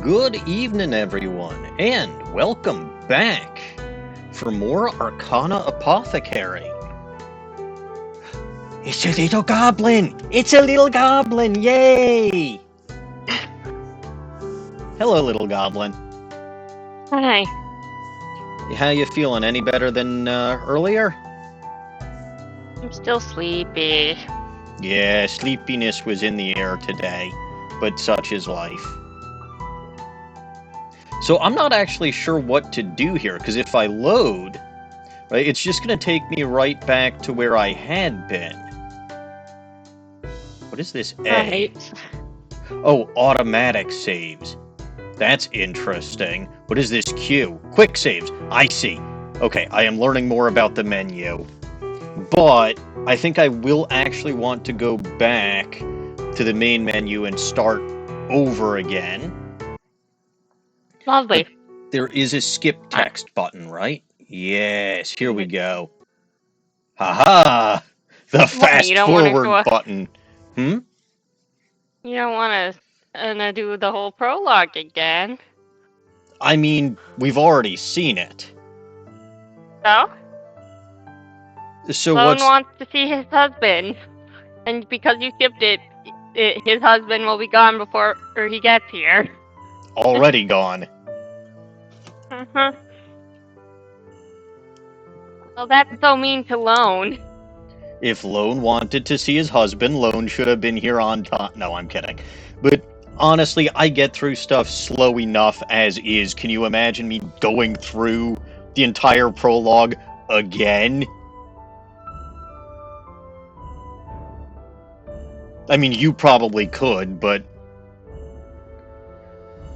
Good evening, everyone, and welcome back for more Arcana Apothecary. It's a little goblin! It's a little goblin! Yay! Hello, little goblin. Hi. How you feeling? Any better than earlier? I'm still sleepy. Yeah, sleepiness was in the air today, but such is life. So I'm not actually sure what to do here, because if I load, right, it's just going to take me right back to where I had been. What is this A? Right. Oh, automatic saves. That's interesting. What is this Q? Quick saves. I see. Okay, I am learning more about the menu. But I think I will actually want to go back to the main menu and start over again. Lovely. But there is a skip text button, right? Yes, here we go. Haha! The What? You fast don't want to forward button. Hmm? You don't want to do the whole prologue again? I mean, we've already seen it. So? So Lone what's wants to see his husband, and because you skipped it, his husband will be gone before he gets here. already gone? Uh-huh. Well, that's so mean to Lone. If Lone wanted to see his husband, Lone should have been here on time. No, I'm kidding. But honestly, I get through stuff slow enough as is. Can you imagine me going through the entire prologue again? I mean, you probably could, but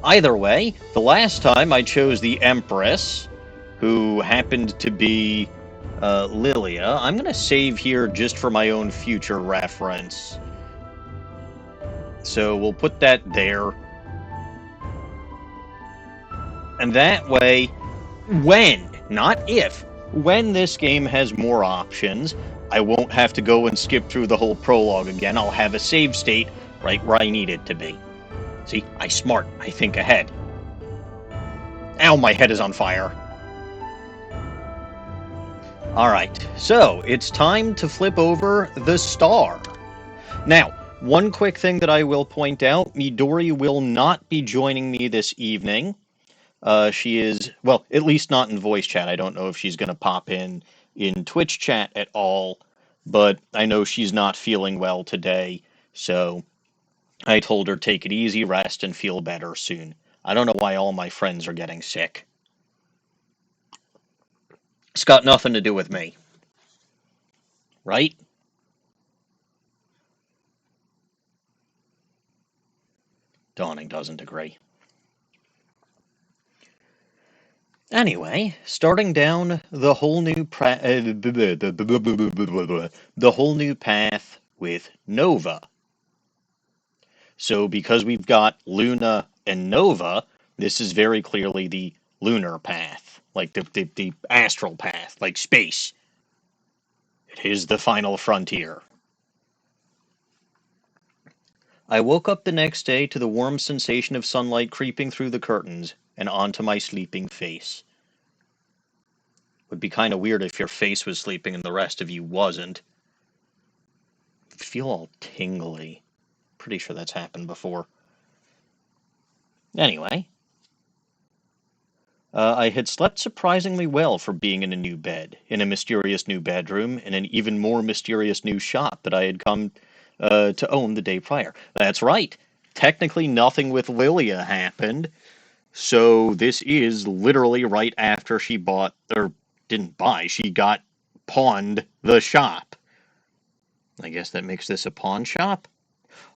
either way, the last time I chose the Empress, who happened to be Lilia. I'm going to save here just for my own future reference. So we'll put that there. And that way, when, not if, when this game has more options, I won't have to go and skip through the whole prologue again. I'll have a save state right where I need it to be. See, I smart. I think ahead. Ow, my head is on fire. Alright, so it's time to flip over the star. Now, one quick thing that I will point out, Midori will not be joining me this evening. She is, well, at least not in voice chat. I don't know if she's going to pop in Twitch chat at all, but I know she's not feeling well today, so I told her take it easy, rest, and feel better soon. I don't know why all my friends are getting sick. It's got nothing to do with me. Right? Dawning doesn't agree. Anyway, starting down the whole new the whole new path with Nova. So because we've got Luna and Nova, this is very clearly the lunar path, like the astral path, like space. It is the final frontier. I woke up the next day to the warm sensation of sunlight creeping through the curtains and onto my sleeping face. Would be kind of weird if your face was sleeping and the rest of you wasn't. I feel all tingly. Pretty sure that's happened before. Anyway, I had slept surprisingly well for being in a new bed, in a mysterious new bedroom, in an even more mysterious new shop that I had come to own the day prior. That's right. Technically, nothing with Lilia happened, so this is literally right after she bought, or didn't buy, she got pawned the shop. I guess that makes this a pawn shop.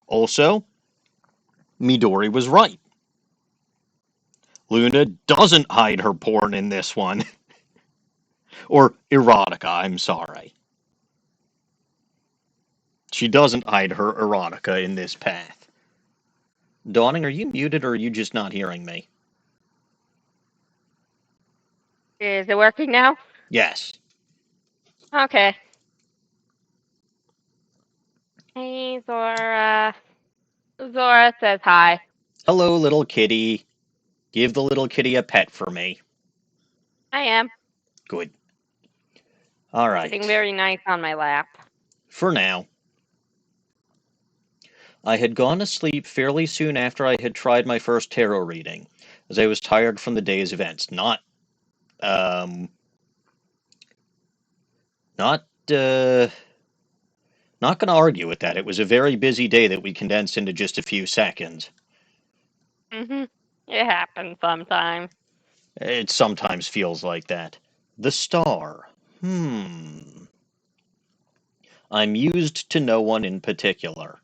Also, Midori was right. Luna doesn't hide her porn in this one. Or erotica, I'm sorry. She doesn't hide her erotica in this path. Dawning, are you muted or are you just not hearing me? Is it working now? Yes. Okay. Hey, Zora. Zora says hi. Hello, little kitty. Give the little kitty a pet for me. I am. Good. All Sitting right. very nice on my lap. For now. I had gone to sleep fairly soon after I had tried my first tarot reading, as I was tired from the day's events. Um, not, uh, not going to argue with that. It was a very busy day that we condensed into just a few seconds. Mhm. It happens sometimes. It sometimes feels like that. The star. I'm used to no one in particular.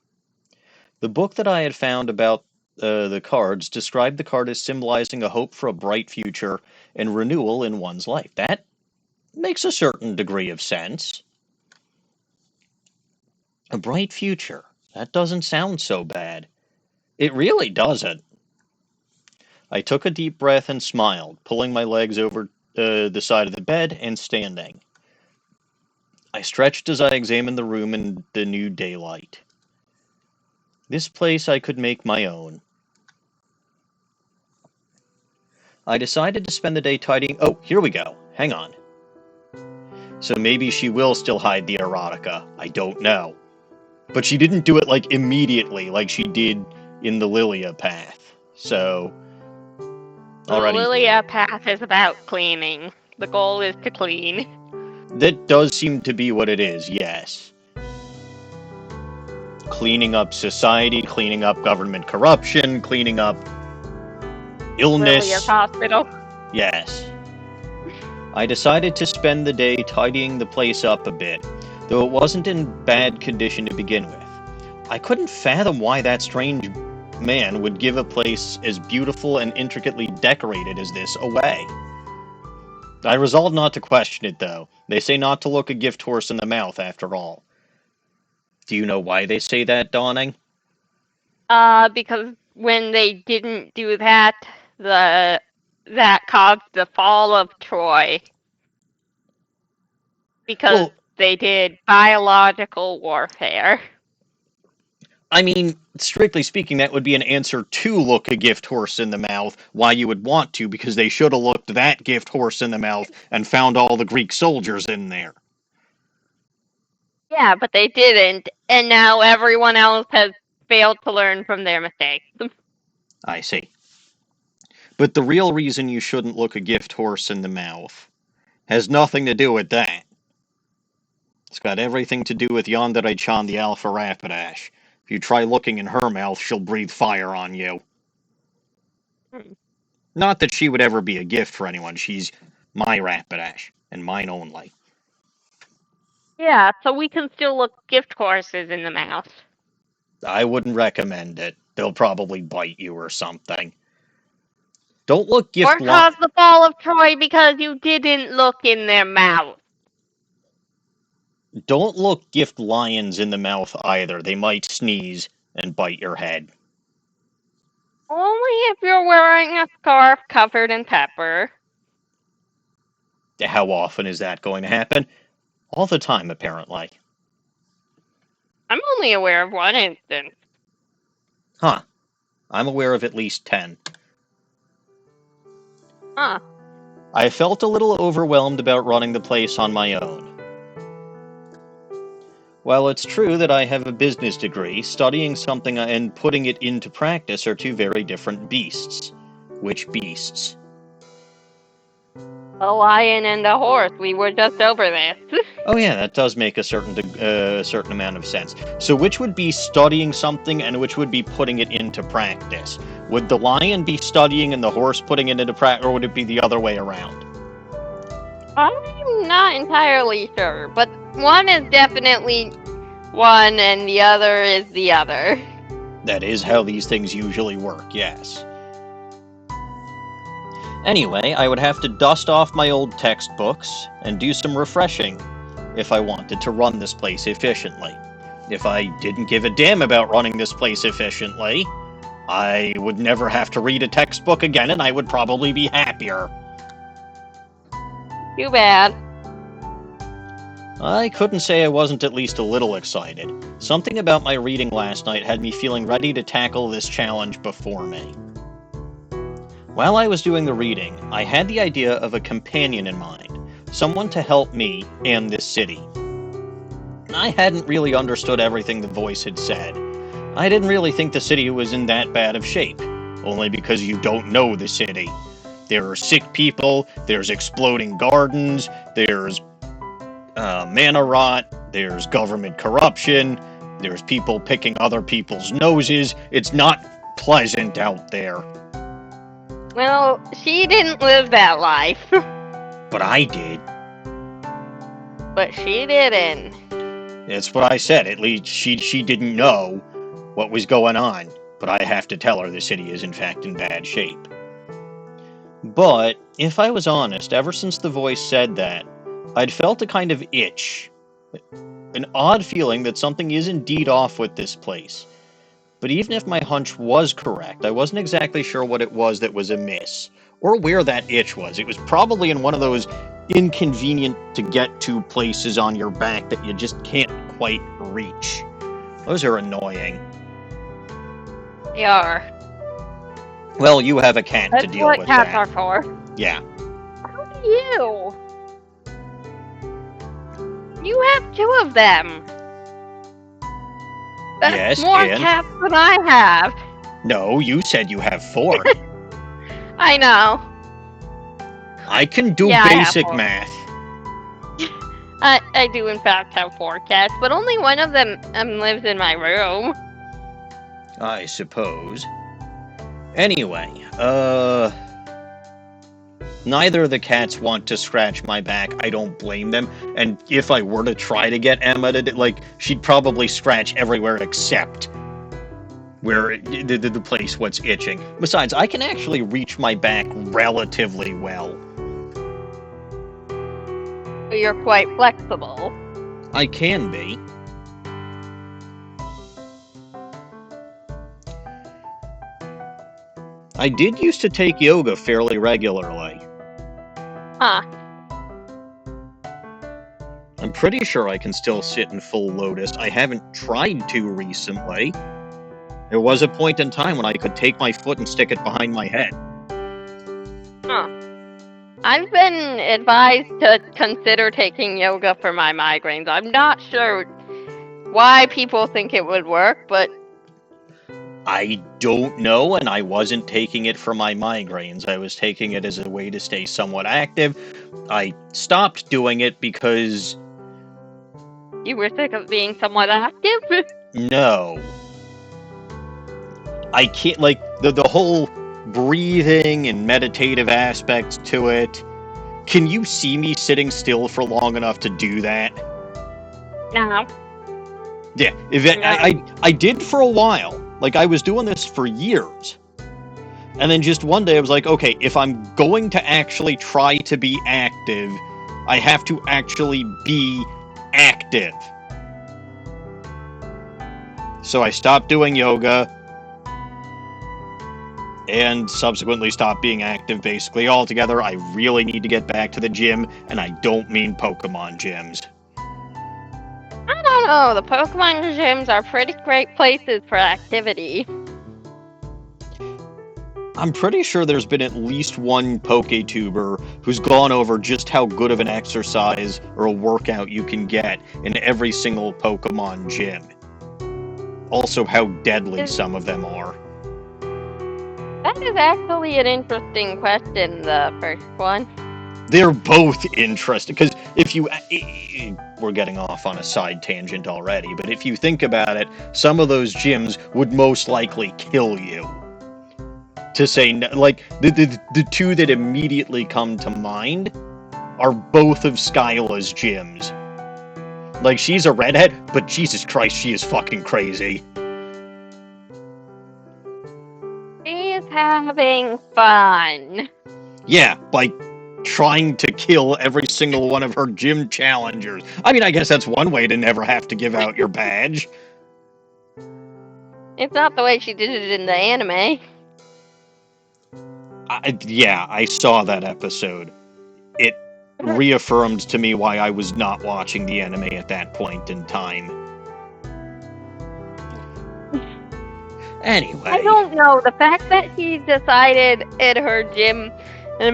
The book that I had found about the cards described the card as symbolizing a hope for a bright future and renewal in one's life. That makes a certain degree of sense. A bright future. That doesn't sound so bad. It really doesn't. I took a deep breath and smiled, pulling my legs over the side of the bed and standing. I stretched as I examined the room in the new daylight. This place I could make my own. I decided to spend the day tidying. Oh, here we go. Hang on. So maybe she will still hide the erotica. I don't know. But she didn't do it like immediately like she did in the Lilia path. So The already Lilia path is about cleaning. The goal is to clean. that does seem to be what it is, yes. Cleaning up society, cleaning up government corruption, cleaning up illness. Lilia's hospital. Yes. I decided to spend the day tidying the place up a bit, though it wasn't in bad condition to begin with. I couldn't fathom why that strange man would give a place as beautiful and intricately decorated as this away. I resolved not to question it, though. They say not to look a gift horse in the mouth, after all. Do you know why they say that, Dawning? Because when they didn't do that, that caused the fall of Troy. Because they did biological warfare. I mean, strictly speaking, that would be an answer to look a gift horse in the mouth, why you would want to, because they should have looked that gift horse in the mouth and found all the Greek soldiers in there. Yeah, but they didn't, and now everyone else has failed to learn from their mistakes. I see. But the real reason you shouldn't look a gift horse in the mouth has nothing to do with that. It's got everything to do with Yandere-chan the Alpha Rapidash. If you try looking in her mouth, she'll breathe fire on you. Not that she would ever be a gift for anyone. She's my Rapidash, and mine only. Yeah, so we can still look gift horses in the mouth. I wouldn't recommend it. They'll probably bite you or something. Don't look gift Or cause the fall of Troy because you didn't look in their mouth. Don't look gift lions in the mouth either. They might sneeze and bite your head. Only if you're wearing a scarf covered in pepper. How often is that going to happen? All the time, apparently. I'm only aware of one instance. Huh. I'm aware of at least 10. Huh. I felt a little overwhelmed about running the place on my own. While it's true that I have a business degree, studying something and putting it into practice are two very different beasts. Which beasts? A lion and a horse. We were just over this. Oh yeah, that does make a certain amount of sense. So which would be studying something and which would be putting it into practice? Would the lion be studying and the horse putting it into practice, or would it be the other way around? I'm not entirely sure, but one is definitely one and the other is the other. That is how these things usually work, yes. Anyway, I would have to dust off my old textbooks and do some refreshing if I wanted to run this place efficiently. If I didn't give a damn about running this place efficiently, I would never have to read a textbook again and I would probably be happier. Too bad. I couldn't say I wasn't at least a little excited. Something about my reading last night had me feeling ready to tackle this challenge before me. While I was doing the reading, I had the idea of a companion in mind, someone to help me and this city. I hadn't really understood everything the voice had said. I didn't really think the city was in that bad of shape, only because you don't know the city. There are sick people, there's exploding gardens, there's mana rot, there's government corruption, there's people picking other people's noses. It's not pleasant out there. Well, she didn't live that life. But I did. But she didn't. That's what I said. At least she didn't know what was going on. But I have to tell her the city is in fact in bad shape. But, if I was honest, ever since the voice said that, I'd felt a kind of itch. An odd feeling that something is indeed off with this place. But even if my hunch was correct, I wasn't exactly sure what it was that was amiss, or where that itch was. It was probably in one of those inconvenient to get to places on your back that you just can't quite reach. Those are annoying. They are. Well, you have a cat That's to deal with what cats that. are for. Yeah. How do you? You have 2 of them. That's Yes, more and? cats than I have. No, you said you have 4. I know. I can do Yeah, I have basic 4. math. I do in fact have 4 cats, but only one of them lives in my room. I suppose. Anyway, neither of the cats want to scratch my back. I don't blame them. And if I were to try to get Emma to, she'd probably scratch everywhere except where the place what's itching. Besides, I can actually reach my back relatively well. You're quite flexible. I can be. I did used to take yoga fairly regularly. Huh. I'm pretty sure I can still sit in full lotus. I haven't tried to recently. There was a point in time when I could take my foot and stick it behind my head. Huh. I've been advised to consider taking yoga for my migraines. I'm not sure why people think it would work, but I don't know, and I wasn't taking it for my migraines. I was taking it as a way to stay somewhat active. I stopped doing it because... you were sick of being somewhat active? No. I can't, the whole breathing and meditative aspects to it. Can you see me sitting still for long enough to do that? No. Yeah, I did for a while. I was doing this for years. And then just one day I was like, okay, if I'm going to actually try to be active, I have to actually be active. So I stopped doing yoga, and subsequently stopped being active basically altogether. I really need to get back to the gym, and I don't mean Pokemon gyms. I don't know. The Pokemon gyms are pretty great places for activity. I'm pretty sure there's been at least one PokeTuber who's gone over just how good of an exercise or a workout you can get in every single Pokemon gym. Also, how deadly some of them are. That is actually an interesting question, the first one. They're both interesting, because if you... we're getting off on a side tangent already, but if you think about it, some of those gyms would most likely kill you. To say, the 2 that immediately come to mind are both of Skyla's gyms. She's a redhead, but Jesus Christ, she is fucking crazy. She's having fun. Yeah, trying to kill every single one of her gym challengers. I mean, I guess that's one way to never have to give out your badge. It's not the way she did it in the anime. I saw that episode. It reaffirmed to me why I was not watching the anime at that point in time. Anyway. I don't know. The fact that he decided in her gym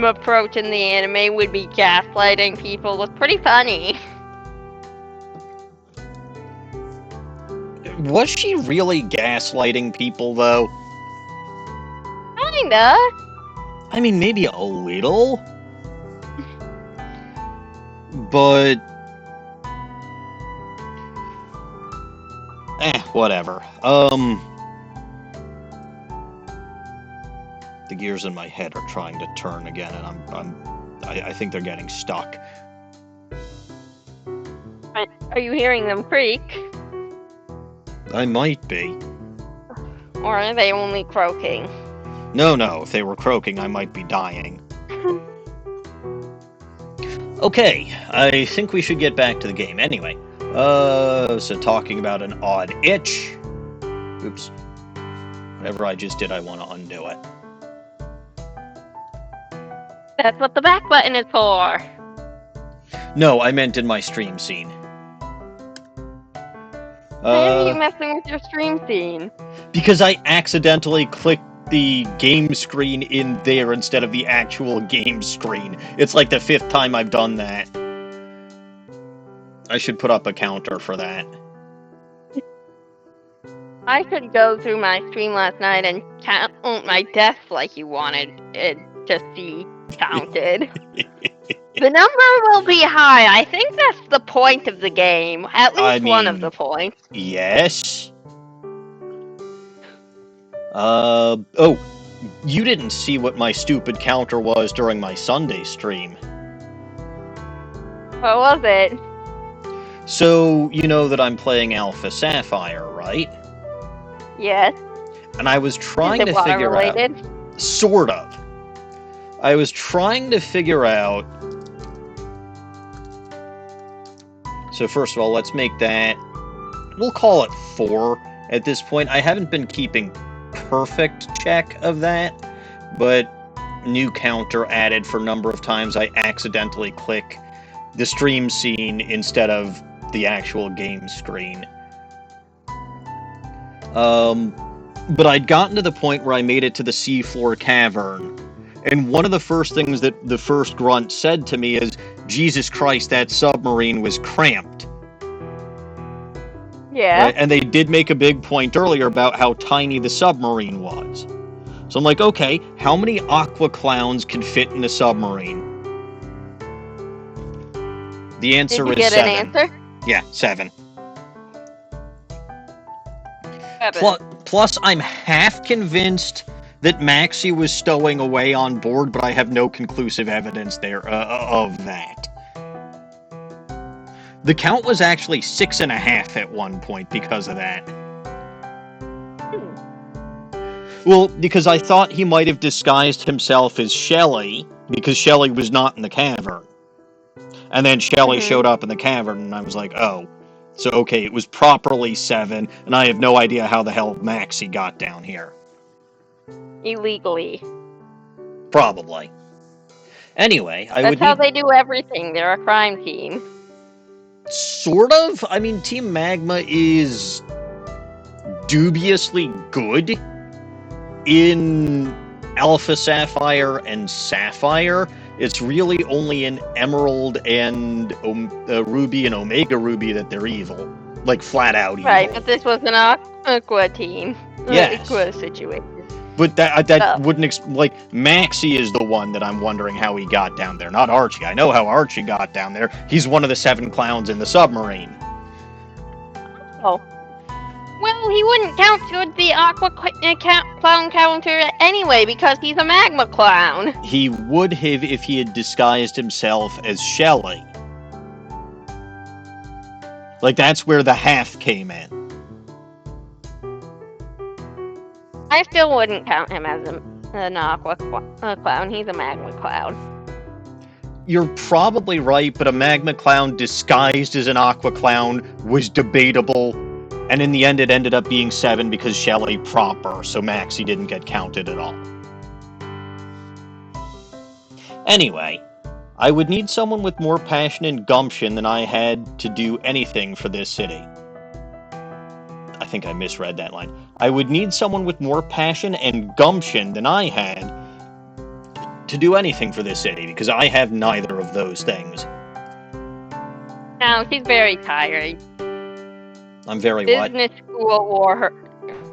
approach in the anime would be gaslighting people was pretty funny. Was she really gaslighting people, though? Kinda. I mean, maybe a little. But... whatever. The gears in my head are trying to turn again, and I think they're getting stuck. Are you hearing them creak? I might be. Or are they only croaking? No, if they were croaking, I might be dying. Okay, I think we should get back to the game. Anyway, so talking about an odd itch. Oops. Whatever I just did, I want to undo it. That's what the back button is for. No, I meant in my stream scene. Why are you messing with your stream scene? Because I accidentally clicked the game screen in there instead of the actual game screen. It's like the 5th time I've done that. I should put up a counter for that. I could go through my stream last night and count my deaths like you wanted it to see counted. The number will be high. I think that's the point of the game. At least one of the points. Yes. Oh, you didn't see what my stupid counter was during my Sunday stream. What was it? So, you know that I'm playing Alpha Sapphire, right? Yes. And I was trying to figure out... Sort of. I was trying to figure out... So first of all, let's make that... We'll call it 4 at this point. I haven't been keeping perfect check of that, but new counter added for number of times I accidentally click the stream scene instead of the actual game screen. But I'd gotten to the point where I made it to the seafloor cavern, and one of the first things that the first grunt said to me is, Jesus Christ, that submarine was cramped. Yeah. And they did make a big point earlier about how tiny the submarine was. So I'm like, okay, how many aqua clowns can fit in a submarine? The answer is 7. Did you get an answer? Yeah, 7. 7. Plus, I'm half convinced that Maxie was stowing away on board, but I have no conclusive evidence there of that. The count was actually 6.5 at one point because of that. Well, because I thought he might have disguised himself as Shelly, because Shelly was not in the cavern. And then Shelly showed up in the cavern, and I was like, oh. So, okay, it was properly 7, and I have no idea how the hell Maxie got down here. Illegally. Probably. Anyway, That's how they do everything. They're a crime team. Sort of. I mean, Team Magma is dubiously good in Alpha Sapphire and Sapphire. It's really only in Emerald and Ruby and Omega Ruby that they're evil. Like, flat out evil. Right, but this was an Aqua team. Yes. Aqua situation. But that wouldn't... Like, Maxie is the one that I'm wondering how he got down there, not Archie. I know how Archie got down there. He's one of the 7 clowns in the submarine. Oh. Well, he wouldn't count towards the Aqua clown counter anyway, because he's a Magma clown. He would have if he had disguised himself as Shelly. Like, that's where the half came in. I still wouldn't count him as an Aqua clown. He's a Magma clown. You're probably right, but a Magma clown disguised as an Aqua clown was debatable, and in the end it ended up being 7 because Shelly proper, so Maxie didn't get counted at all. Anyway, I would need someone with more passion and gumption than I had to do anything for this city. I think I misread that line. I would need someone with more passion and gumption than I had to do anything for this city, because I have neither of those things. No, she's very tired. I'm very Business school wore her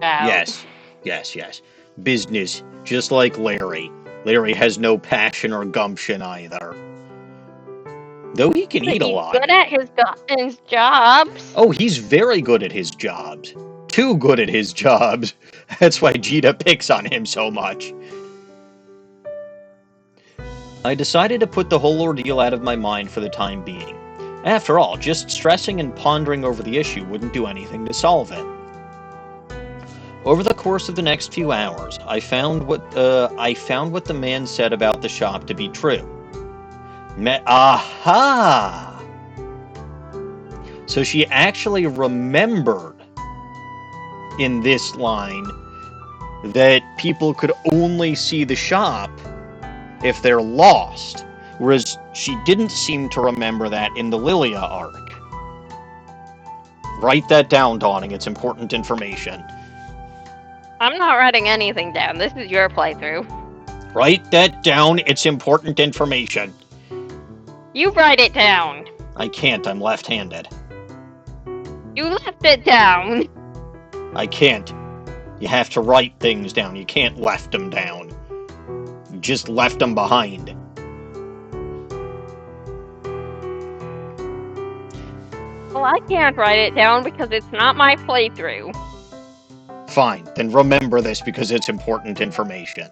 out. Yes. Business, just like Larry. Larry has no passion or gumption either. Though he can eat a lot. He's good at his jobs. Oh, he's very good at his jobs. Too good at his jobs. That's why Jita picks on him so much. I decided to put the whole ordeal out of my mind for the time being. After all, just stressing and pondering over the issue wouldn't do anything to solve it. Over the course of the next few hours, I found what the man said about the shop to be true. Aha! So she actually remembered in this line that people could only see the shop if they're lost, whereas she didn't seem to remember that in the Lilia arc. Write that down, Dawning. It's important information. I'm not writing anything down. This is your playthrough. Write that down. It's important information. You write it down. I can't. I'm left-handed. You left it down. I can't. You have to write things down. You can't left them down. You just left them behind. Well, I can't write it down because it's not my playthrough. Fine. Then remember this because it's important information.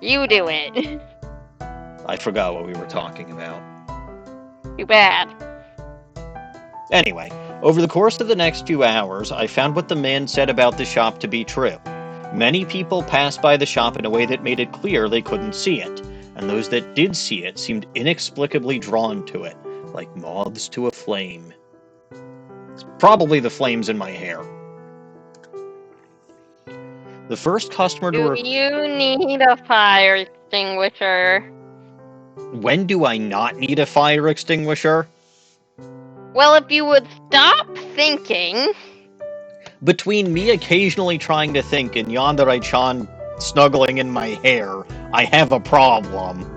You do it. I forgot what we were talking about. Too bad. Anyway, over the course of the next few hours, I found what the man said about the shop to be true. Many people passed by the shop in a way that made it clear they couldn't see it, and those that did see it seemed inexplicably drawn to it, like moths to a flame. It's probably the flames in my hair. The first customer to... Do you need a fire extinguisher? When do I not need a fire extinguisher? Well, if you would stop thinking... Between me occasionally trying to think and Yandere-chan snuggling in my hair, I have a problem.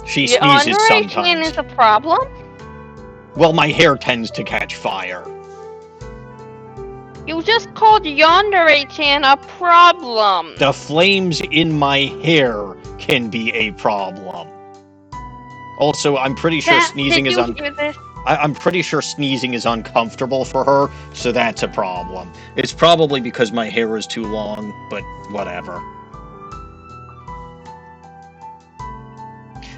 She sneezes sometimes. Yandere-chan is a problem? Well, my hair tends to catch fire. You just called Yandere-chan a problem. The flames in my hair can be a problem. Also, I'm pretty sure sneezing is I'm pretty sure sneezing is uncomfortable for her, so that's a problem. It's probably because my hair is too long, but whatever.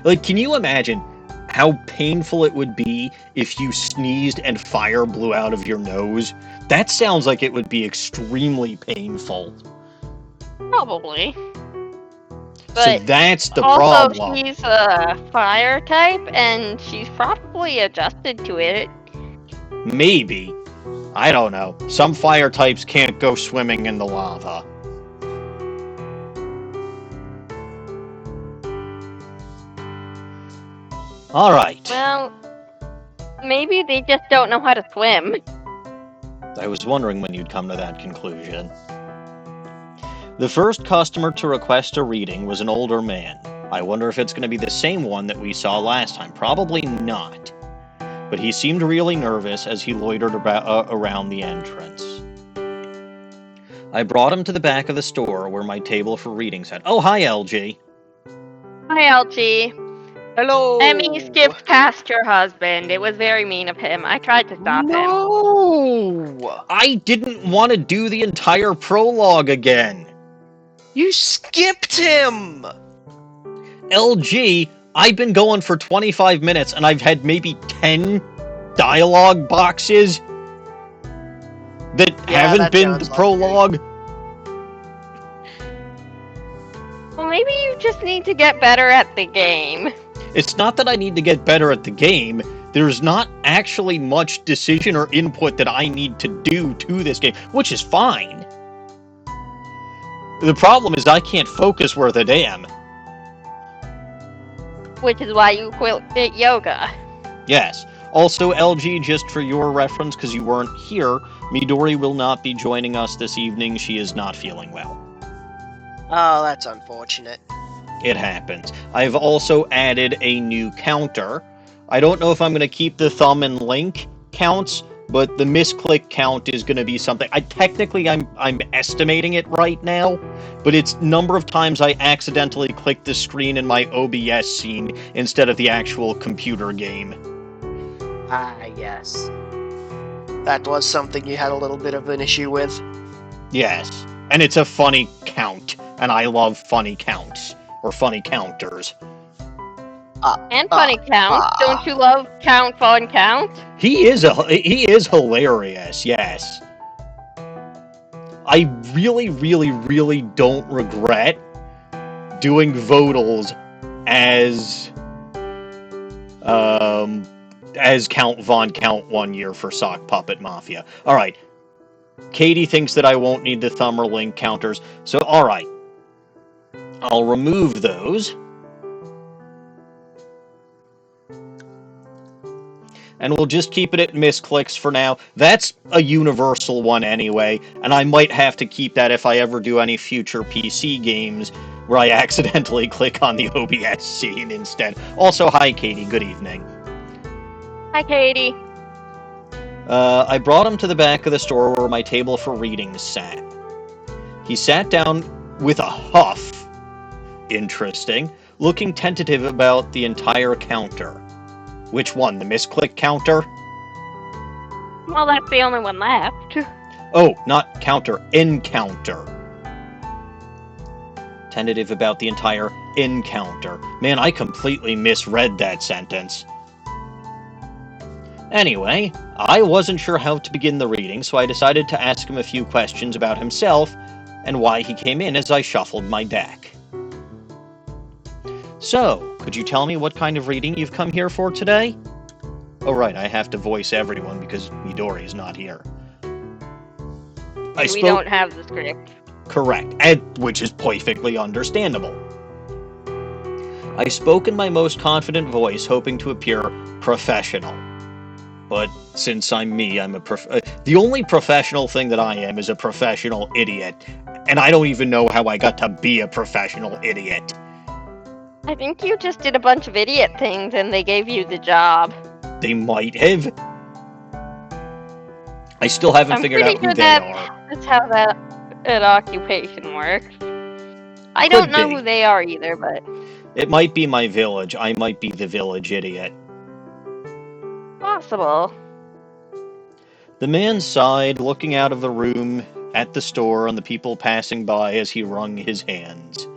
Like, can you imagine how painful it would be if you sneezed and fire blew out of your nose? That sounds like it would be extremely painful. Probably. So that's the also, problem. She's a fire type, and she's probably adjusted to it. Maybe. I don't know. Some fire types can't go swimming in the lava. Alright. Well, maybe they just don't know how to swim. I was wondering when you'd come to that conclusion. The first customer to request a reading was an older man. I wonder if it's going to be the same one that we saw last time. Probably not. But he seemed really nervous as he loitered around the entrance. I brought him to the back of the store where my table for readings had. Oh, hi, LG. Hi, LG. Hello. Emmy skipped past your husband. It was very mean of him. I tried to stop him. No! I didn't want to do the entire prologue again. You skipped him! LG, I've been going for 25 minutes and I've had maybe 10 dialogue boxes that haven't been the prologue. Well, maybe you just need to get better at the game. It's not that I need to get better at the game. There's not actually much decision or input that I need to do to this game, which is fine. The problem is I can't focus worth a damn. Which is why you quit yoga. Yes. Also, LG, just for your reference, because you weren't here, Midori will not be joining us this evening. She is not feeling well. Oh, that's unfortunate. It happens. I've also added a new counter. I don't know if I'm going to keep the thumb and link counts, but the misclick count is going to be something. I'm estimating it right now, but it's number of times I accidentally click the screen in my OBS scene instead of the actual computer game. Ah, yes. That was something you had a little bit of an issue with. Yes, and it's a funny count, and I love funny counts, or funny counters. And funny count. Don't you love Count Fun Count? He is hilarious, yes. I really, really, really don't regret doing Vodals as Count Von Count 1 year for Sock Puppet Mafia. Alright. Katie thinks that I won't need the thumb or link counters, so alright. I'll remove those. And we'll just keep it at misclicks for now. That's a universal one anyway, and I might have to keep that if I ever do any future PC games where I accidentally click on the OBS scene instead. Also, hi Katie, good evening. Hi, Katie. I brought him to the back of the store where my table for readings sat. He sat down with a huff, interesting, looking tentative about the entire counter. Which one, the misclick counter? Well, that's the only one left. Oh, not counter, encounter. Tentative about the entire encounter. Man, I completely misread that sentence. Anyway, I wasn't sure how to begin the reading, so I decided to ask him a few questions about himself and why he came in as I shuffled my deck. So, could you tell me what kind of reading you've come here for today? Oh right, I have to voice everyone because Midori's not here. We don't have the script. Correct, which is perfectly understandable. I spoke in my most confident voice, hoping to appear professional. But since I'm me, I'm the only professional thing that I am is a professional idiot. And I don't even know how I got to be a professional idiot. I think you just did a bunch of idiot things and they gave you the job. They might have. I still haven't figured out who they are. That's how that occupation works. I don't know who they are either, but... It might be my village. I might be the village idiot. Possible. The man sighed, looking out of the room, at the store, and the people passing by as he wrung his hands.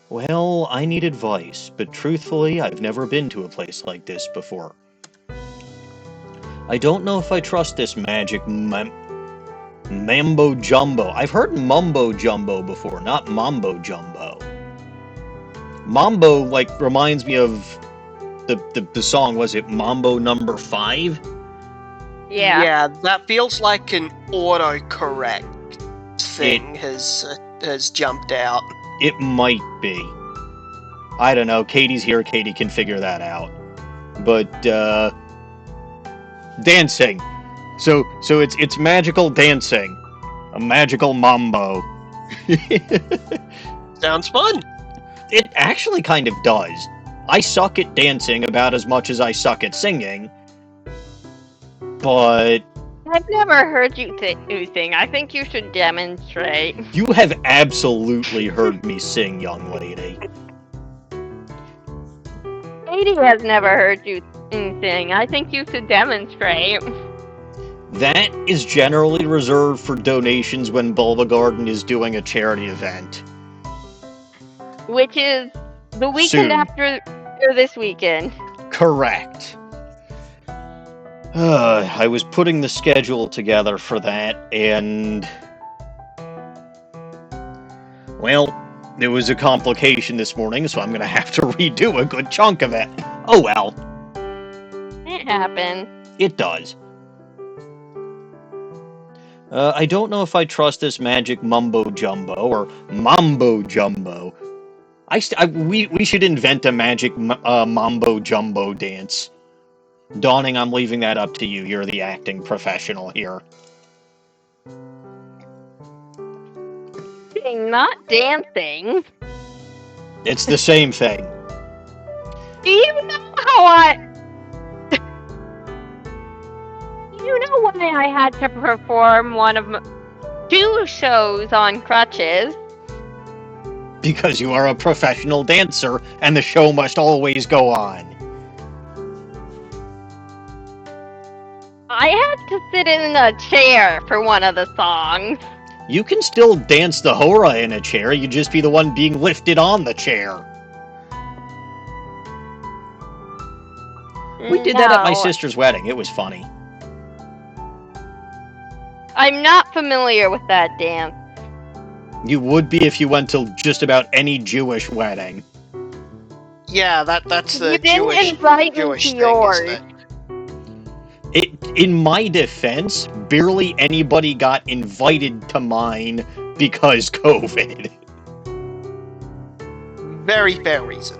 Well, I need advice, but truthfully, I've never been to a place like this before. I don't know if I trust this magic mambo jumbo. I've heard mumbo jumbo before, not mambo jumbo. Mambo, reminds me of the song, was it Mambo number 5? Yeah. Yeah, that feels like an autocorrect thing has jumped out. It might be. I don't know. Katie's here. Katie can figure that out. But, dancing. So it's magical dancing. A magical mambo. Sounds fun. It actually kind of does. I suck at dancing about as much as I suck at singing. But... I've never heard you sing. I think you should demonstrate. You have absolutely heard me sing, young lady. Katie has never heard you sing. I think you should demonstrate. That is generally reserved for donations when Bulba Garden is doing a charity event. Which is the weekend Soon. after this weekend. Correct. I was putting the schedule together for that, and... Well, there was a complication this morning, so I'm going to have to redo a good chunk of it. Oh well. It happened. It does. I don't know if I trust this magic mumbo jumbo, or mambo jumbo. We should invent a magic mambo jumbo dance. Dawning, I'm leaving that up to you. You're the acting professional here. Not dancing. It's the same thing. Do you know how You know why I had to perform two shows on crutches? Because you are a professional dancer, and the show must always go on. I had to sit in a chair for one of the songs. You can still dance the hora in a chair, you'd just be the one being lifted on the chair. We did that at my sister's wedding. It was funny. I'm not familiar with that dance. You would be if you went to just about any Jewish wedding. Yeah, that's the You didn't Jewish invite me Jewish to thing, yours. isn't it? In my defense, barely anybody got invited to mine because COVID. Very fair reason.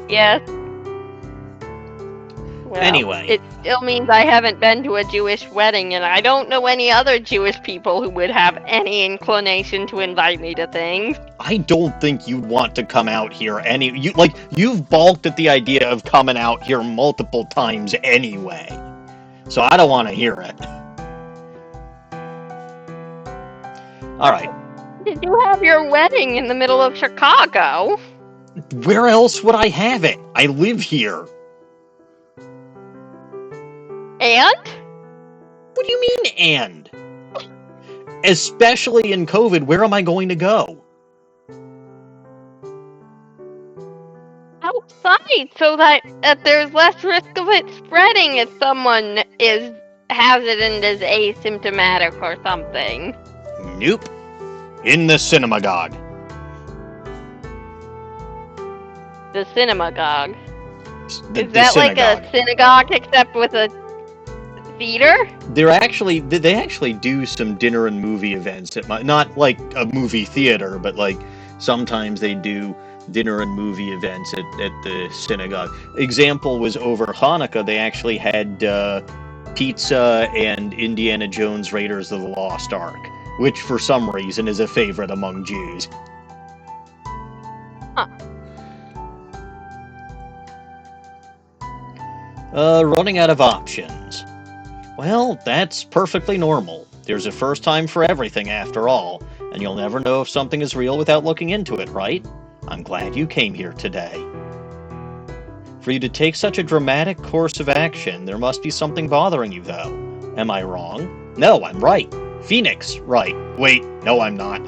Yes. Well, Anyway. It still means I haven't been to a Jewish wedding, and I don't know any other Jewish people who would have any inclination to invite me to things. I don't think you'd want to come out here you've balked at the idea of coming out here multiple times anyway. So I don't want to hear it. Alright. Did you have your wedding in the middle of Chicago? Where else would I have it? I live here. And? What do you mean, and? Especially in COVID, where am I going to go? Outside, so that there's less risk of it spreading if someone has it and is asymptomatic or something. Nope. In the synagogue. The synagogue. The Is that like a synagogue except with a theater? They actually do some dinner and movie events at not like a movie theater, but like sometimes they do dinner and movie events at the synagogue. Example was over Hanukkah, they actually had pizza and Indiana Jones Raiders of the Lost Ark, which for some reason is a favorite among Jews. Huh. Running out of options. Well, that's perfectly normal. There's a first time for everything after all, and you'll never know if something is real without looking into it, right? I'm glad you came here today. For you to take such a dramatic course of action, there must be something bothering you, though. Am I wrong? No, I'm right. Phoenix, right. Wait, no, I'm not.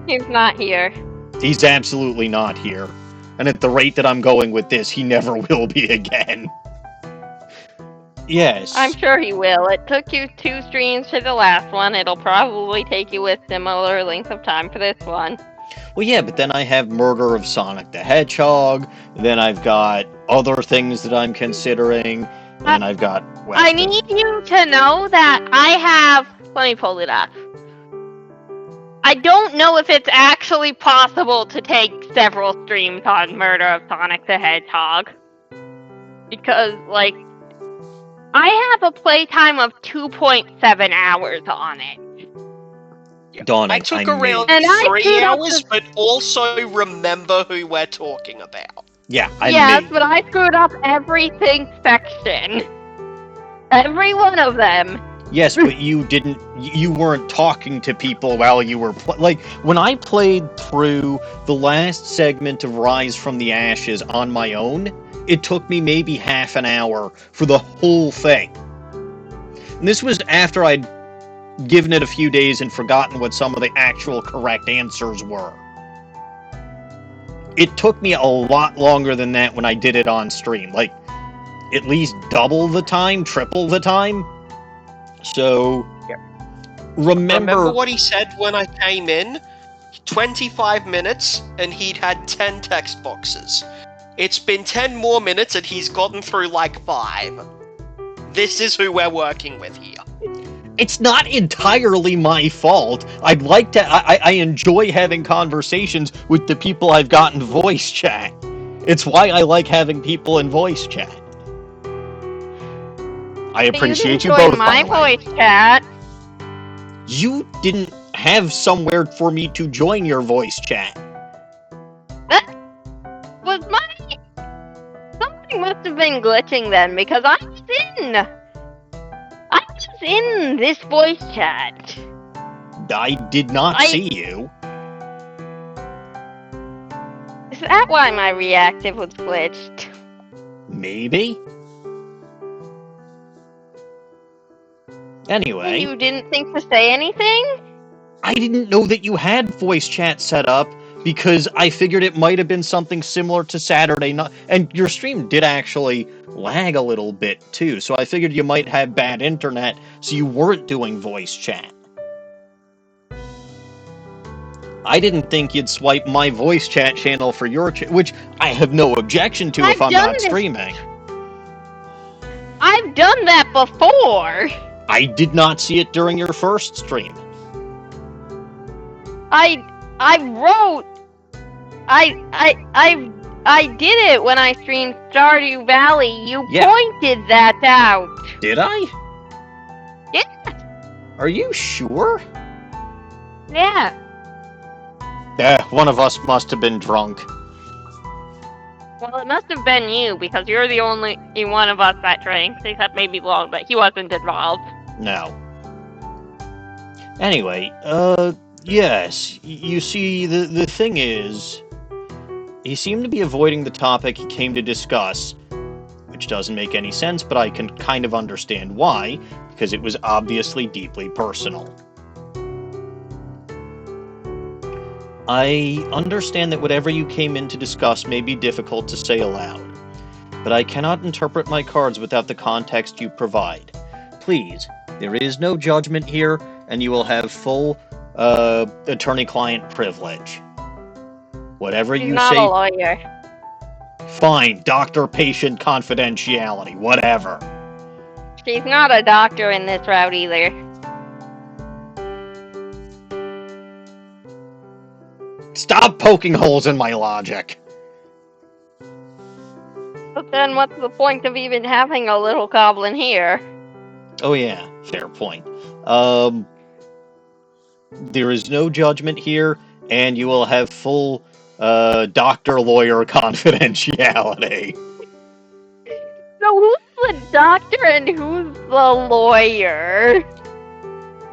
He's not here. He's absolutely not here. And at the rate that I'm going with this, he never will be again. Yes. I'm sure he will. It took you 2 streams for the last one. It'll probably take you a similar length of time for this one. Well, yeah, but then I have Murder of Sonic the Hedgehog, then I've got other things that I'm considering, and I've got... I need you to know that I have... Let me pull it up. I don't know if it's actually possible to take several streams on Murder of Sonic the Hedgehog. Because, like, I have a playtime of 2.7 hours on it. Dawning, I took around 3 hours, but also remember who we're talking about. Yeah, Yes, but I screwed up everything section. Every one of them. Yes, but you weren't talking to people while you were like, when I played through the last segment of Rise from the Ashes on my own, it took me maybe half an hour for the whole thing. And this was after I'd given it a few days and forgotten what some of the actual correct answers were. It took me a lot longer than that when I did it on stream. Like, at least double the time, triple the time. So, remember what he said when I came in? 25 minutes, and he'd had 10 text boxes. It's been 10 more minutes, and he's gotten through like 5. This is who we're working with here. It's not entirely my fault. I'd like to. I enjoy having conversations with the people I've got in voice chat. It's why I like having people in voice chat. I appreciate you didn't join both, my by the way. voice chat. You didn't have somewhere for me to join your voice chat. That was my... Something must have been glitching then, because I was in this voice chat. I did not see you. Is that why my reactive was glitched? Maybe. Anyway. You didn't think to say anything? I didn't know that you had voice chat set up because I figured it might have been something similar to Saturday night. And your stream did actually lag a little bit too, so I figured you might have bad internet, so you weren't doing voice chat. I didn't think you'd swipe my voice chat channel for your which I have no objection to if I'm not streaming. I've done that before! I did not see it during your first stream. I did it when I streamed Stardew Valley. You pointed that out. Did I? Yeah. Are you sure? Yeah. One of us must have been drunk. Well, it must have been you, because you're the only one of us that drinks, except maybe Long, but he wasn't involved. No. Anyway, yes. You see, the thing is, he seemed to be avoiding the topic he came to discuss, which doesn't make any sense, but I can kind of understand why, because it was obviously deeply personal. I understand that whatever you came in to discuss may be difficult to say aloud, but I cannot interpret my cards without the context you provide. Please, there is no judgment here, and you will have full attorney-client privilege. Whatever you say... He's not a lawyer. Fine, doctor-patient confidentiality, whatever. She's not a doctor in this route either. Stop poking holes in my logic. But then what's the point of even having a little goblin here? Oh yeah, fair point. There is no judgment here, and you will have full doctor-lawyer confidentiality. So who's the doctor and who's the lawyer?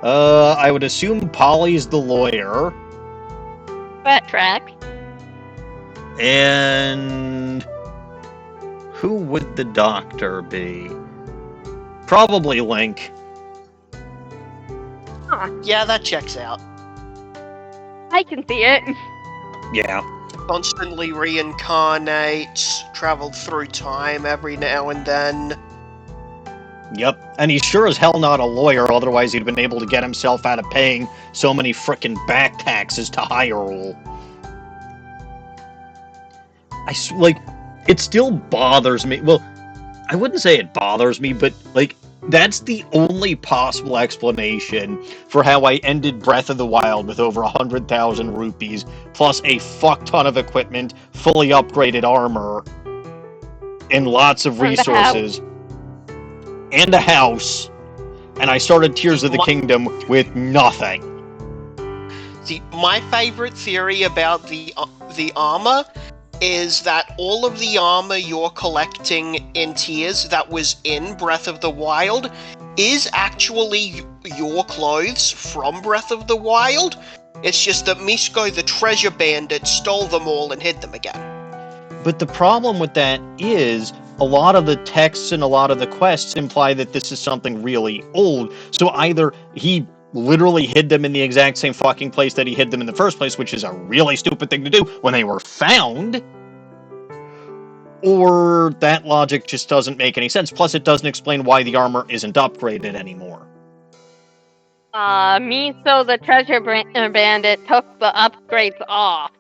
I would assume Polly's the lawyer. That tracks. And who would the doctor be? Probably Link. Huh. Yeah, that checks out. I can see it. Yeah. Constantly reincarnates, traveled through time every now and then. Yep, and he's sure as hell not a lawyer, otherwise he'd been able to get himself out of paying so many frickin' back taxes to Hyrule. It still bothers me. Well, I wouldn't say it bothers me, but, that's the only possible explanation for how I ended Breath of the Wild with over 100,000 rupees, plus a fuck ton of equipment, fully upgraded armor, and lots of resources. And a house, and I started Tears of the Kingdom with nothing. See, my favorite theory about the armor is that all of the armor you're collecting in Tears that was in Breath of the Wild is actually your clothes from Breath of the Wild. It's just that Misko the treasure bandit stole them all and hid them again. But the problem with that is a lot of the texts and a lot of the quests imply that this is something really old. So either he literally hid them in the exact same fucking place that he hid them in the first place, which is a really stupid thing to do when they were found, or that logic just doesn't make any sense. Plus, it doesn't explain why the armor isn't upgraded anymore. Miso the treasure bandit took the upgrades off.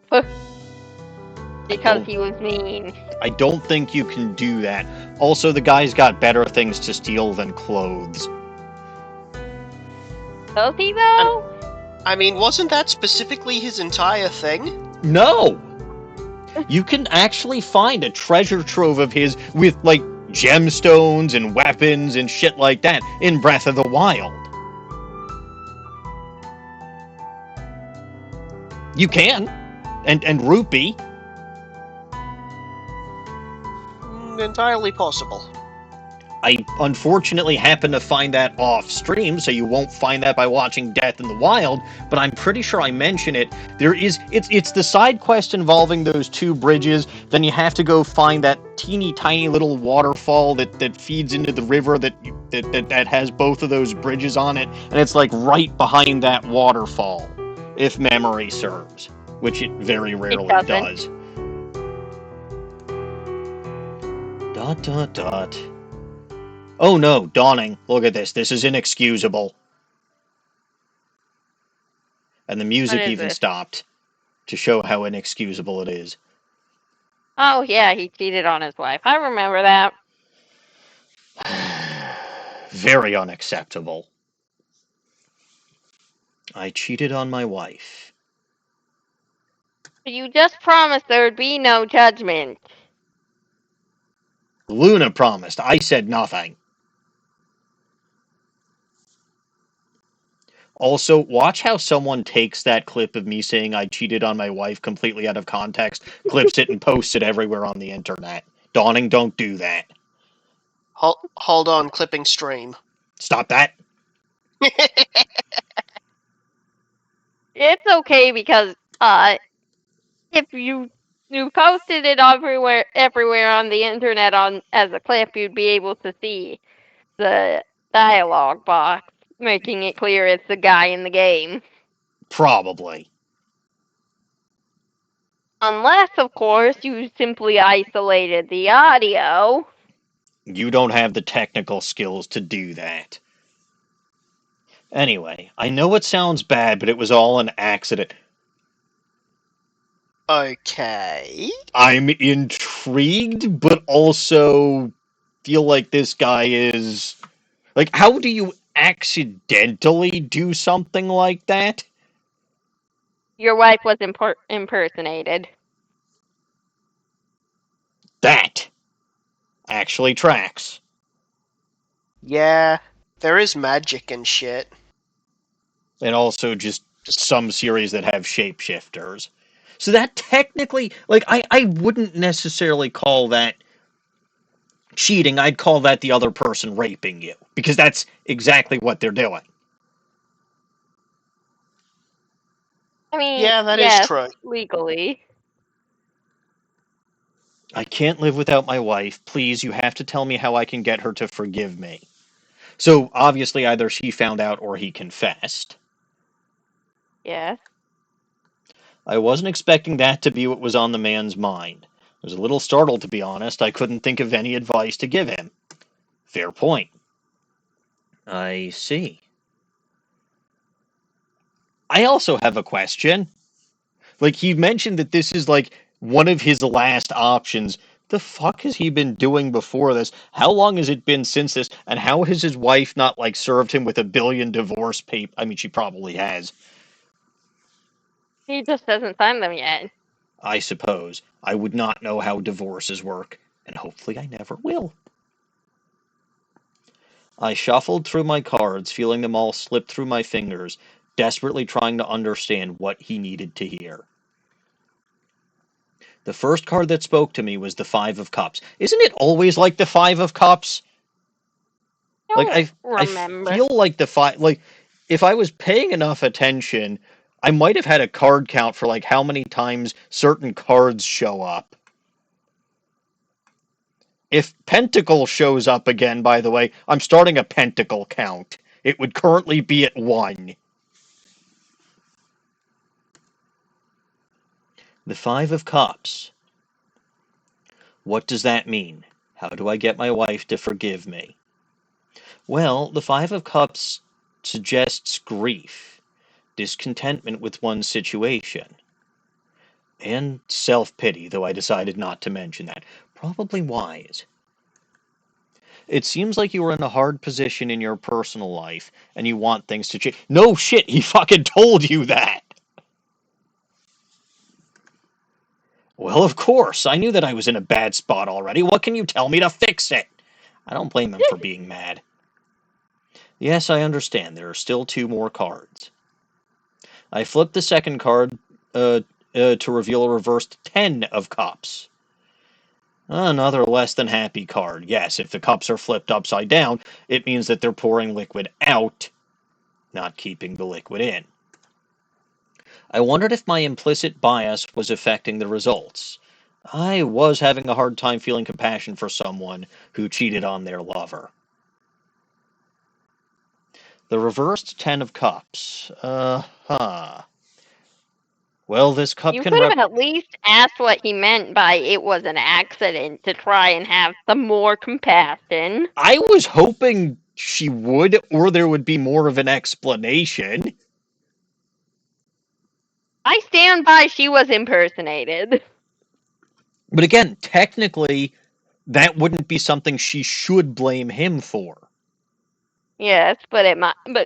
Because he was mean. I don't think you can do that. Also, the guy's got better things to steal than clothes. Does he though? I mean, wasn't that specifically his entire thing? No! You can actually find a treasure trove of his with, like, gemstones and weapons and shit like that in Breath of the Wild. You can. And Rupee. Entirely possible. I unfortunately happen to find that off stream, so you won't find that by watching Death in the Wild, but I'm pretty sure I mention it. It's the side quest involving those two bridges, then you have to go find that teeny tiny little waterfall that feeds into the river that has both of those bridges on it, and it's like right behind that waterfall, if memory serves, which it very rarely does. Dot dot dot. Oh no, Dawning, look at this. This is inexcusable. And the music even stopped to show how inexcusable it is. Oh yeah, he cheated on his wife. I remember that. Very unacceptable. I cheated on my wife. You just promised there would be no judgment. Luna promised. I said nothing. Also, watch how someone takes that clip of me saying I cheated on my wife completely out of context, clips it, and posts it everywhere on the internet. Dawning, don't do that. Hold on, clipping stream. Stop that. It's okay because if you posted it everywhere on the internet as a clip, you'd be able to see the dialogue box making it clear it's the guy in the game. Probably. Unless, of course, you simply isolated the audio. You don't have the technical skills to do that. Anyway, I know it sounds bad, but it was all an accident. Okay. I'm intrigued, but also feel like this guy is... Like, how do you accidentally do something like that? Your wife was impersonated. That actually tracks. Yeah, there is magic and shit. And also just some series that have shapeshifters. So that technically, like, I wouldn't necessarily call that cheating. I'd call that the other person raping you, because that's exactly what they're doing. I mean, Yeah, that yes, is true. legally. I can't live without my wife. Please, you have to tell me how I can get her to forgive me. So, obviously, either she found out or he confessed. Yes. I wasn't expecting that to be what was on the man's mind. I was a little startled, to be honest. I couldn't think of any advice to give him. Fair point. I see. I also have a question. Like, he mentioned that this is, like, one of his last options. The fuck has he been doing before this? How long has it been since this? And how has his wife not, like, served him with 1 billion divorce papers? I mean, she probably has. He just hasn't signed them yet. I suppose. I would not know how divorces work, and hopefully I never will. I shuffled through my cards, feeling them all slip through my fingers, desperately trying to understand what he needed to hear. The first card that spoke to me was the Five of Cups. Isn't it always like the Five of Cups? Like, I feel like the five, like, if I was paying enough attention, I might have had a card count for, like, how many times certain cards show up. If Pentacle shows up again, by the way, I'm starting a Pentacle count. It would currently be at 1. The Five of Cups. What does that mean? How do I get my wife to forgive me? Well, the Five of Cups suggests grief, discontentment with one's situation, and self-pity, though I decided not to mention that. Probably wise. It seems like you are in a hard position in your personal life, and you want things to change. No shit, he fucking told you that! Well, of course. I knew that I was in a bad spot already. What can you tell me to fix it? I don't blame him for being mad. Yes, I understand. There are still 2 more cards. I flipped the second card to reveal a reversed 10 of cups. Another less than happy card. Yes, if the cups are flipped upside down, it means that they're pouring liquid out, not keeping the liquid in. I wondered if my implicit bias was affecting the results. I was having a hard time feeling compassion for someone who cheated on their lover. The reversed 10 of cups. Well, this cup You can could have at least asked what he meant by it was an accident to try and have some more compassion. I was hoping she would, or there would be more of an explanation. I stand by she was impersonated. But again, technically, that wouldn't be something she should blame him for. Yes, but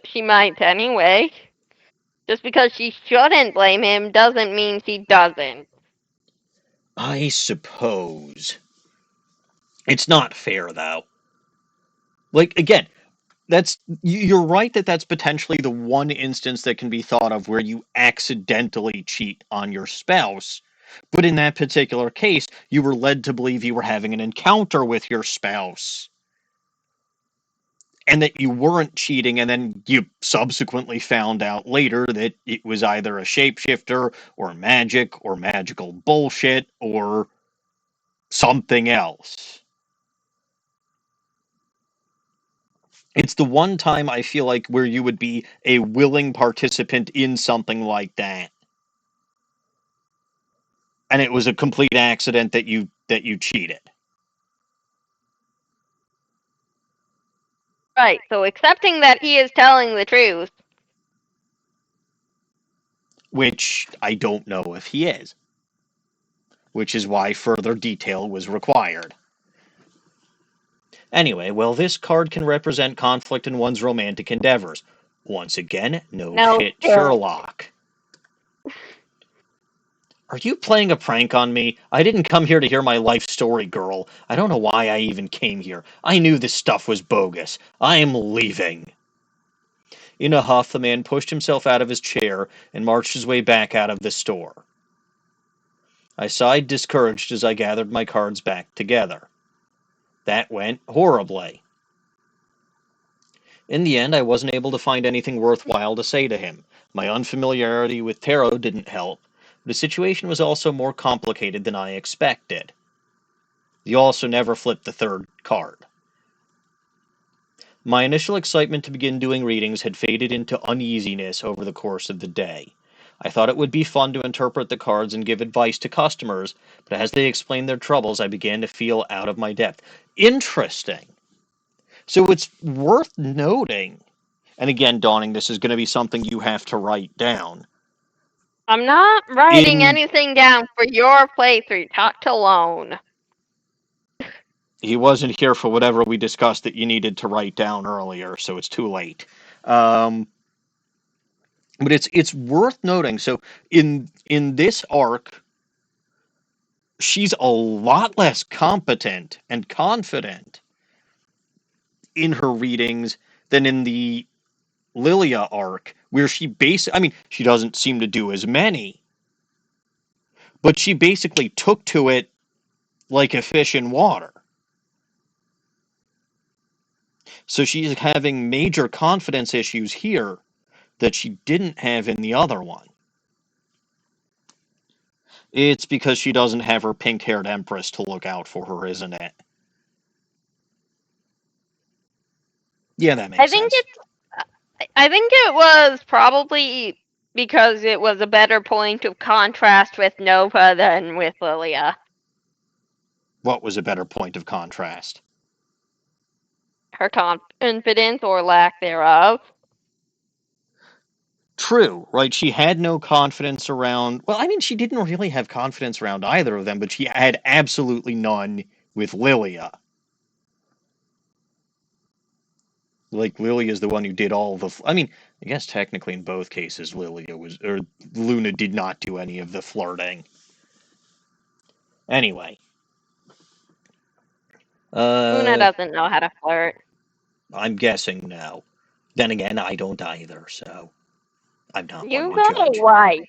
she might anyway. Just because she shouldn't blame him doesn't mean she doesn't. I suppose. It's not fair, though. Like, again, you're right that that's potentially the one instance that can be thought of where you accidentally cheat on your spouse. But in that particular case, you were led to believe you were having an encounter with your spouse. And that you weren't cheating, and then you subsequently found out later that it was either a shapeshifter, or magic, or magical bullshit, or something else. It's the one time I feel like where you would be a willing participant in something like that. And it was a complete accident that you cheated. Right, so accepting that he is telling the truth. Which I don't know if he is. Which is why further detail was required. Anyway, well, this card can represent conflict in one's romantic endeavors. Once again, no shit, Sherlock. Are you playing a prank on me? I didn't come here to hear my life story, girl. I don't know why I even came here. I knew this stuff was bogus. I'm leaving. In a huff, the man pushed himself out of his chair and marched his way back out of the store. I sighed discouraged as I gathered my cards back together. That went horribly. In the end, I wasn't able to find anything worthwhile to say to him. My unfamiliarity with tarot didn't help. The situation was also more complicated than I expected. You also never flipped the third card. My initial excitement to begin doing readings had faded into uneasiness over the course of the day. I thought it would be fun to interpret the cards and give advice to customers, but as they explained their troubles, I began to feel out of my depth. Interesting. So it's worth noting, and again, Dawning, this is going to be something you have to write down. I'm not writing anything down for your playthrough. Talk to Lone. He wasn't here for whatever we discussed that you needed to write down earlier, so it's too late. But it's worth noting. So in this arc, she's a lot less competent and confident in her readings than in the Lilia arc, where she she doesn't seem to do as many, but she basically took to it like a fish in water. So she's having major confidence issues here that she didn't have in the other one. It's because she doesn't have her pink-haired empress to look out for her, isn't it? Yeah, that makes sense. I think it was probably because it was a better point of contrast with Nova than with Lilia. What was a better point of contrast? Her confidence or lack thereof. True, right? She had no confidence around... Well, I mean, she didn't really have confidence around either of them, but she had absolutely none with Lilia. like Lilia's the one who did all the. I mean, I guess technically in both cases, Luna did not do any of the flirting. Anyway, Luna doesn't know how to flirt. I'm guessing no. Then again, I don't either, so I'm not one You to got a judge. wife.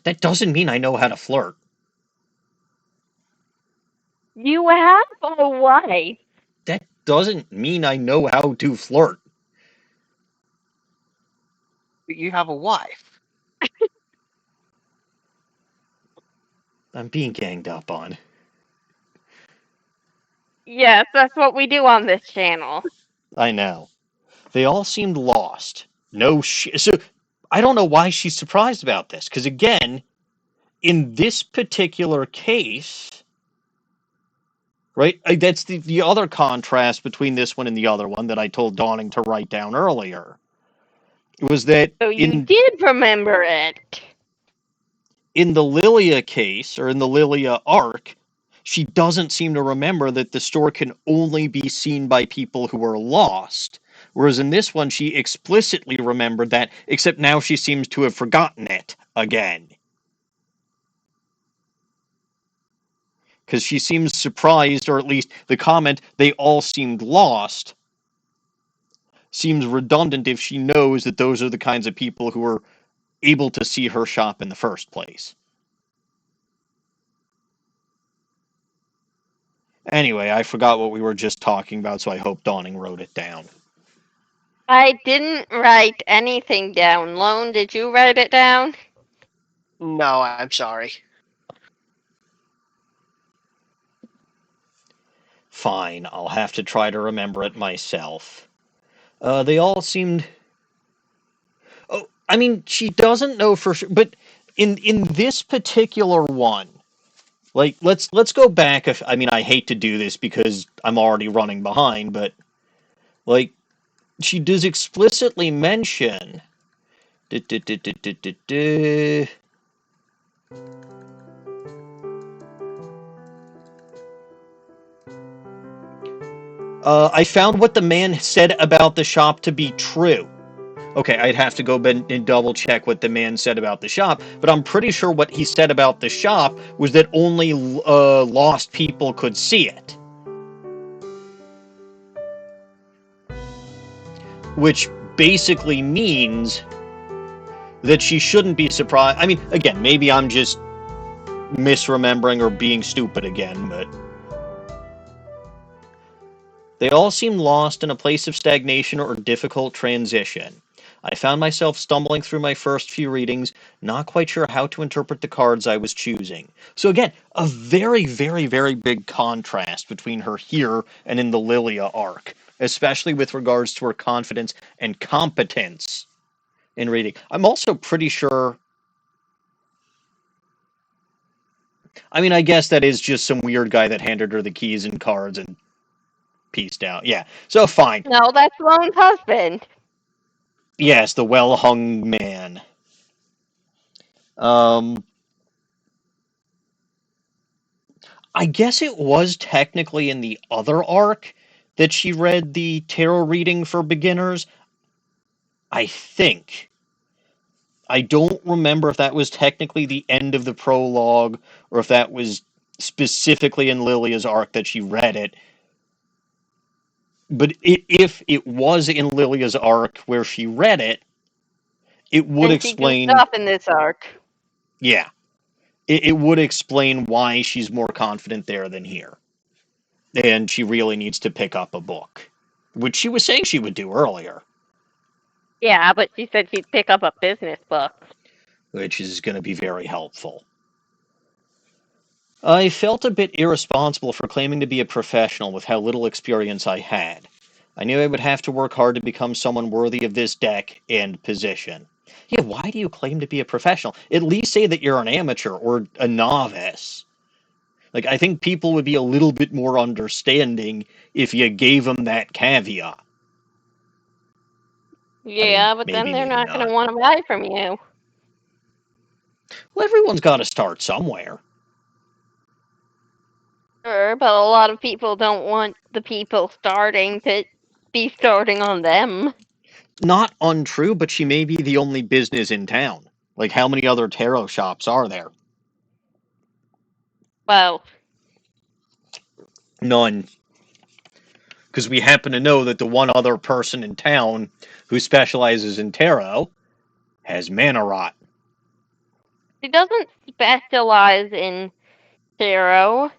That doesn't mean I know how to flirt. You have a wife. That doesn't mean I know how to flirt. But you have a wife. I'm being ganged up on. Yes, that's what we do on this channel. I know. They all seemed lost. No shit. So I don't know why she's surprised about this. Because again, in this particular case, right? That's the other contrast between this one and the other one that I told Dawning to write down earlier. Was that So you did remember it. in the Lilia case, or in the Lilia arc, she doesn't seem to remember that the store can only be seen by people who are lost. Whereas in this one, she explicitly remembered that, except now she seems to have forgotten it again. Because she seems surprised, or at least the comment, they all seemed lost, seems redundant if she knows that those are the kinds of people who are able to see her shop in the first place. Anyway, I forgot what we were just talking about, so I hope Dawning wrote it down. I didn't write anything down. Lone, did you write it down? No, I'm sorry. Fine, I'll have to try to remember it myself. They all seemed. Oh, I mean, she doesn't know for sure, but in this particular one, like let's go back. If I mean, I hate to do this because I'm already running behind, but like she does explicitly mention. I found what the man said about the shop to be true. Okay, I'd have to go and double check what the man said about the shop, but I'm pretty sure what he said about the shop was that only lost people could see it. Which basically means that she shouldn't be surprised. I mean, again, maybe I'm just misremembering or being stupid again, but they all seemed lost in a place of stagnation or difficult transition. I found myself stumbling through my first few readings, not quite sure how to interpret the cards I was choosing. So again, a very, very, very big contrast between her here and in the Lilia arc, especially with regards to her confidence and competence in reading. I'm also pretty sure. I mean, I guess that is just some weird guy that handed her the keys and cards and pieced out. Yeah, so fine. No, that's Lone's husband. Yes, the well-hung man. I guess it was technically in the other arc that she read the tarot reading for beginners. I think. I don't remember if that was technically the end of the prologue or if that was specifically in Lilia's arc that she read it. But if it was in Lilia's arc where she read it, it would And she explain. goofed off in this arc. Yeah. It would explain why she's more confident there than here. And she really needs to pick up a book, which she was saying she would do earlier. Yeah, but she said she'd pick up a business book. Which is going to be very helpful. I felt a bit irresponsible for claiming to be a professional with how little experience I had. I knew I would have to work hard to become someone worthy of this deck and position. Yeah, why do you claim to be a professional? At least say that you're an amateur or a novice. Like, I think people would be a little bit more understanding if you gave them that caveat. Yeah, but then they're not going to want to buy from you. Well, everyone's got to start somewhere. Sure, but a lot of people don't want the people starting to be starting on them. Not untrue, but she may be the only business in town. Like, how many other tarot shops are there? Well, None. Because we happen to know that the one other person in town who specializes in tarot has mana rot. she doesn't specialize in tarot.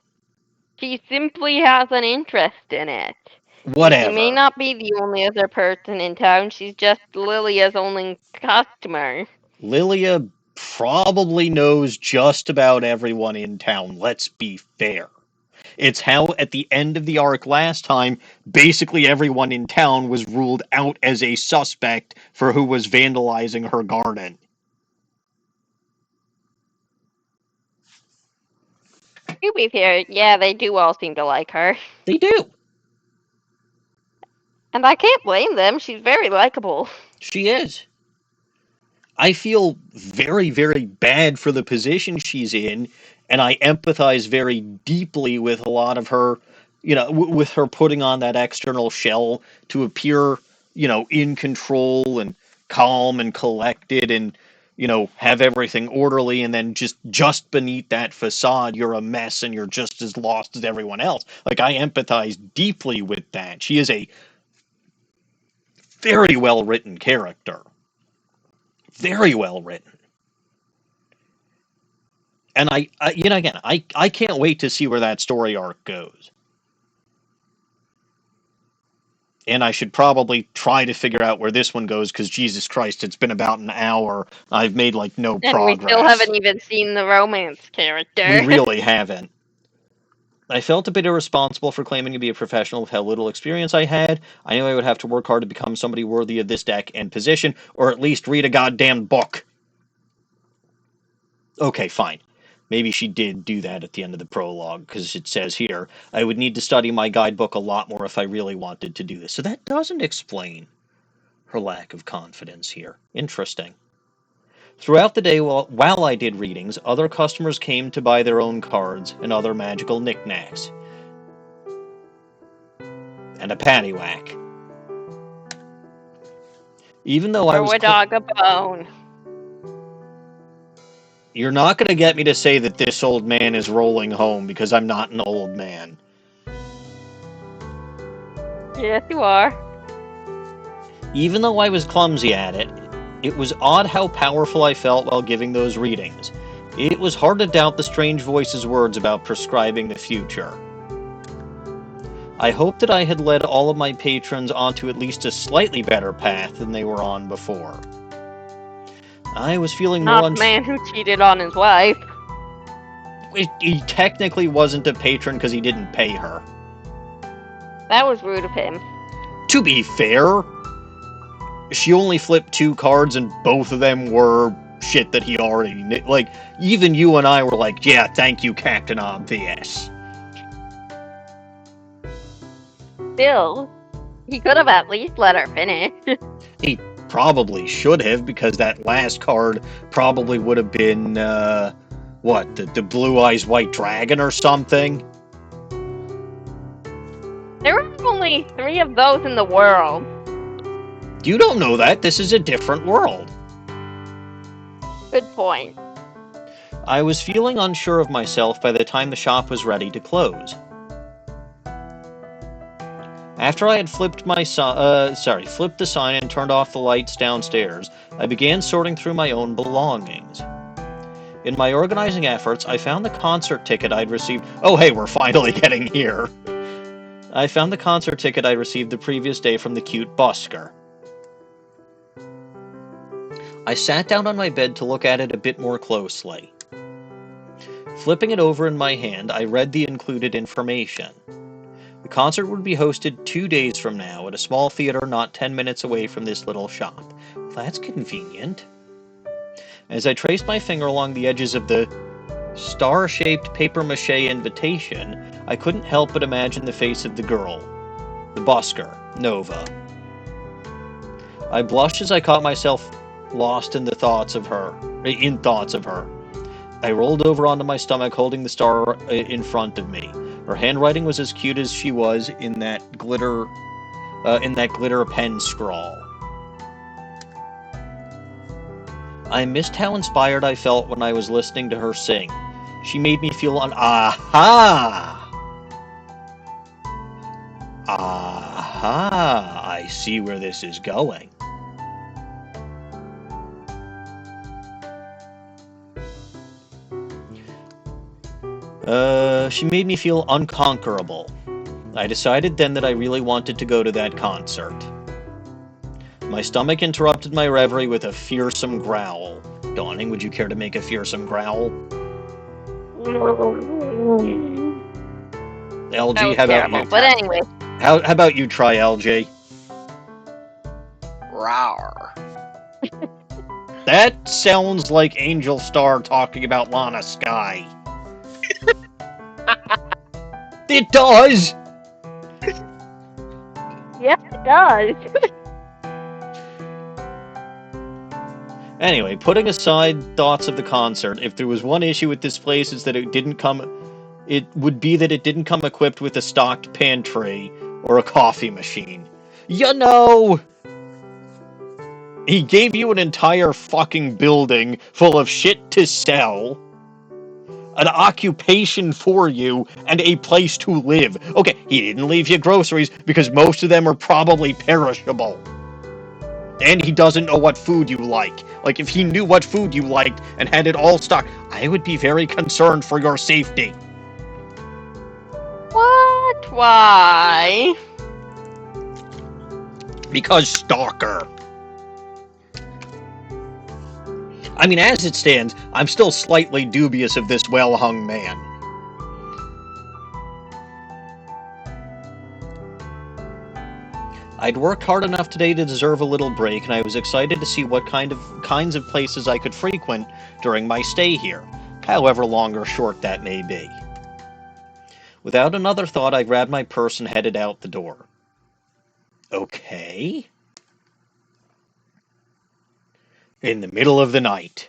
She simply has an interest in it. And she may Whatever. not be the only other person in town. She's just Lilia's only customer. Lilia probably knows just about everyone in town, let's be fair. It's how, at the end of the arc last time, basically everyone in town was ruled out as a suspect for who was vandalizing her garden. To be fair, yeah, they do all seem to like her. They do. And I can't blame them. She's very likable. She is. I feel very, very bad for the position she's in, and I empathize very deeply with a lot of her, with her putting on that external shell to appear, in control and calm and collected and, have everything orderly, and then just beneath that facade, you're a mess and you're just as lost as everyone else. Like, I empathize deeply with that. She is a very well-written character. Very well written. And I can't wait to see where that story arc goes. And I should probably try to figure out where this one goes, because Jesus Christ, it's been about an hour. I've made, no And progress. we still haven't even seen the romance character. We really haven't. I felt a bit irresponsible for claiming to be a professional with how little experience I had. I knew I would have to work hard to become somebody worthy of this deck and position, or at least read a goddamn book. Okay, fine. Maybe she did do that at the end of the prologue, because it says here, I would need to study my guidebook a lot more if I really wanted to do this. So that doesn't explain her lack of confidence here. Interesting. Throughout the day, while I did readings, other customers came to buy their own cards and other magical knickknacks. And a paddywhack. Even though I was... Throw a dog a bone. You're not going to get me to say that this old man is rolling home, because I'm not an old man. Yes, you are. Even though I was clumsy at it, it was odd how powerful I felt while giving those readings. It was hard to doubt the strange voice's words about prescribing the future. I hoped that I had led all of my patrons onto at least a slightly better path than they were on before. I was feeling Not more the man who cheated on his wife. He technically wasn't a patron because he didn't pay her. That was rude of him. To be fair, she only flipped 2 cards and both of them were shit that he already knew. Like, even you and I were like, yeah, thank you, Captain Obvious. Still, he could have at least let her finish. He probably should have, because that last card probably would have been, the Blue Eyes White Dragon or something? There are only 3 of those in the world. You don't know that. This is a different world. Good point. I was feeling unsure of myself by the time the shop was ready to close. After I had flipped the sign and turned off the lights downstairs, I began sorting through my own belongings. In my organizing efforts, I found the concert ticket I'd received. Oh, hey, we're finally getting here. I found the concert ticket I received the previous day from the cute busker. I sat down on my bed to look at it a bit more closely. Flipping it over in my hand, I read the included information. The concert would be hosted 2 days from now at a small theater not 10 minutes away from this little shop. That's convenient. As I traced my finger along the edges of the star-shaped papier-mâché invitation, I couldn't help but imagine the face of the girl, the busker, Nova. I blushed as I caught myself lost in thoughts of her. I rolled over onto my stomach, holding the star in front of me. Her handwriting was as cute as she was in that glitter in that glitter pen scrawl. I missed how inspired I felt when I was listening to her sing. She made me feel aha! Aha! I see where this is going. She made me feel unconquerable. I decided then that I really wanted to go to that concert. My stomach interrupted my reverie with a fearsome growl. Dawning, would you care to make a fearsome growl? LG, how about you? But anyway. How about you try, LG? Rawr. That sounds like Angel Star talking about Lana Sky. It does! Yes, it does. Anyway, putting aside thoughts of the concert, if there was one issue with this place, is that it would be that it didn't come equipped with a stocked pantry or a coffee machine. You know! He gave you an entire fucking building full of shit to sell, an occupation for you, and a place to live. Okay, he didn't leave you groceries because most of them are probably perishable. And he doesn't know what food you like. Like, if he knew what food you liked and had it all stocked, I would be very concerned for your safety. What? Why? Because stalker. I mean, as it stands, I'm still slightly dubious of this well-hung man. I'd worked hard enough today to deserve a little break, and I was excited to see what kinds of places I could frequent during my stay here, however long or short that may be. Without another thought, I grabbed my purse and headed out the door. Okay. In the middle of the night.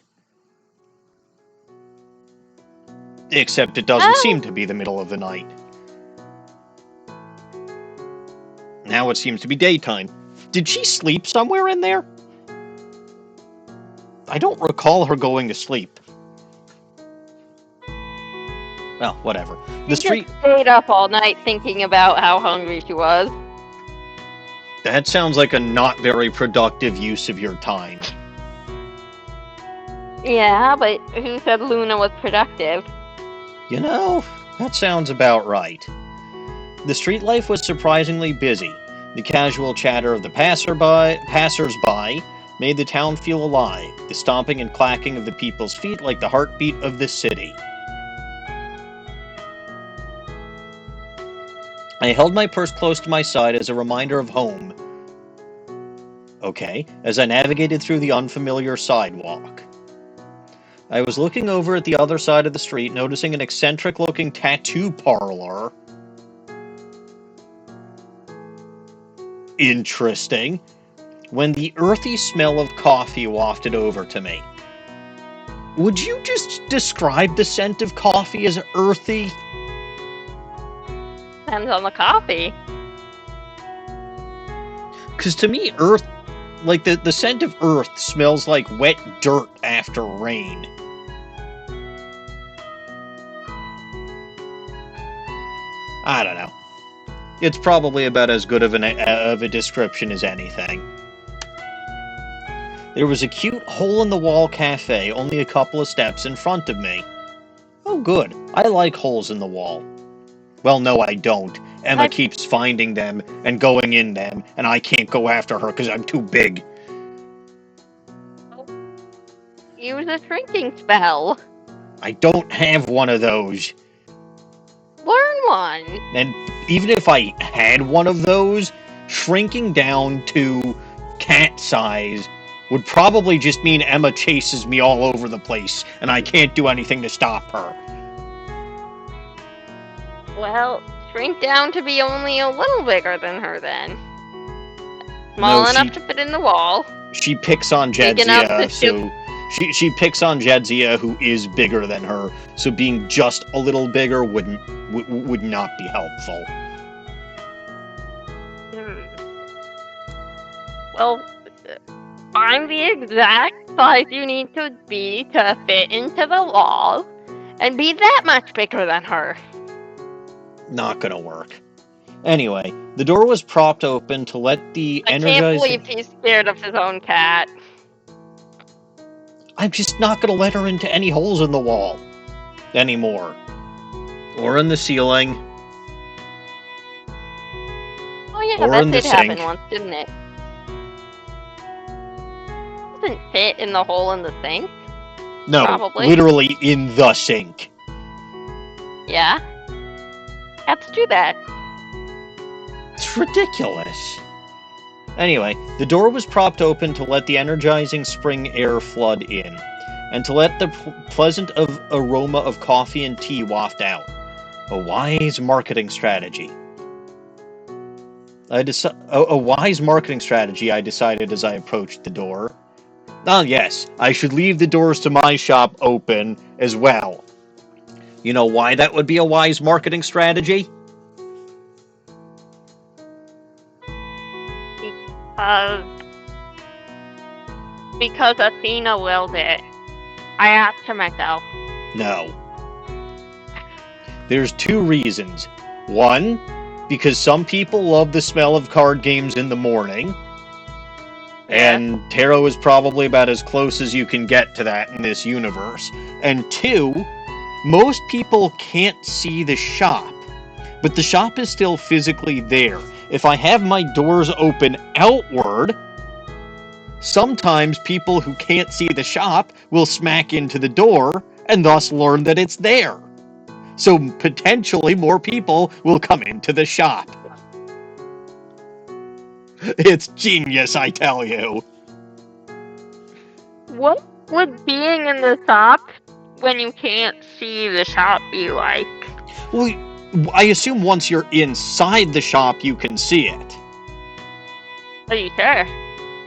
Except it doesn't seem to be the middle of the night. Now it seems to be daytime. Did she sleep somewhere in there? I don't recall her going to sleep. Well, whatever. She just stayed up all night thinking about how hungry she was. That sounds like a not very productive use of your time. Yeah, but who said Luna was productive? You know, that sounds about right. The street life was surprisingly busy. The casual chatter of the passers-by made the town feel alive, the stomping and clacking of the people's feet like the heartbeat of the city. I held my purse close to my side as a reminder of home. Okay, as I navigated through the unfamiliar sidewalk. I was looking over at the other side of the street, noticing an eccentric-looking tattoo parlor. Interesting. When the earthy smell of coffee wafted over to me. Would you just describe the scent of coffee as earthy? Depends on the coffee. Because to me, earth, like the scent of earth smells like wet dirt after rain. I don't know. It's probably about as good of a description as anything. There was a cute hole-in-the-wall cafe only a couple of steps in front of me. Oh, good. I like holes in the wall. Well, no, I don't. Emma keeps finding them and going in them, and I can't go after her because I'm too big. Use a shrinking spell. I don't have one of those. Learn one. And even if I had one of those, shrinking down to cat size would probably just mean Emma chases me all over the place, and I can't do anything to stop her. Well, shrink down to be only a little bigger than her then. Small enough to fit in the wall. She picks on Jedzia, so she picks on Jedzia, who is bigger than her, so being just a little bigger would not be helpful. Well, find the exact size you need to be to fit into the wall, and be that much bigger than her. Not gonna work. Anyway, the door was propped open to let the I can't energizing... believe he's scared of his own cat. I'm just not gonna let her into any holes in the wall anymore. Or in the ceiling. Oh yeah, Or that in the did happen sink. once, didn't it? Doesn't fit in the hole in the sink. No, Probably. literally in the sink. Yeah. Cats do that. It's ridiculous. Anyway, the door was propped open to let the energizing spring air flood in, and to let the pleasant aroma of coffee and tea waft out. A wise marketing strategy. A wise marketing strategy, I decided as I approached the door. Ah, yes, I should leave the doors to my shop open as well. You know why that would be a wise marketing strategy? Because Athena willed it. I asked her myself. No. There's two reasons. One, because some people love the smell of card games in the morning. And tarot is probably about as close as you can get to that in this universe. And two, most people can't see the shop. But the shop is still physically there. If I have my doors open outward, sometimes people who can't see the shop will smack into the door and thus learn that it's there. So potentially more people will come into the shop. It's genius, I tell you. What would being in the shop when you can't see the shop be like? Well, I assume once you're inside the shop, you can see it. Are you sure?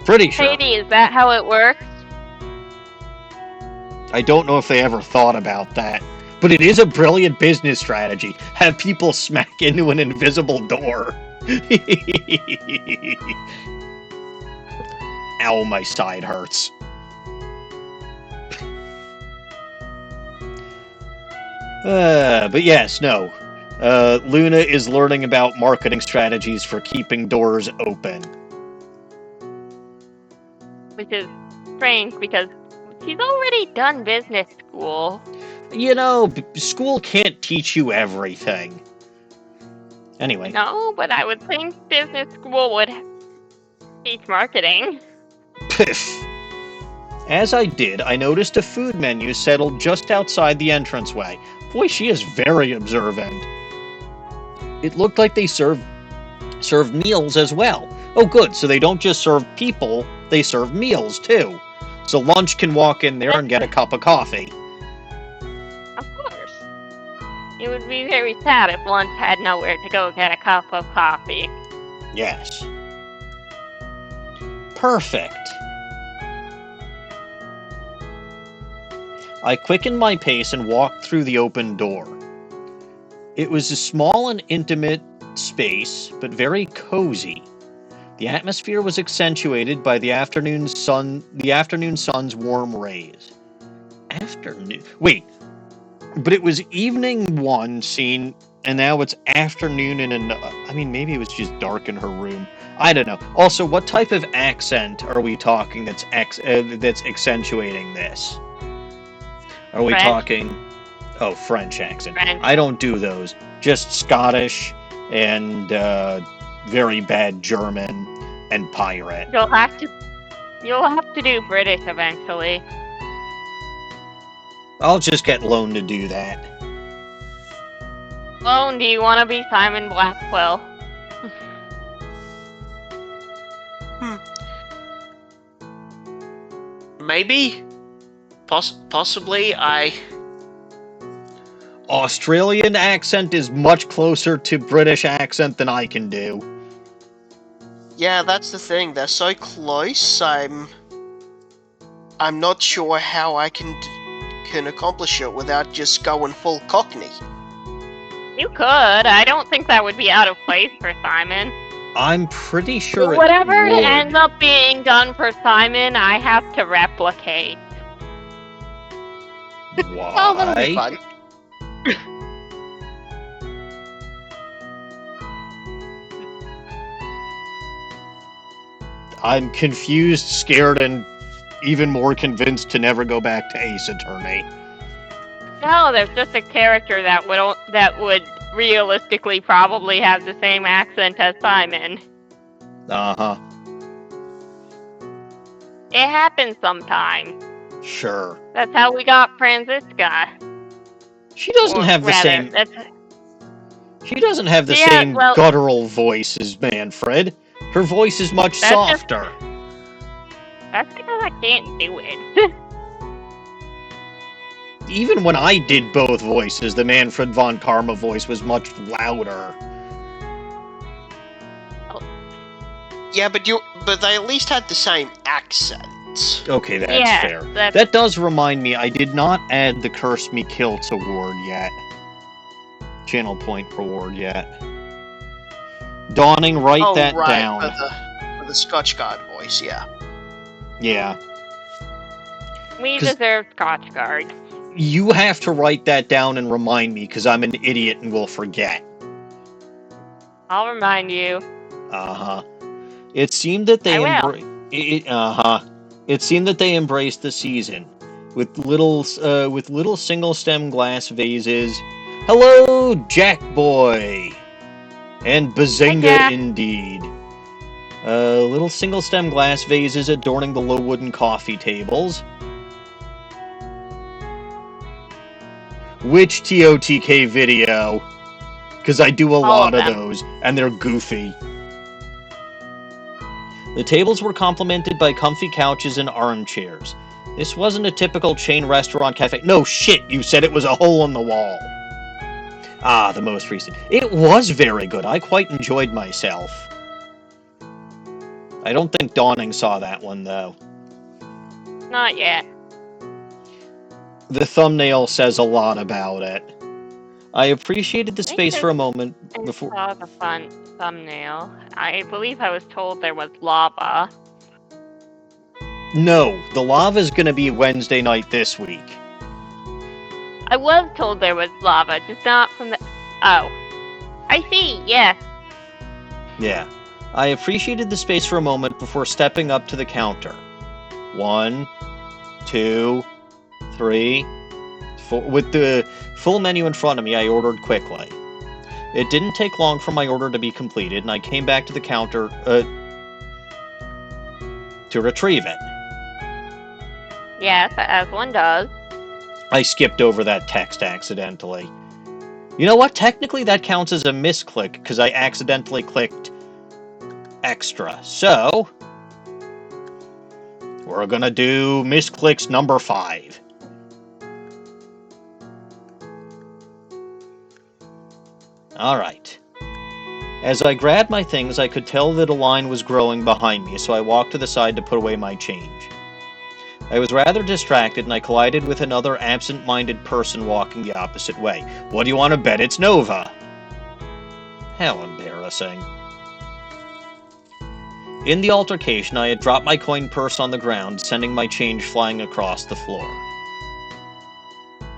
Pretty sure. Katie, is that how it works? I don't know if they ever thought about that. But it is a brilliant business strategy. Have people smack into an invisible door. Ow, my side hurts. But yes, no. Luna is learning about marketing strategies for keeping doors open. Which is strange because she's already done business school. You know, school can't teach you everything. Anyway. No, but I would think business school would teach marketing. Piff. As I did, I noticed a food menu settled just outside the entranceway. Boy, she is very observant. It looked like they served meals as well. Oh good, so they don't just serve people, they serve meals too. So lunch can walk in there and get a cup of coffee. Of course. It would be very sad if lunch had nowhere to go get a cup of coffee. Yes. Perfect. I quickened my pace and walked through the open door. It was a small and intimate space, but very cozy. The atmosphere was accentuated by the afternoon sun's warm rays. Wait, but it was evening one scene, and now it's afternoon in another. I mean, maybe it was just dark in her room. I don't know. Also, what type of accent are we talking that's accentuating this? Are we French. talking... Oh, French accent. French. I don't do those. Just Scottish and very bad German and pirate. You'll have to do British eventually. I'll just get Lone to do that. Lone, do you want to be Simon Blackwell? Maybe? Possibly, Australian accent is much closer to British accent than I can do. Yeah, that's the thing. They're so close. I'm not sure how I can accomplish it without just going full Cockney. You could. I don't think that would be out of place for Simon. I'm pretty sure Whatever it would. ends up being done for Simon, I have to replicate. Why? Oh, that'll be fun. I'm confused, scared, and even more convinced to never go back to Ace Attorney. No, there's just a character that would realistically probably have the same accent as Simon. Uh-huh. It happens sometimes. Sure. That's how we got Franziska. She doesn't have the same... She doesn't have the same guttural voice as Manfred. Her voice is much softer. That's because I can't do it. Even when I did both voices, the Manfred von Karma voice was much louder. Yeah, but they at least had the same accent. Okay, that's fair. That does remind me, I did not add the Curse Me Kilts award yet. Channel point reward yet. Dawning, write that down. For the Scotch Guard voice, yeah. Yeah. We deserve Scotch Guard. You have to write that down and remind me, because I'm an idiot and will forget. I'll remind you. Uh-huh. It seemed that they It seemed that they embraced the season with little single stem glass vases. Hello, Jack Boy, and Bazinga indeed. Little single stem glass vases adorning the low wooden coffee tables. Which TOTK video? Because I do a lot of those, and they're goofy. The tables were complemented by comfy couches and armchairs. This wasn't a typical chain restaurant cafe. No shit, you said it was a hole in the wall. Ah, the most recent. It was very good. I quite enjoyed myself. I don't think Dawning saw that one, though. Not yet. The thumbnail says a lot about it. I appreciated the space for a moment before... I saw the fun thumbnail. I believe I was told there was lava. No, the lava's gonna be Wednesday night this week. I was told there was lava, just not from the... Oh. I see, yes. Yeah. I appreciated the space for a moment before stepping up to the counter. 1, 2, 3, 4... With the full menu in front of me, I ordered quickly. It didn't take long for my order to be completed, and I came back to the counter, to retrieve it. Yes, as one does. I skipped over that text accidentally. You know what? Technically that counts as a misclick, because I accidentally clicked extra. So, we're gonna do misclicks number 5. Alright. As I grabbed my things, I could tell that a line was growing behind me, so I walked to the side to put away my change. I was rather distracted, and I collided with another absent-minded person walking the opposite way. What do you want to bet? It's Nova! How embarrassing. In the altercation, I had dropped my coin purse on the ground, sending my change flying across the floor. ...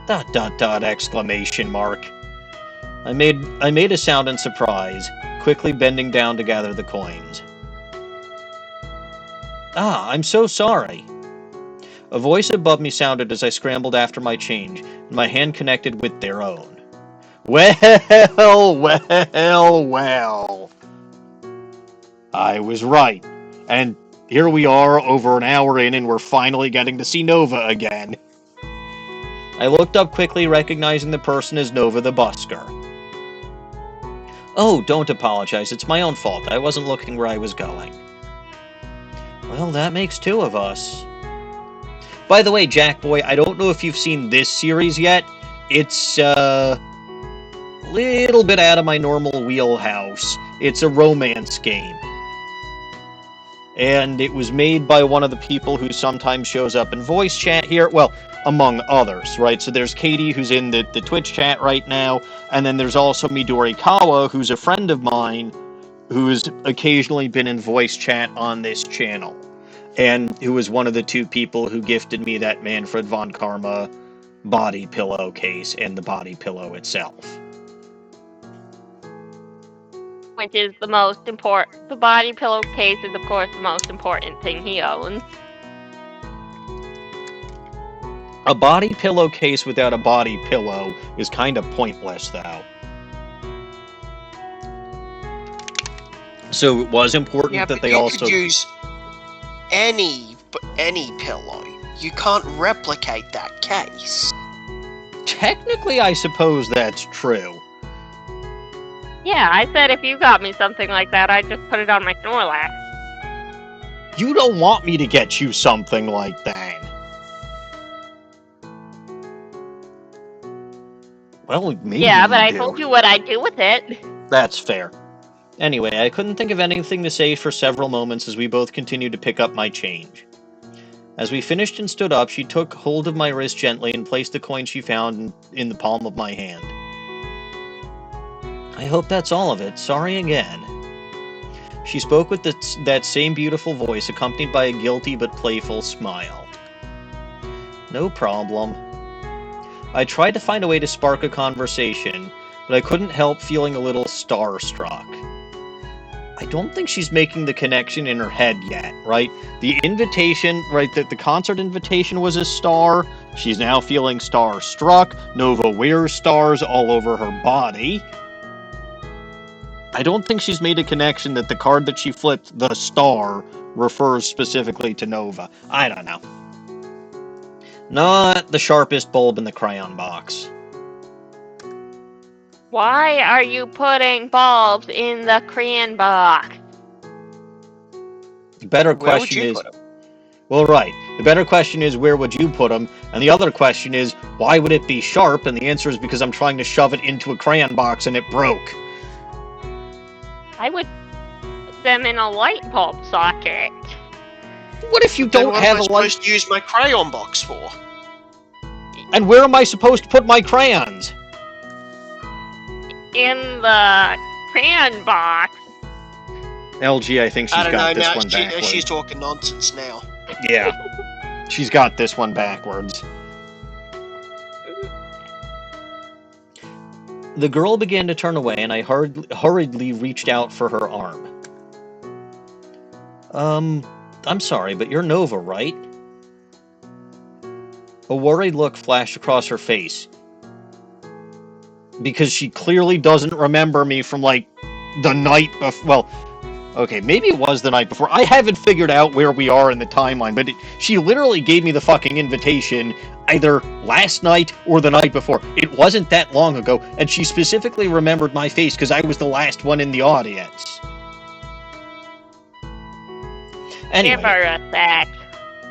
exclamation mark. I made a sound in surprise, quickly bending down to gather the coins. Ah, I'm so sorry. A voice above me sounded as I scrambled after my change, and my hand connected with their own. Well, well, well. I was right. And here we are, over an hour in, and we're finally getting to see Nova again. I looked up quickly, recognizing the person as Nova the busker. Oh, don't apologize. It's my own fault. I wasn't looking where I was going. Well, that makes 2 of us. By the way, Jack Boy, I don't know if you've seen this series yet. It's a little bit out of my normal wheelhouse. It's a romance game. And it was made by one of the people who sometimes shows up in voice chat here. Well, among others, right? So there's Katie, who's in the Twitch chat right now. And then there's also Midori Kawa, who's a friend of mine, who's occasionally been in voice chat on this channel, and who was one of the two people who gifted me that Manfred von Karma body pillowcase and the body pillow itself. Which is the most important. The body pillowcase is, of course, the most important thing he owns. A body pillowcase without a body pillow is kind of pointless, though. So it was important that they also... could use any pillow. You can't replicate that case. Technically, I suppose that's true. Yeah, I said if you got me something like that, I'd just put it on my Snorlax. You don't want me to get you something like that. Well, maybe Yeah, but you I do. told you what I'd do with it. That's fair. Anyway, I couldn't think of anything to say for several moments as we both continued to pick up my change. As we finished and stood up, she took hold of my wrist gently and placed the coin she found in the palm of my hand. I hope that's all of it. Sorry again. She spoke with that same beautiful voice, accompanied by a guilty but playful smile. No problem. I tried to find a way to spark a conversation, but I couldn't help feeling a little starstruck. I don't think she's making the connection in her head yet, right? The invitation, right, that the concert invitation was a star. She's now feeling starstruck. Nova wears stars all over her body. I don't think she's made a connection that the card that she flipped, the star, refers specifically to Nova. I don't know. Not the sharpest bulb in the crayon box. Why are you putting bulbs in the crayon box? The better Where would question you is... put 'em? Well, right. The better question is, where would you put them? And the other question is, why would it be sharp? And the answer is because I'm trying to shove it into a crayon box and it broke. I would put them in a light bulb socket. What if you Then don't what have am I a light? supposed to use my crayon box for? And where am I supposed to put my crayons? In the crayon box. LG, I think she's I don't got know, this now one backwards. she's talking nonsense now. Yeah. She's got this one backwards. The girl began to turn away, and I hurriedly reached out for her arm. I'm sorry, but you're Nova, right? A worried look flashed across her face. Because she clearly doesn't remember me from, like, the night before. Well, okay, maybe it was the night before. I haven't figured out where we are in the timeline, but she literally gave me the fucking invitation either last night or the night before. It wasn't that long ago, and she specifically remembered my face because I was the last one in the audience. Anyway. Give her a sec.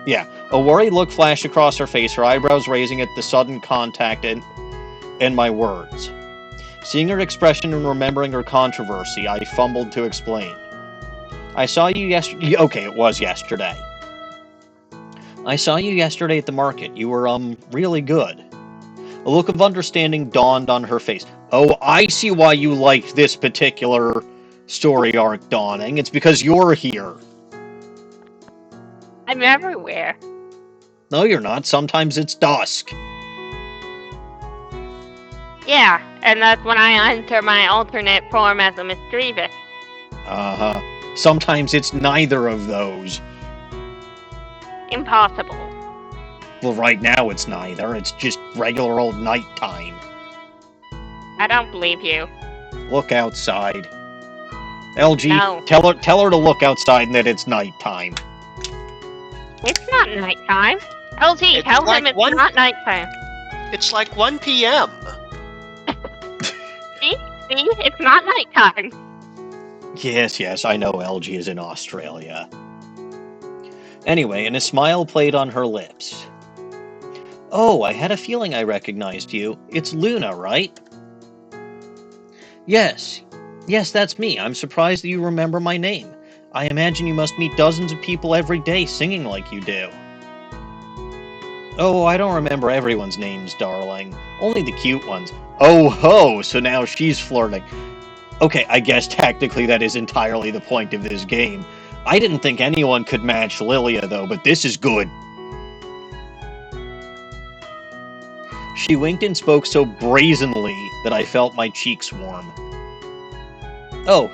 Yeah, a worried look flashed across her face, her eyebrows raising at the sudden contact and my words. Seeing her expression and remembering her controversy, I fumbled to explain. I saw you yesterday. Okay, it was yesterday. I saw you yesterday at the market. You were, really good. A look of understanding dawned on her face. Oh, I see why you liked this particular story arc, Dawning. It's because you're here. I'm everywhere. No, you're not. Sometimes it's dusk. Yeah, and that's when I enter my alternate form as a mischievous. Uh-huh. Sometimes it's neither of those. Impossible. Well, right now it's neither. It's just regular old nighttime. I don't believe you. Look outside. LG, No. tell her to look outside and that it's nighttime. It's not nighttime. LG, It's tell like him it's one- not nighttime. It's like 1 p.m. See, it's not nighttime. Yes, I know LG is in Australia. Anyway, and a smile played on her lips. Oh, I had a feeling I recognized you. It's Luna, right? Yes, that's me. I'm surprised that you remember my name. I imagine you must meet dozens of people every day singing like you do. Oh, I don't remember everyone's names, darling. Only the cute ones. Oh ho, so now she's flirting. Okay, I guess technically that is entirely the point of this game. I didn't think anyone could match Lilia, though, but this is good. She winked and spoke so brazenly that I felt my cheeks warm. Oh,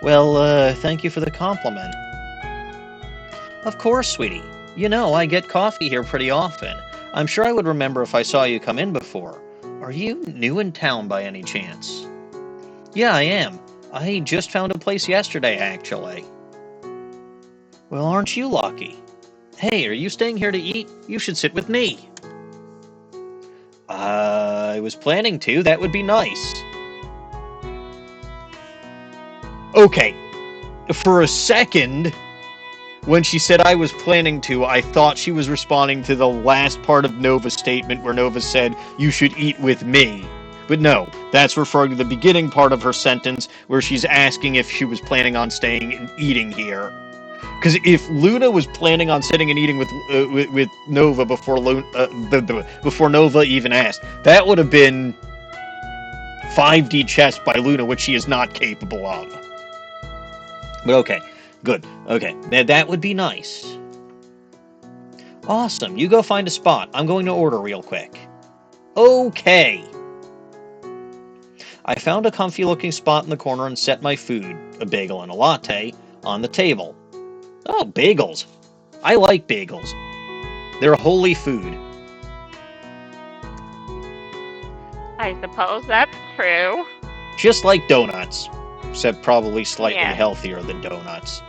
well, thank you for the compliment. Of course, sweetie. You know, I get coffee here pretty often. I'm sure I would remember if I saw you come in before. Are you new in town by any chance? Yeah, I am. I just found a place yesterday, actually. Well, aren't you lucky? Hey, are you staying here to eat? You should sit with me. I was planning to. That would be nice. Okay. For a second, when she said I was planning to, I thought she was responding to the last part of Nova's statement where Nova said, you should eat with me. But no, that's referring to the beginning part of her sentence where she's asking if she was planning on staying and eating here. Because if Luna was planning on sitting and eating with Nova before before Nova even asked, that would have been 5D chess by Luna, which she is not capable of. But okay, good. Okay, that would be nice. Awesome, you go find a spot. I'm going to order real quick. Okay. I found a comfy-looking spot in the corner and set my food, a bagel and a latte, on the table. Oh, bagels. I like bagels. They're a holy food. I suppose that's true. Just like donuts, except probably slightly Yeah. healthier than donuts.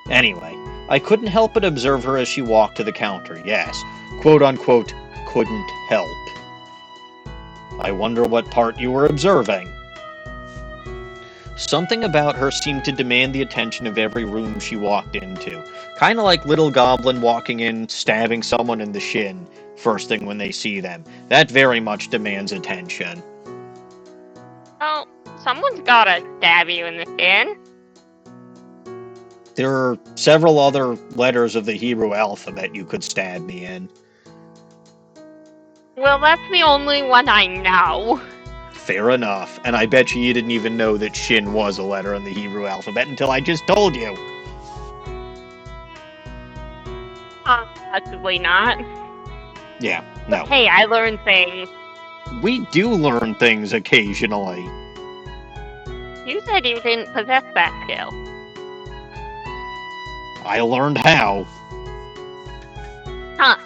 Anyway, I couldn't help but observe her as she walked to the counter. Yes, quote-unquote, couldn't help. I wonder what part you were observing. Something about her seemed to demand the attention of every room she walked into. Kind of like Little Goblin walking in, stabbing someone in the shin, first thing when they see them. That very much demands attention. Oh, someone's gotta stab you in the shin. There are several other letters of the Hebrew alphabet you could stab me in. Well, that's the only one I know. Fair enough, and I bet you didn't even know that Shin was a letter in the Hebrew alphabet until I just told you. Possibly not. Yeah, no. Hey, I learned things. We do learn things occasionally. You said you didn't possess that skill. I learned how. Huh.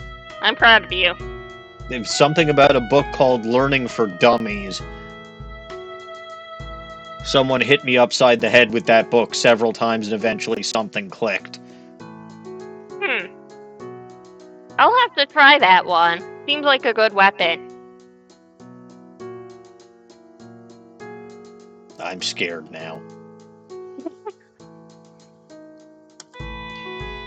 I'm proud of you. There's something about a book called Learning for Dummies. Someone hit me upside the head with that book several times and eventually something clicked. I'll have to try that one. Seems like a good weapon. I'm scared now.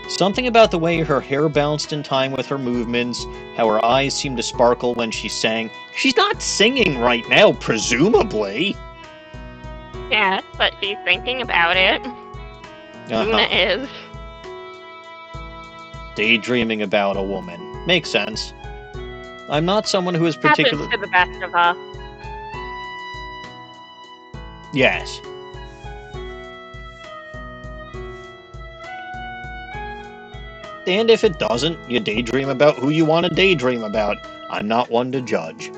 Something about the way her hair bounced in time with her movements, how her eyes seemed to sparkle when she sang. She's not singing right now, presumably. Yeah, but she's thinking about it. Luna is. Daydreaming about a woman. Makes sense. I'm not someone who is Happens particularly... to the best of us. Yes. And if it doesn't, you daydream about who you want to daydream about. I'm not one to judge.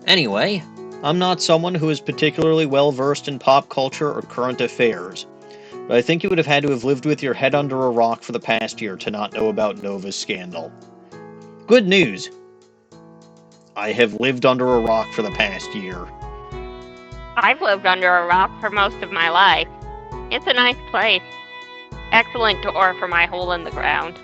Anyway, I'm not someone who is particularly well-versed in pop culture or current affairs. But I think you would have had to have lived with your head under a rock for the past year to not know about Nova's scandal. Good news! I have lived under a rock for the past year. I've lived under a rock for most of my life. It's a nice place. Excellent door for my hole in the ground.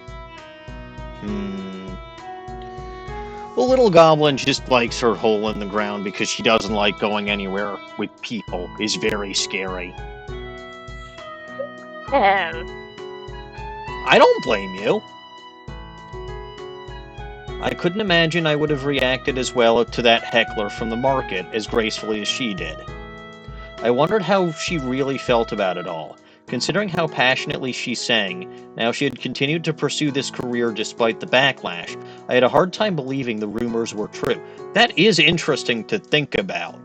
Well, Little Goblin just likes her hole in the ground because she doesn't like going anywhere with people. It's very scary. I don't blame you. I couldn't imagine I would have reacted as well to that heckler from the market as gracefully as she did. I wondered how she really felt about it all. Considering how passionately she sang, now she had continued to pursue this career despite the backlash, I had a hard time believing the rumors were true. That is interesting to think about.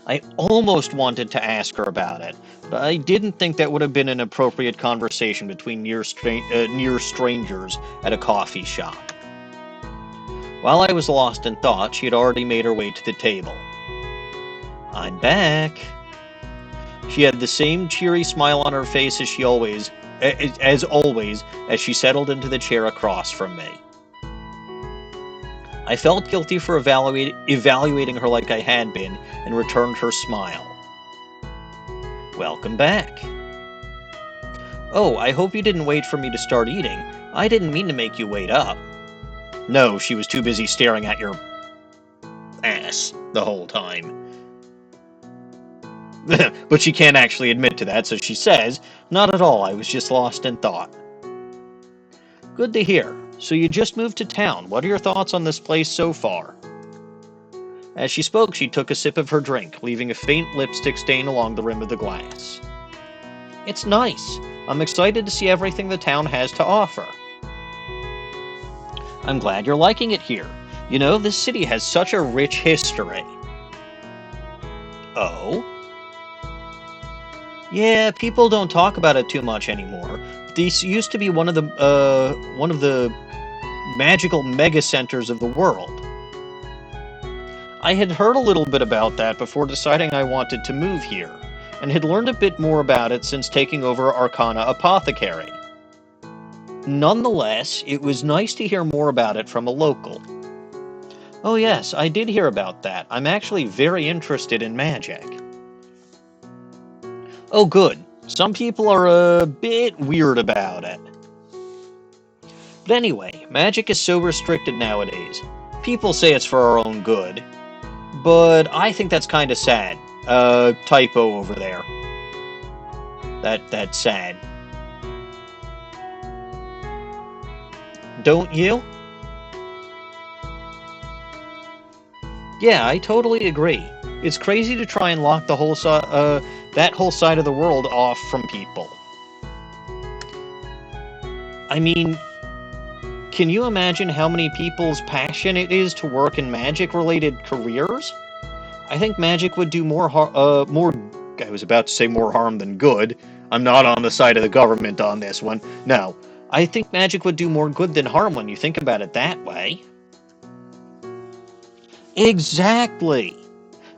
I almost wanted to ask her about it, but I didn't think that would have been an appropriate conversation between near strangers at a coffee shop. While I was lost in thought, she had already made her way to the table. I'm back. She had the same cheery smile on her face as always, as she settled into the chair across from me. I felt guilty for evaluating her like I had been, and returned her smile. Welcome back. Oh, I hope you didn't wait for me to start eating. I didn't mean to make you wait up. No, she was too busy staring at your ass the whole time. But she can't actually admit to that, so she says, not at all, I was just lost in thought. Good to hear. So you just moved to town. What are your thoughts on this place so far? As she spoke, she took a sip of her drink, leaving a faint lipstick stain along the rim of the glass. It's nice. I'm excited to see everything the town has to offer. I'm glad you're liking it here. You know, this city has such a rich history. Oh? Yeah, people don't talk about it too much anymore. This used to be one of the magical megacenters of the world. I had heard a little bit about that before deciding I wanted to move here, and had learned a bit more about it since taking over Arcana Apothecary. Nonetheless, it was nice to hear more about it from a local. Oh yes, I did hear about that. I'm actually very interested in magic. Oh good. Some people are a bit weird about it. But anyway, magic is so restricted nowadays. People say it's for our own good. But I think that's kind of sad. Typo over there. That's sad. Don't you? Yeah, I totally agree. It's crazy to try and lock the whole that whole side of the world off from people. I mean, can you imagine how many people's passion it is to work in magic-related careers? I think magic would do more I was about to say more harm than good. I'm not on the side of the government on this one. No, I think magic would do more good than harm when you think about it that way. Exactly.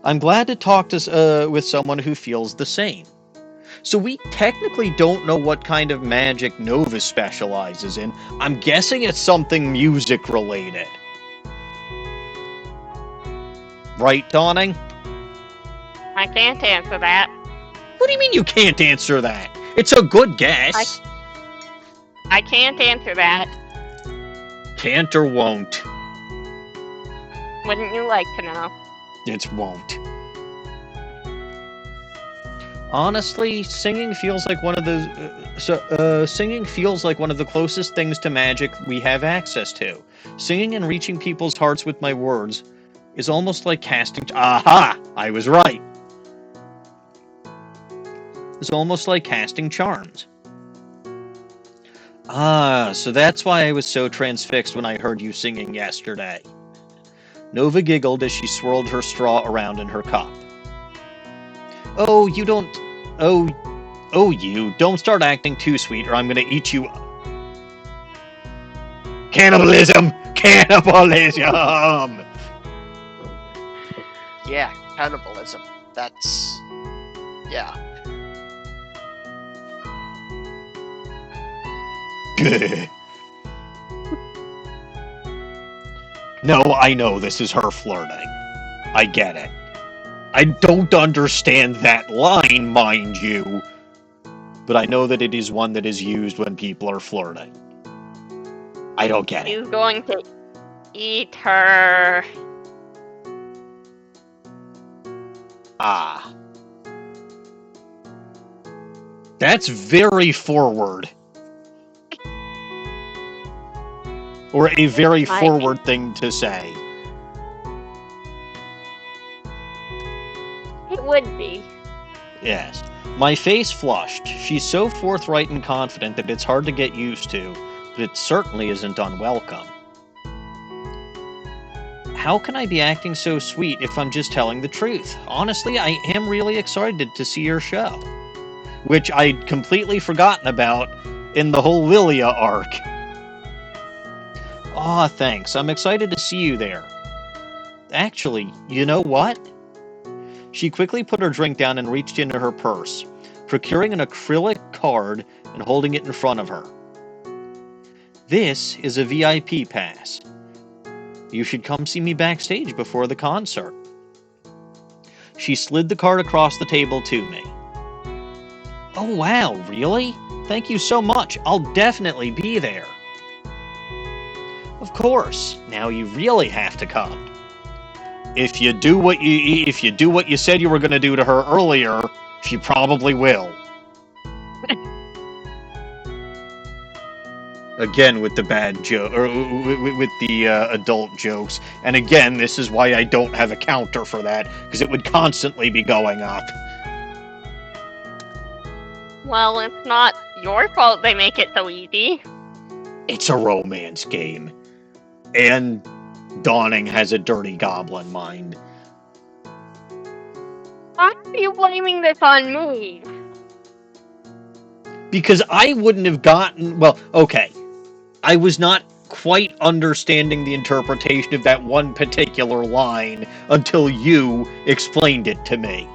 I'm glad to talk to with someone who feels the same. So we technically don't know what kind of magic Nova specializes in. I'm guessing it's something music related. Right, Dawning? I can't answer that. What do you mean you can't answer that? It's a good guess. I can't answer that. Can't or won't? Wouldn't you like to know? It won't. Honestly, singing feels like one of the closest things to magic we have access to. Singing and reaching people's hearts with my words is almost like casting. Aha! I was right. It's almost like casting charms. Ah, so that's why I was so transfixed when I heard you singing yesterday. Nova giggled as she swirled her straw around in her cup. Oh, you don't... Oh, you. Don't start acting too sweet or I'm gonna eat you... Cannibalism! Cannibalism! Yeah, cannibalism. That's... yeah. No, I know this is her flirting. I get it. I don't understand that line, mind you. But I know that it is one that is used when people are flirting. I don't get it. He's going to eat her. Ah. That's very forward. Or a very forward thing to say. It would be. Yes. My face flushed. She's so forthright and confident that it's hard to get used to, but it certainly isn't unwelcome. How can I be acting so sweet if I'm just telling the truth? Honestly, I am really excited to see your show. Which I'd completely forgotten about in the whole Lilia arc. Aw, thanks. I'm excited to see you there. Actually, you know what? She quickly put her drink down and reached into her purse, procuring an acrylic card and holding it in front of her. This is a VIP pass. You should come see me backstage before the concert. She slid the card across the table to me. Oh wow, really? Thank you so much. I'll definitely be there. Of course. Now you really have to come. If you do what you said you were going to do to her earlier, she probably will. Again with the bad joke, or with the adult jokes. And again, this is why I don't have a counter for that, because it would constantly be going up. Well, it's not your fault they make it so easy. It's a romance game. And Dawning has a dirty goblin mind. Why are you blaming this on me? Because I wouldn't have gotten... Well, okay. I was not quite understanding the interpretation of that one particular line until you explained it to me.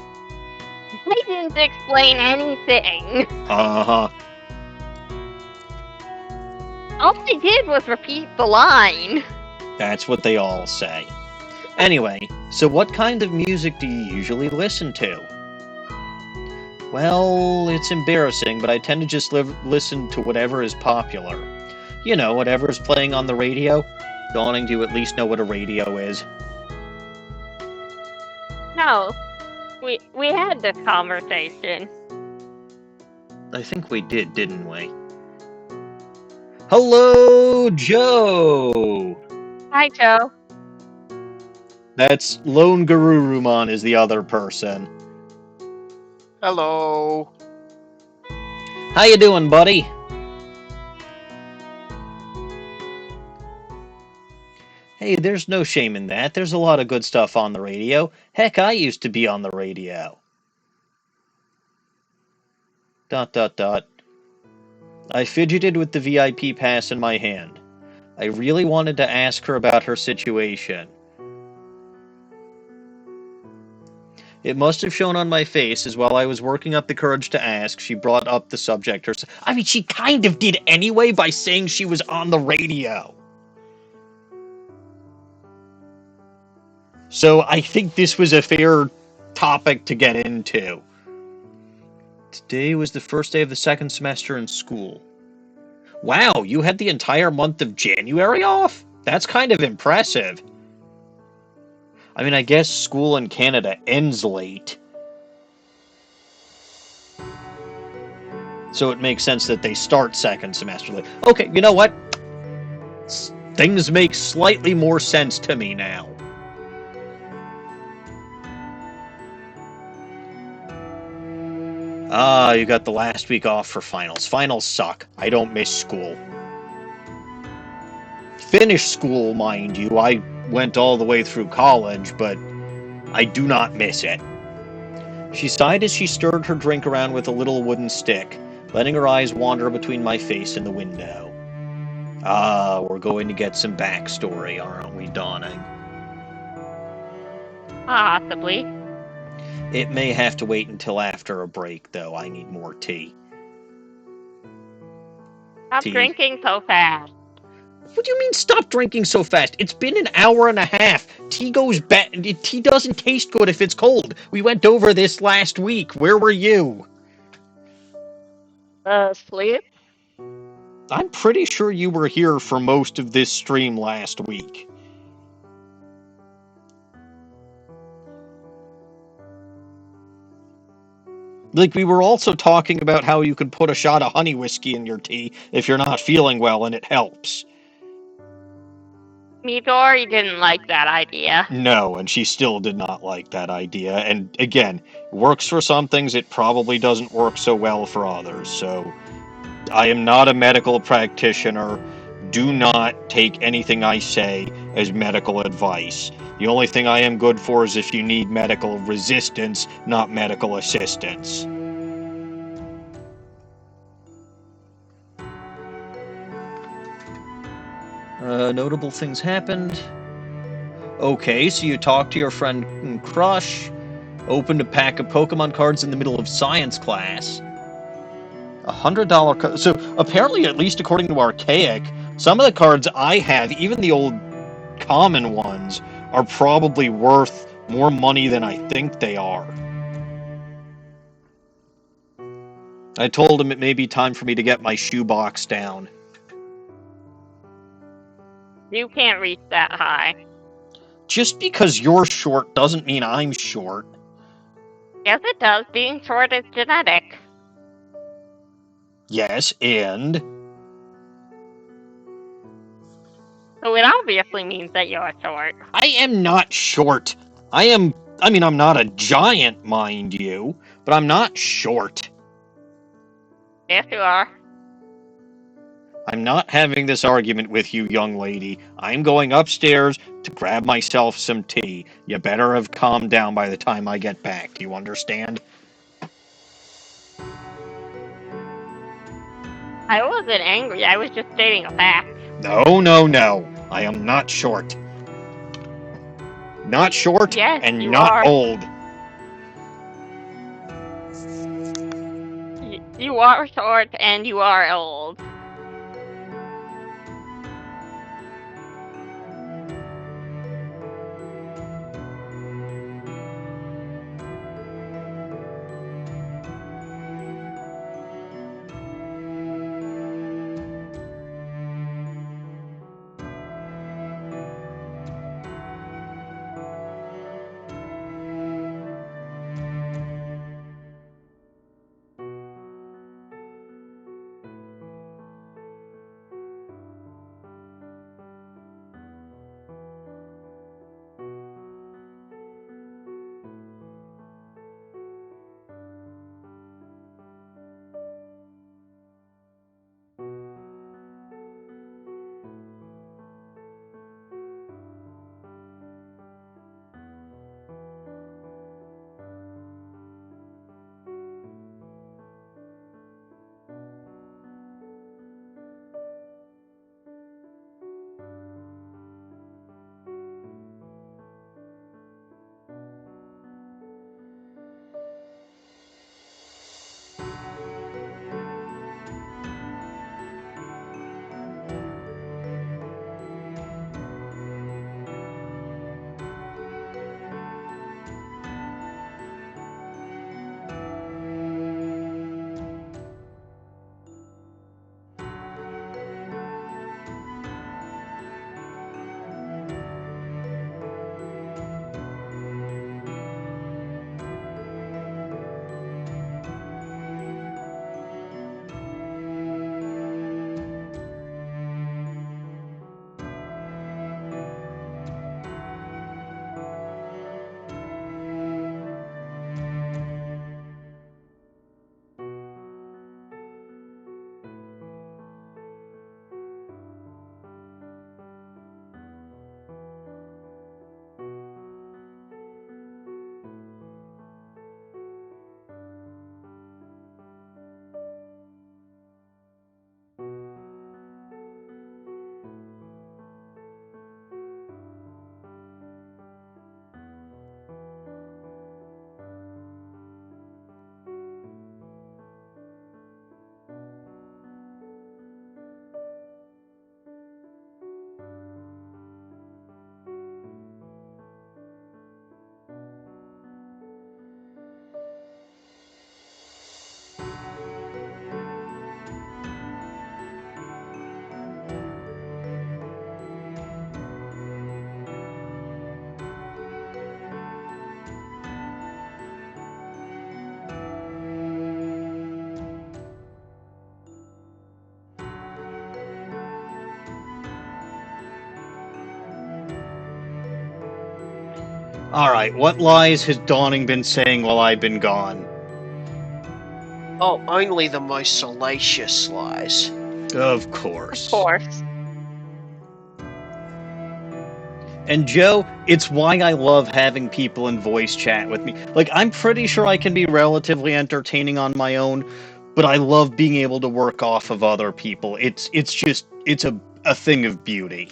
I didn't explain anything. Uh-huh. All I did was repeat the line. That's what they all say. Anyway, so what kind of music do you usually listen to? Well, it's embarrassing, but I tend to just listen to whatever is popular. You know, whatever is playing on the radio. Dawning, do you at least know what a radio is? No, we had this conversation. I think we did, didn't we? Hello, Joe! Hi, Joe. That's Lone Garurumon is the other person. Hello. How you doing, buddy? Hey, there's no shame in that. There's a lot of good stuff on the radio. Heck, I used to be on the radio. ... I fidgeted with the VIP pass in my hand. I really wanted to ask her about her situation. It must have shown on my face, as while I was working up the courage to ask, she brought up the subject herself. I mean, she kind of did anyway by saying she was on the radio. So I think this was a fair topic to get into. Today was the first day of the second semester in school. Wow, you had the entire month of January off? That's kind of impressive. I mean, I guess school in Canada ends late. So it makes sense that they start second semester late. Okay, you know what? Things make slightly more sense to me now. Ah, you got the last week off for finals. Finals suck. I don't miss school. Finished school, mind you. I went all the way through college, but I do not miss it. She sighed as she stirred her drink around with a little wooden stick, letting her eyes wander between my face and the window. Ah, we're going to get some backstory, aren't we, Dawning? Possibly. It may have to wait until after a break, though. I need more tea. Stop Tea. drinking so fast. What do you mean stop drinking so fast? It's been an hour and a half. Tea goes bad. Tea doesn't taste good if it's cold. We went over this last week. Where were you? Sleep? I'm pretty sure you were here for most of this stream last week. Like, we were also talking about how you could put a shot of honey whiskey in your tea if you're not feeling well and it helps. Midori didn't like that idea. No, and she still did not like that idea. And again, works for some things, it probably doesn't work so well for others. So I am not a medical practitioner. Do not take anything I say as medical advice. The only thing I am good for is if you need medical resistance, not medical assistance. Notable things happened. Okay, so you talked to your friend Crush, opened a pack of Pokemon cards in the middle of science class. $100 so apparently, at least according to Archaic, some of the cards I have, even the old common ones, are probably worth more money than I think they are. I told him it may be time for me to get my shoebox down. You can't reach that high. Just because you're short doesn't mean I'm short. Yes, it does. Being short is genetic. Yes, and So it obviously means that you're short. I am not short. I'm not a giant, mind you, but I'm not short. Yes, you are. I'm not having this argument with you, young lady. I'm going upstairs to grab myself some tea. You better have calmed down by the time I get back. Do you understand? I wasn't angry. I was just stating a fact. No, no, no. I am not short. Not short Yes, and you not are. old. You are short and you are old. Alright, what lies has Dawning been saying while I've been gone? Oh, only the most salacious lies. Of course. Of course. And Joe, it's why I love having people in voice chat with me. Like, I'm pretty sure I can be relatively entertaining on my own, but I love being able to work off of other people. It's a thing of beauty.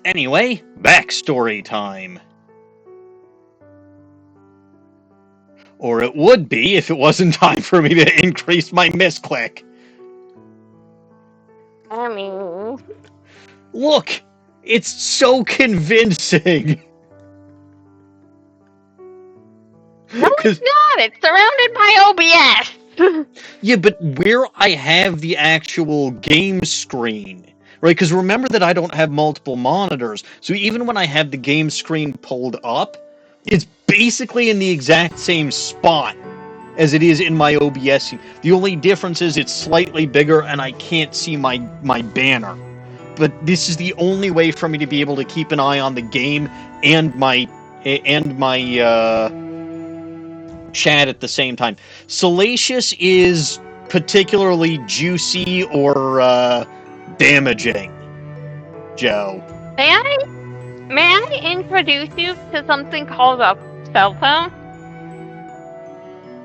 Anyway, backstory time. Or it would be if it wasn't time for me to increase my misclick. I mean, Look! It's so convincing! no, it's not. It's surrounded by OBS. Yeah, but where I have the actual game screen, right? Because remember that I don't have multiple monitors, so even when I have the game screen pulled up, it's basically in the exact same spot as it is in my OBS. The only difference is it's slightly bigger and I can't see my banner. But this is the only way for me to be able to keep an eye on the game and my chat at the same time. Salacious is particularly juicy or damaging, Joe. May I introduce you to something called a cell phone?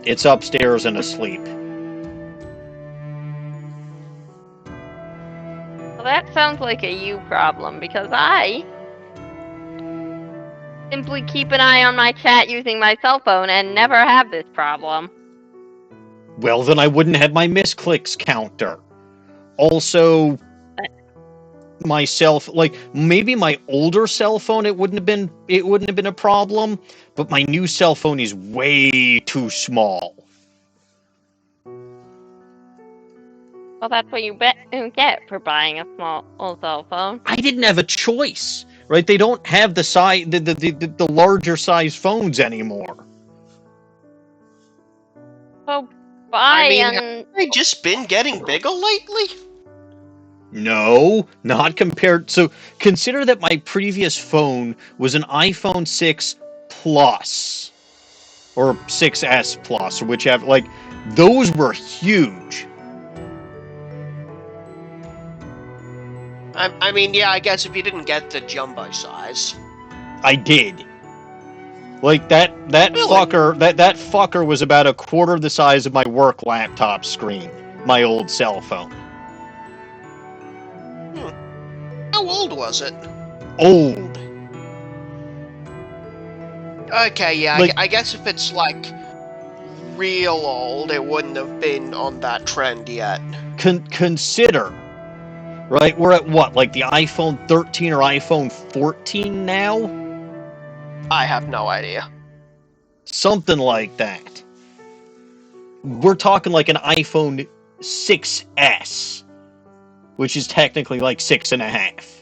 It's upstairs and asleep. Well, that sounds like a you problem, because I simply keep an eye on my chat using my cell phone and never have this problem. Well, then I wouldn't have my misclicks counter. Also, myself, like maybe my older cell phone, it wouldn't have been a problem, but my new cell phone is way too small. Well, that's what you get for buying a small cell phone. I didn't have a choice, right? They don't have the size, the larger size phones anymore. So buy I mean, and have they just been getting bigger lately? No, not compared. So consider that my previous phone was an iPhone 6 Plus or 6S Plus, or whichever. Like, those were huge. I mean, yeah, I guess if you didn't get the jumbo size. I did. Like that Really? fucker was about a quarter the size of my work laptop screen. My old cell phone. How old was it? Old. Okay, yeah, Like- I guess if it's like real old, it wouldn't have been on that trend yet. Consider, right? We're at what, like the iPhone 13 or iPhone 14 now? I have no idea. Something like that. We're talking like an iPhone 6S, which is technically like 6.5.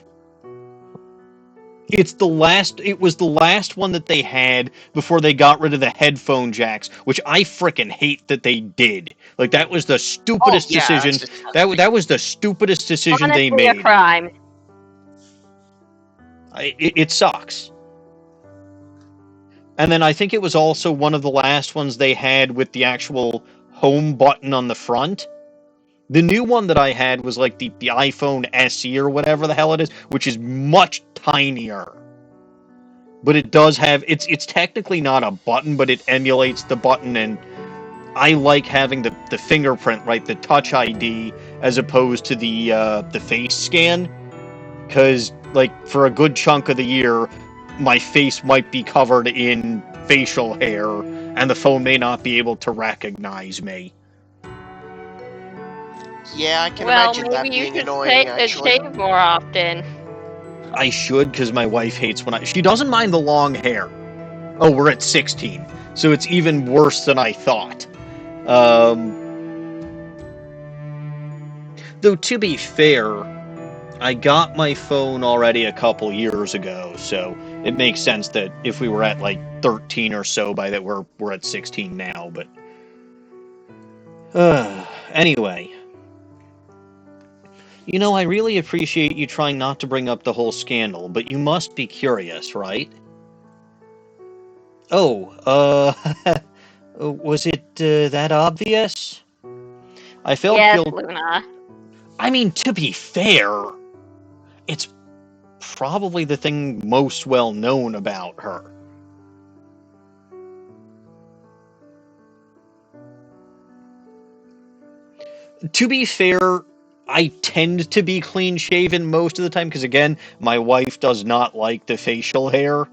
It was the last one that they had before they got rid of the headphone jacks, which I frickin' hate that they did. Like, that was the stupidest decision. That was the stupidest decision they honestly a made. crime. It sucks. And then I think it was also one of the last ones they had with the actual home button on the front. The new one that I had was like the iPhone SE or whatever the hell it is, which is much tinier. But it does have, it's technically not a button, but it emulates the button, and I like having the fingerprint, right, the Touch ID, as opposed to the face scan. Because, like, for a good chunk of the year, my face might be covered in facial hair, and the phone may not be able to recognize me. Yeah, I can Well, imagine that maybe you being should annoying, actually. shave more often. I should, because my wife hates when she doesn't mind the long hair. Oh, we're at 16, so it's even worse than I thought. Though, to be fair, I got my phone already a couple years ago, so it makes sense that if we were at like 13 or so, by that we're at 16 now, but anyway. You know, I really appreciate you trying not to bring up the whole scandal, but you must be curious, right? Oh, was it that obvious? I felt Yes, guilt. Luna. I mean, to be fair, it's probably the thing most well known about her. To be fair, I tend to be clean shaven most of the time because, again, my wife does not like the facial hair.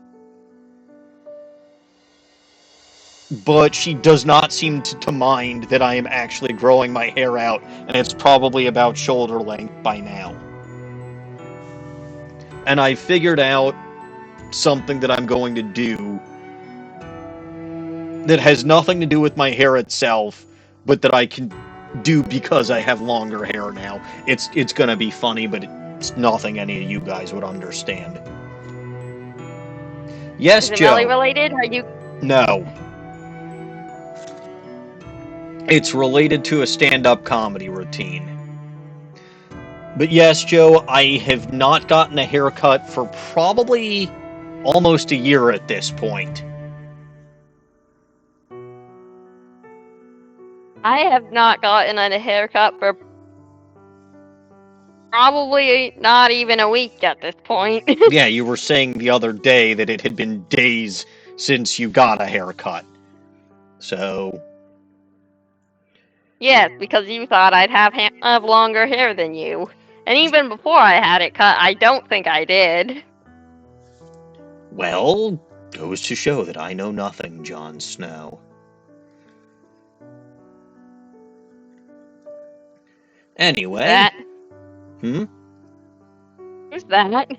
But she does not seem to mind that I am actually growing my hair out, and it's probably about shoulder length by now. And I figured out something that I'm going to do that has nothing to do with my hair itself, but that I can do because I have longer hair now. It's gonna be funny, but it's nothing any of you guys would understand. Yes, Is it Melly Joe. related? Are you? No. It's related to a stand-up comedy routine. But yes, Joe, I have not gotten a haircut for probably almost a year at this point. I have not gotten a haircut for probably not even a week at this point. Yeah, you were saying the other day that it had been days since you got a haircut. So, Yes, because you thought I'd have longer hair than you. And even before I had it cut, I don't think I did. well, goes to show that I know nothing, Jon Snow. Anyway. That? Hmm? Who's that?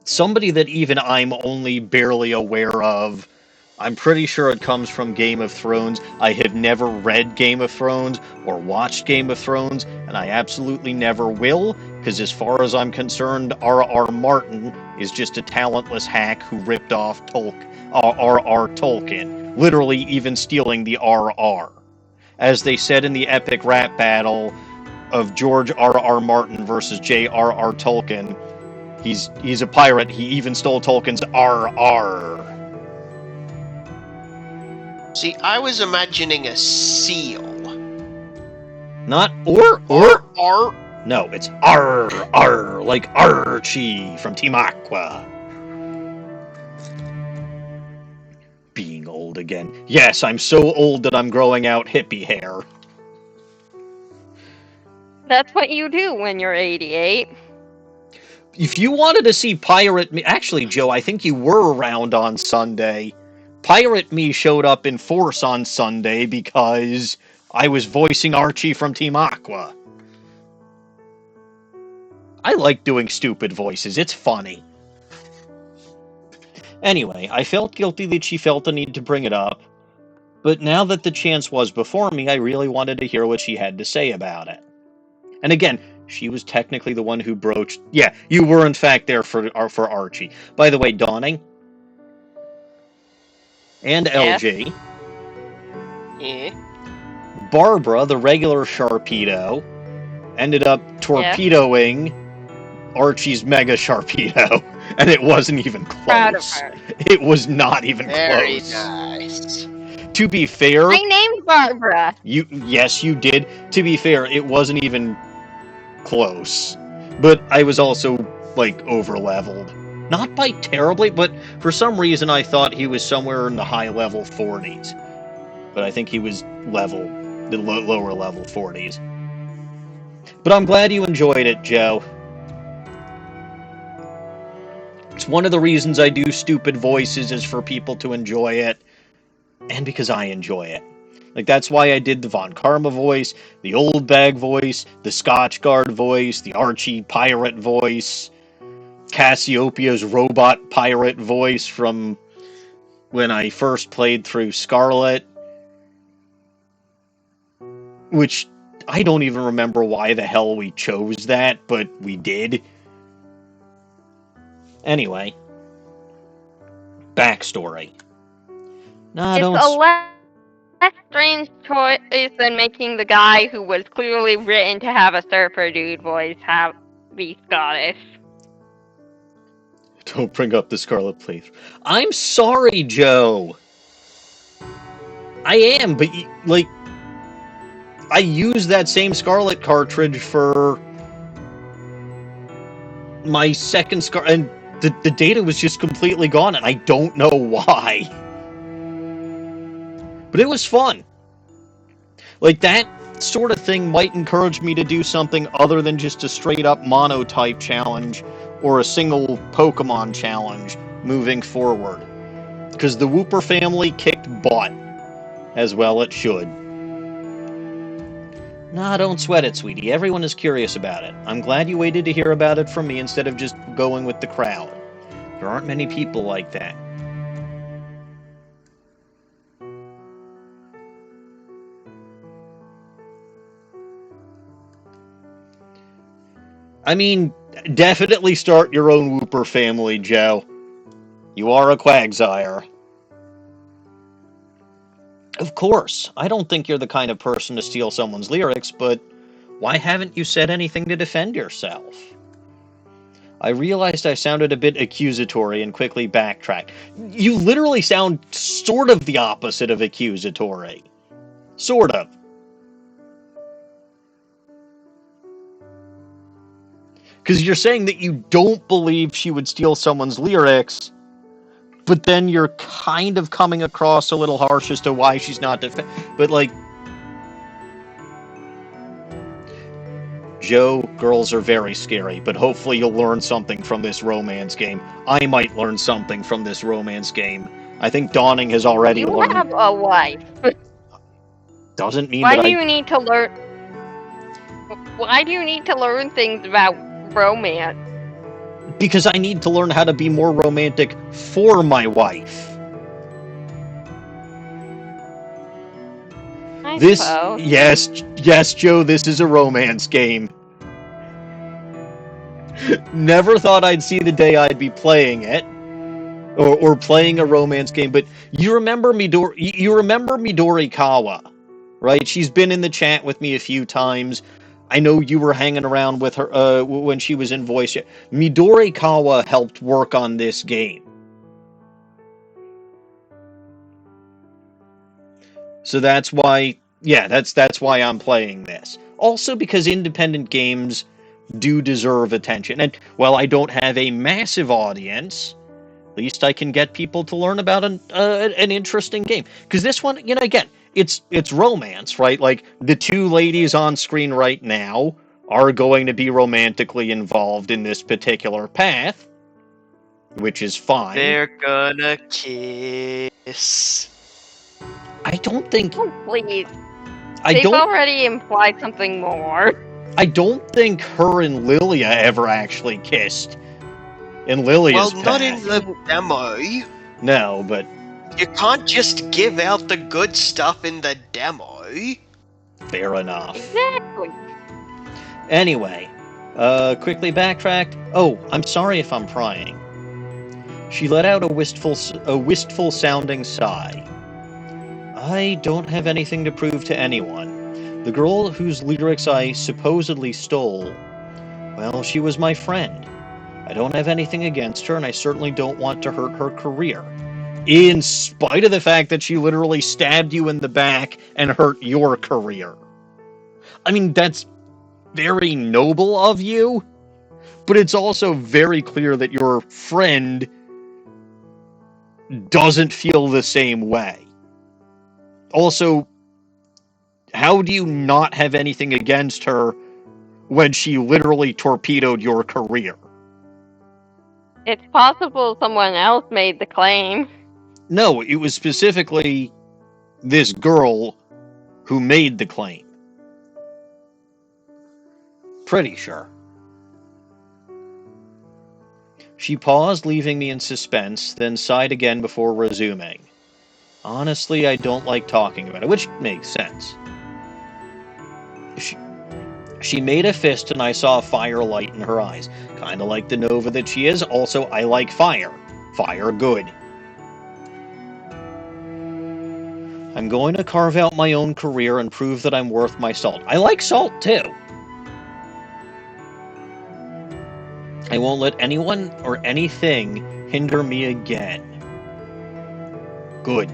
Somebody that even I'm only barely aware of. I'm pretty sure it comes from Game of Thrones. I have never read Game of Thrones or watched Game of Thrones, and I absolutely never will, because as far as I'm concerned, R.R. Martin is just a talentless hack who ripped off R.R. Tolkien, literally even stealing the R.R. As they said in the epic rap battle of George R.R. Martin versus J.R.R. Tolkien, he's a pirate. He even stole Tolkien's R.R. See, I was imagining a seal. Not or? Or No, it's R, like Archie from Team Aqua. Being old again. Yes, I'm so old that I'm growing out hippie hair. That's what you do when you're 88. If you wanted to see Pirate Me... Actually, Joe, I think you were around on Sunday. Pirate Me showed up in force on Sunday because I was voicing Archie from Team Aqua. I like doing stupid voices. It's funny. Anyway, I felt guilty that she felt the need to bring it up, but now that the chance was before me, I really wanted to hear what she had to say about it. And again, she was technically the one who broached... Yeah, you were in fact there for Archie. By the way, Dawning and Yes. LG, yeah. Barbara, the regular Sharpedo, ended up torpedoing Archie's Mega Sharpedo, and it wasn't even Proud of close. her. It was not even Very close. nice. To be fair, My name's Barbara. yes, you did. To be fair, it wasn't even close. But I was also, like, over-leveled. Not by terribly, but for some reason I thought he was somewhere in the high-level 40s. But I think he was the lower-level 40s. But I'm glad you enjoyed it, Joe. It's one of the reasons I do stupid voices is for people to enjoy it, and because I enjoy it. Like, that's why I did the Von Karma voice, the Old Bag voice, the Scotch Guard voice, the Archie Pirate voice, Cassiopeia's Robot Pirate voice from when I first played through Scarlet, which I don't even remember why the hell we chose that, but we did. Anyway, backstory. Nah, It's don't. 11 less strange choice than making the guy who was clearly written to have a surfer dude voice be Scottish. Don't bring up the Scarlet Playthrough. I'm sorry, Joe. I am, but like, I used that same Scarlet cartridge for my second and the data was just completely gone, and I don't know why. But it was fun. Like, that sort of thing might encourage me to do something other than just a straight-up monotype challenge or a single Pokemon challenge moving forward. Because the Wooper family kicked butt, as well it should. Nah, don't sweat it, sweetie. Everyone is curious about it. I'm glad you waited to hear about it from me instead of just going with the crowd. There aren't many people like that. I mean, definitely start your own Wooper family, Joe. You are a Quagsire. Of course, I don't think you're the kind of person to steal someone's lyrics, but why haven't you said anything to defend yourself? I realized I sounded a bit accusatory and quickly backtracked. You literally sound sort of the opposite of accusatory. Sort of. Because you're saying that you don't believe she would steal someone's lyrics, but then you're kind of coming across a little harsh as to why she's not but like, Joe, girls are very scary, but hopefully you'll learn something from this romance game. I might learn something from this romance game. I think Dawning has already learned. You have a wife. Doesn't mean Why that do you need to learn? Why do you need to learn things about romance? Because I need to learn how to be more romantic for my wife. I This, suppose. yes, Joe, this is a romance game. Never thought I'd see the day I'd be playing it, or playing a romance game. But you remember Midori Kawa, right? She's been in the chat with me a few times. I know you were hanging around with her when she was in voice. Midori Kawa helped work on this game. So that's why, that's why I'm playing this. Also because independent games do deserve attention. And while I don't have a massive audience, at least I can get people to learn about an interesting game. Because this one, again, it's romance, right? Like, the two ladies on screen right now are going to be romantically involved in this particular path, which is fine. They're gonna kiss. I don't think... Oh, please. They've already implied something more. I don't think her and Lilia ever actually kissed. In Lilia's path. Not in the demo. No, but... You can't just give out the good stuff in the demo. Fair enough. Exactly. Anyway, quickly backtracked. Oh, I'm sorry if I'm prying. She let out a wistful sounding sigh. I don't have anything to prove to anyone. The girl whose lyrics I supposedly stole, well, she was my friend. I don't have anything against her, and I certainly don't want to hurt her career. In spite of the fact that she literally stabbed you in the back and hurt your career. I mean, that's very noble of you, but it's also very clear that your friend doesn't feel the same way. Also, how do you not have anything against her when she literally torpedoed your career? It's possible someone else made the claim. No, it was specifically this girl who made the claim. Pretty sure. She paused, leaving me in suspense, then sighed again before resuming. Honestly, I don't like talking about it, which makes sense. She made a fist and I saw a fire light in her eyes. Kinda like the Nova that she is. Also, I like fire. Fire good. I'm going to carve out my own career and prove that I'm worth my salt. I like salt, too. I won't let anyone or anything hinder me again. Good.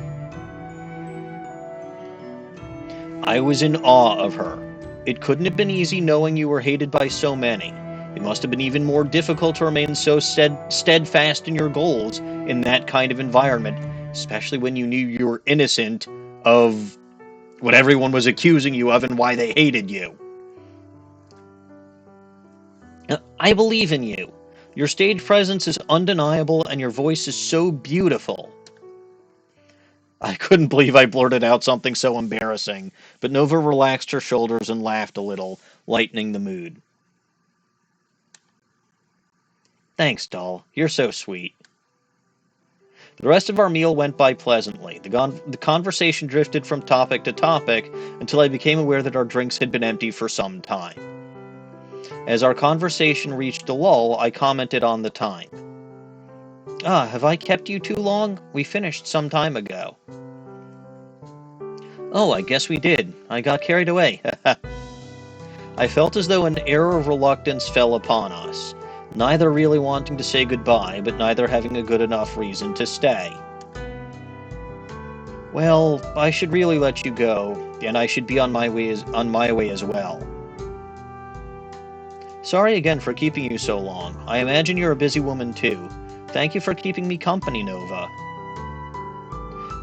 I was in awe of her. It couldn't have been easy knowing you were hated by so many. It must have been even more difficult to remain so steadfast in your goals in that kind of environment, especially when you knew you were innocent of what everyone was accusing you of and why they hated you. I believe in you. Your stage presence is undeniable and your voice is so beautiful. I couldn't believe I blurted out something so embarrassing, but Nova relaxed her shoulders and laughed a little, lightening the mood. Thanks, doll. You're so sweet. The rest of our meal went by pleasantly. The conversation drifted from topic to topic until I became aware that our drinks had been empty for some time. As our conversation reached a lull, I commented on the time. Have I kept you too long? We finished some time ago. Oh, I guess we did. I got carried away. I felt as though an air of reluctance fell upon us, neither really wanting to say goodbye, but neither having a good enough reason to stay. Well, I should really let you go, and I should be on my way as well. Sorry again for keeping you so long. I imagine you're a busy woman too. Thank you for keeping me company, Nova.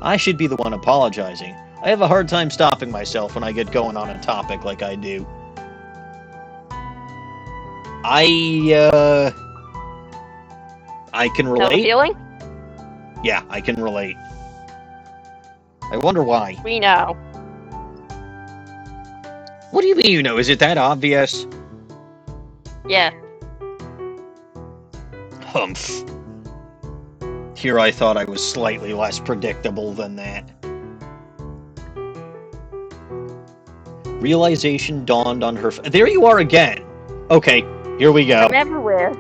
I should be the one apologizing. I have a hard time stopping myself when I get going on a topic like I do. I can relate. No feeling? Yeah, I can relate. I wonder why. We know. What do you mean you know? Is it that obvious? Yeah. Humph. Here I thought I was slightly less predictable than that. Realization dawned on her. There you are again. Okay, here we go. I'm everywhere.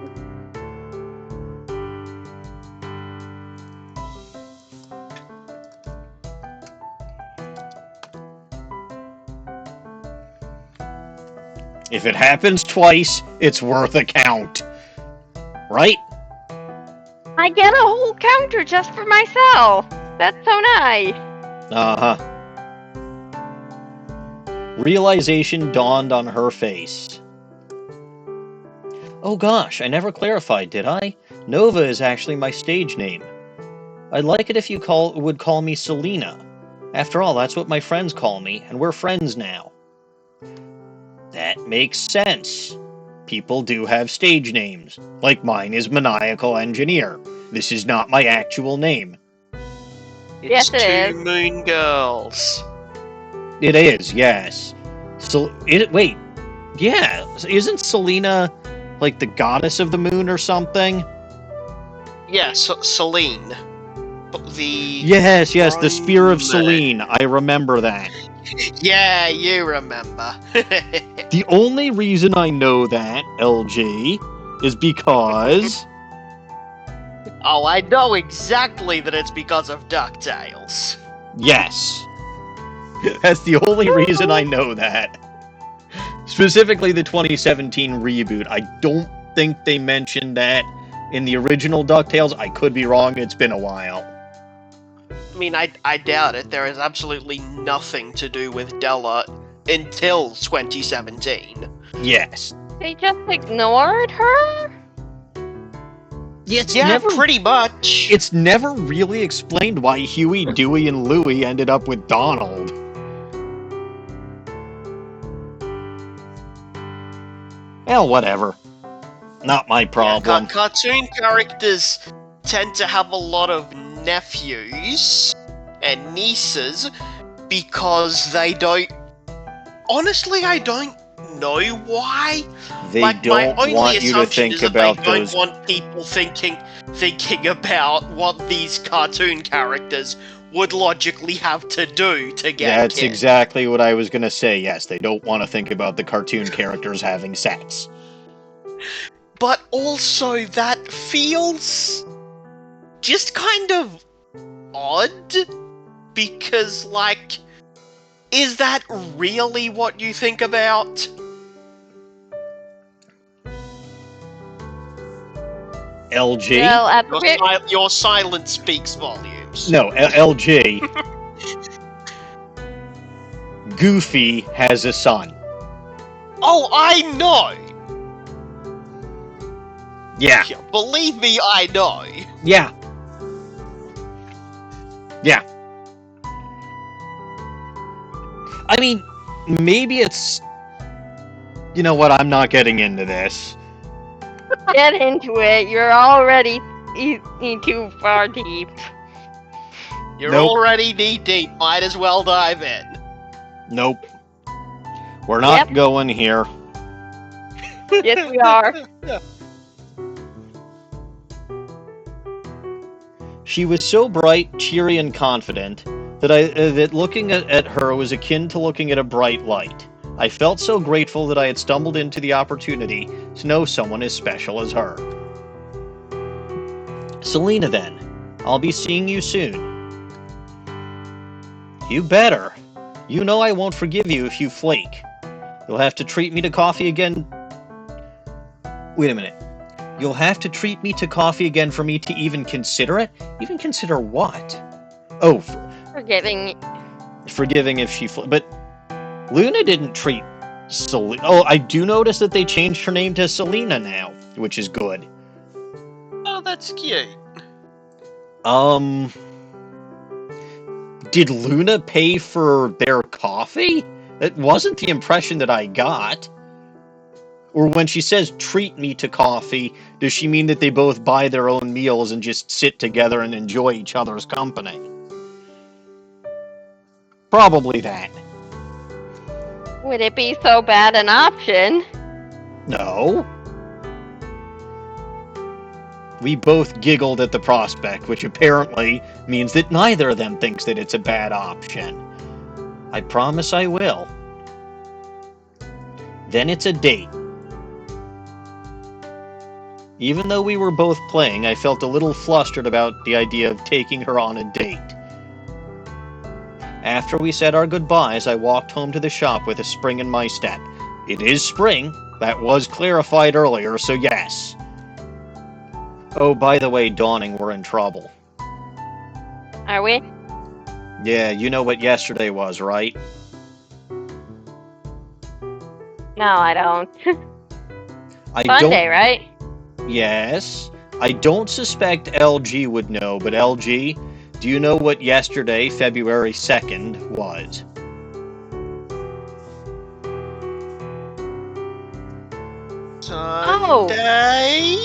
If it happens twice, it's worth a count. Right? I get a whole counter just for myself. That's so nice. Uh-huh. Realization dawned on her face. Oh gosh, I never clarified, did I? Nova is actually my stage name. I'd like it if you would call me Selena. After all, that's what my friends call me, and we're friends now. That makes sense. People do have stage names. Like mine is Maniacal Engineer. This is not my actual name. Yes, It's it two is. moon girls. It is, yes. Wait. Yeah, isn't Selena like the goddess of the moon or something? Yes, Celine. The Yes, the spear of Roman. Selene. I remember that. Yeah, you remember. The only reason I know that, LG, is because... Oh, I know exactly that it's because of DuckTales. Yes. That's the only reason I know that. Specifically the 2017 reboot. I don't think they mentioned that in the original DuckTales. I could be wrong. It's been a while. I mean, I doubt it. There is absolutely nothing to do with Della until 2017. Yes. They just ignored her? Yeah, pretty much. It's never really explained why Huey, Dewey, and Louie ended up with Donald. Well, whatever. Not my problem. Yeah, cartoon characters tend to have a lot of nephews and nieces because they don't... Honestly, I don't know why. They My don't only want you to assumption think is that about they don't those. want people thinking about what these cartoon characters would logically have to do to get That's kids. exactly what I was going to say. Yes, they don't want to think about the cartoon characters having sex. But also, that feels just kind of odd. because, like, is that really what you think about? LG? Well, at the Your silence speaks volumes. No, LG. Goofy has a son. Oh, I know! Yeah. Believe me, I know. Yeah. Yeah. I mean, maybe it's... You know what, I'm not getting into this. get into it. You're already too far deep. You're Nope. already knee-deep, might as well dive in. Nope. We're not Yep. going here. Yes, we are. She was so bright, cheery, and confident that looking at her was akin to looking at a bright light. I felt so grateful that I had stumbled into the opportunity to know someone as special as her. Selena, then. I'll be seeing you soon. You better. You know I won't forgive you if you flake. You'll have to treat me to coffee again. Wait a minute. You'll have to treat me to coffee again for me to even consider it? Even consider what? Oh, Forgiving. forgiving if she... But Luna didn't treat Selena... Oh, I do notice that they changed her name to Selena now, which is good. Oh, that's cute. Did Luna pay for their coffee? That wasn't the impression that I got. Or when she says, treat me to coffee, does she mean that they both buy their own meals and just sit together and enjoy each other's company? Probably that. Would it be so bad an option? No. We both giggled at the prospect, which apparently means that neither of them thinks that it's a bad option. I promise I will. Then it's a date. Even though we were both playing, I felt a little flustered about the idea of taking her on a date. After we said our goodbyes, I walked home to the shop with a spring in my step. It is spring. That was clarified earlier, so yes. Oh, by the way, Dawning, we're in trouble. Are we? Yeah, you know what yesterday was, right? No, I don't. I Sunday, right? Yes. I don't suspect LG would know, but LG, do you know what yesterday, February 2nd, was? Sunday?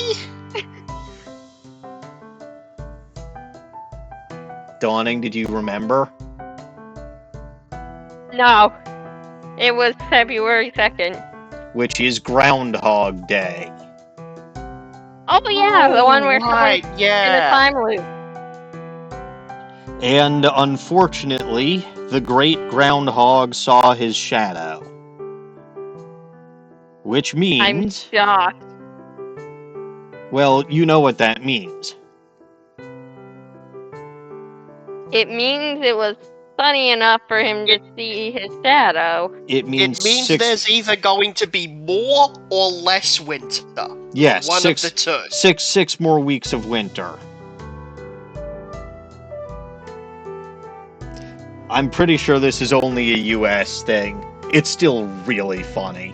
Dawning, did you remember? No. It was February 2nd. Which is Groundhog Day. Oh yeah, the one where right, someone's yeah. in a time loop. And unfortunately, the great groundhog saw his shadow. Which I'm means... shocked. Well, you know what that means. It means it was sunny enough for him to see his shadow. It means, It means there's either going to be more or less winter. yes, One of the two. six more weeks of winter. I'm pretty sure this is only a US thing. It's still really funny.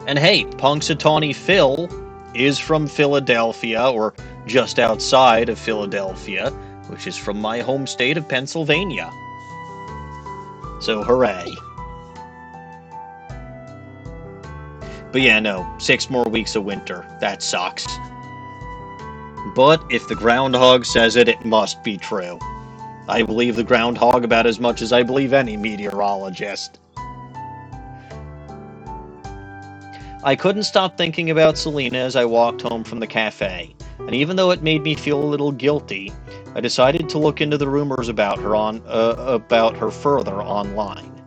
And hey, Punxsutawney Phil is from Philadelphia, or just outside of Philadelphia, which is from my home state of Pennsylvania. So hooray. But yeah, no, 6 more weeks of winter. That sucks. But if the groundhog says it, it must be true. I believe the groundhog about as much as I believe any meteorologist. I couldn't stop thinking about Selena as I walked home from the cafe, and even though it made me feel a little guilty, I decided to look into the rumors about her further online.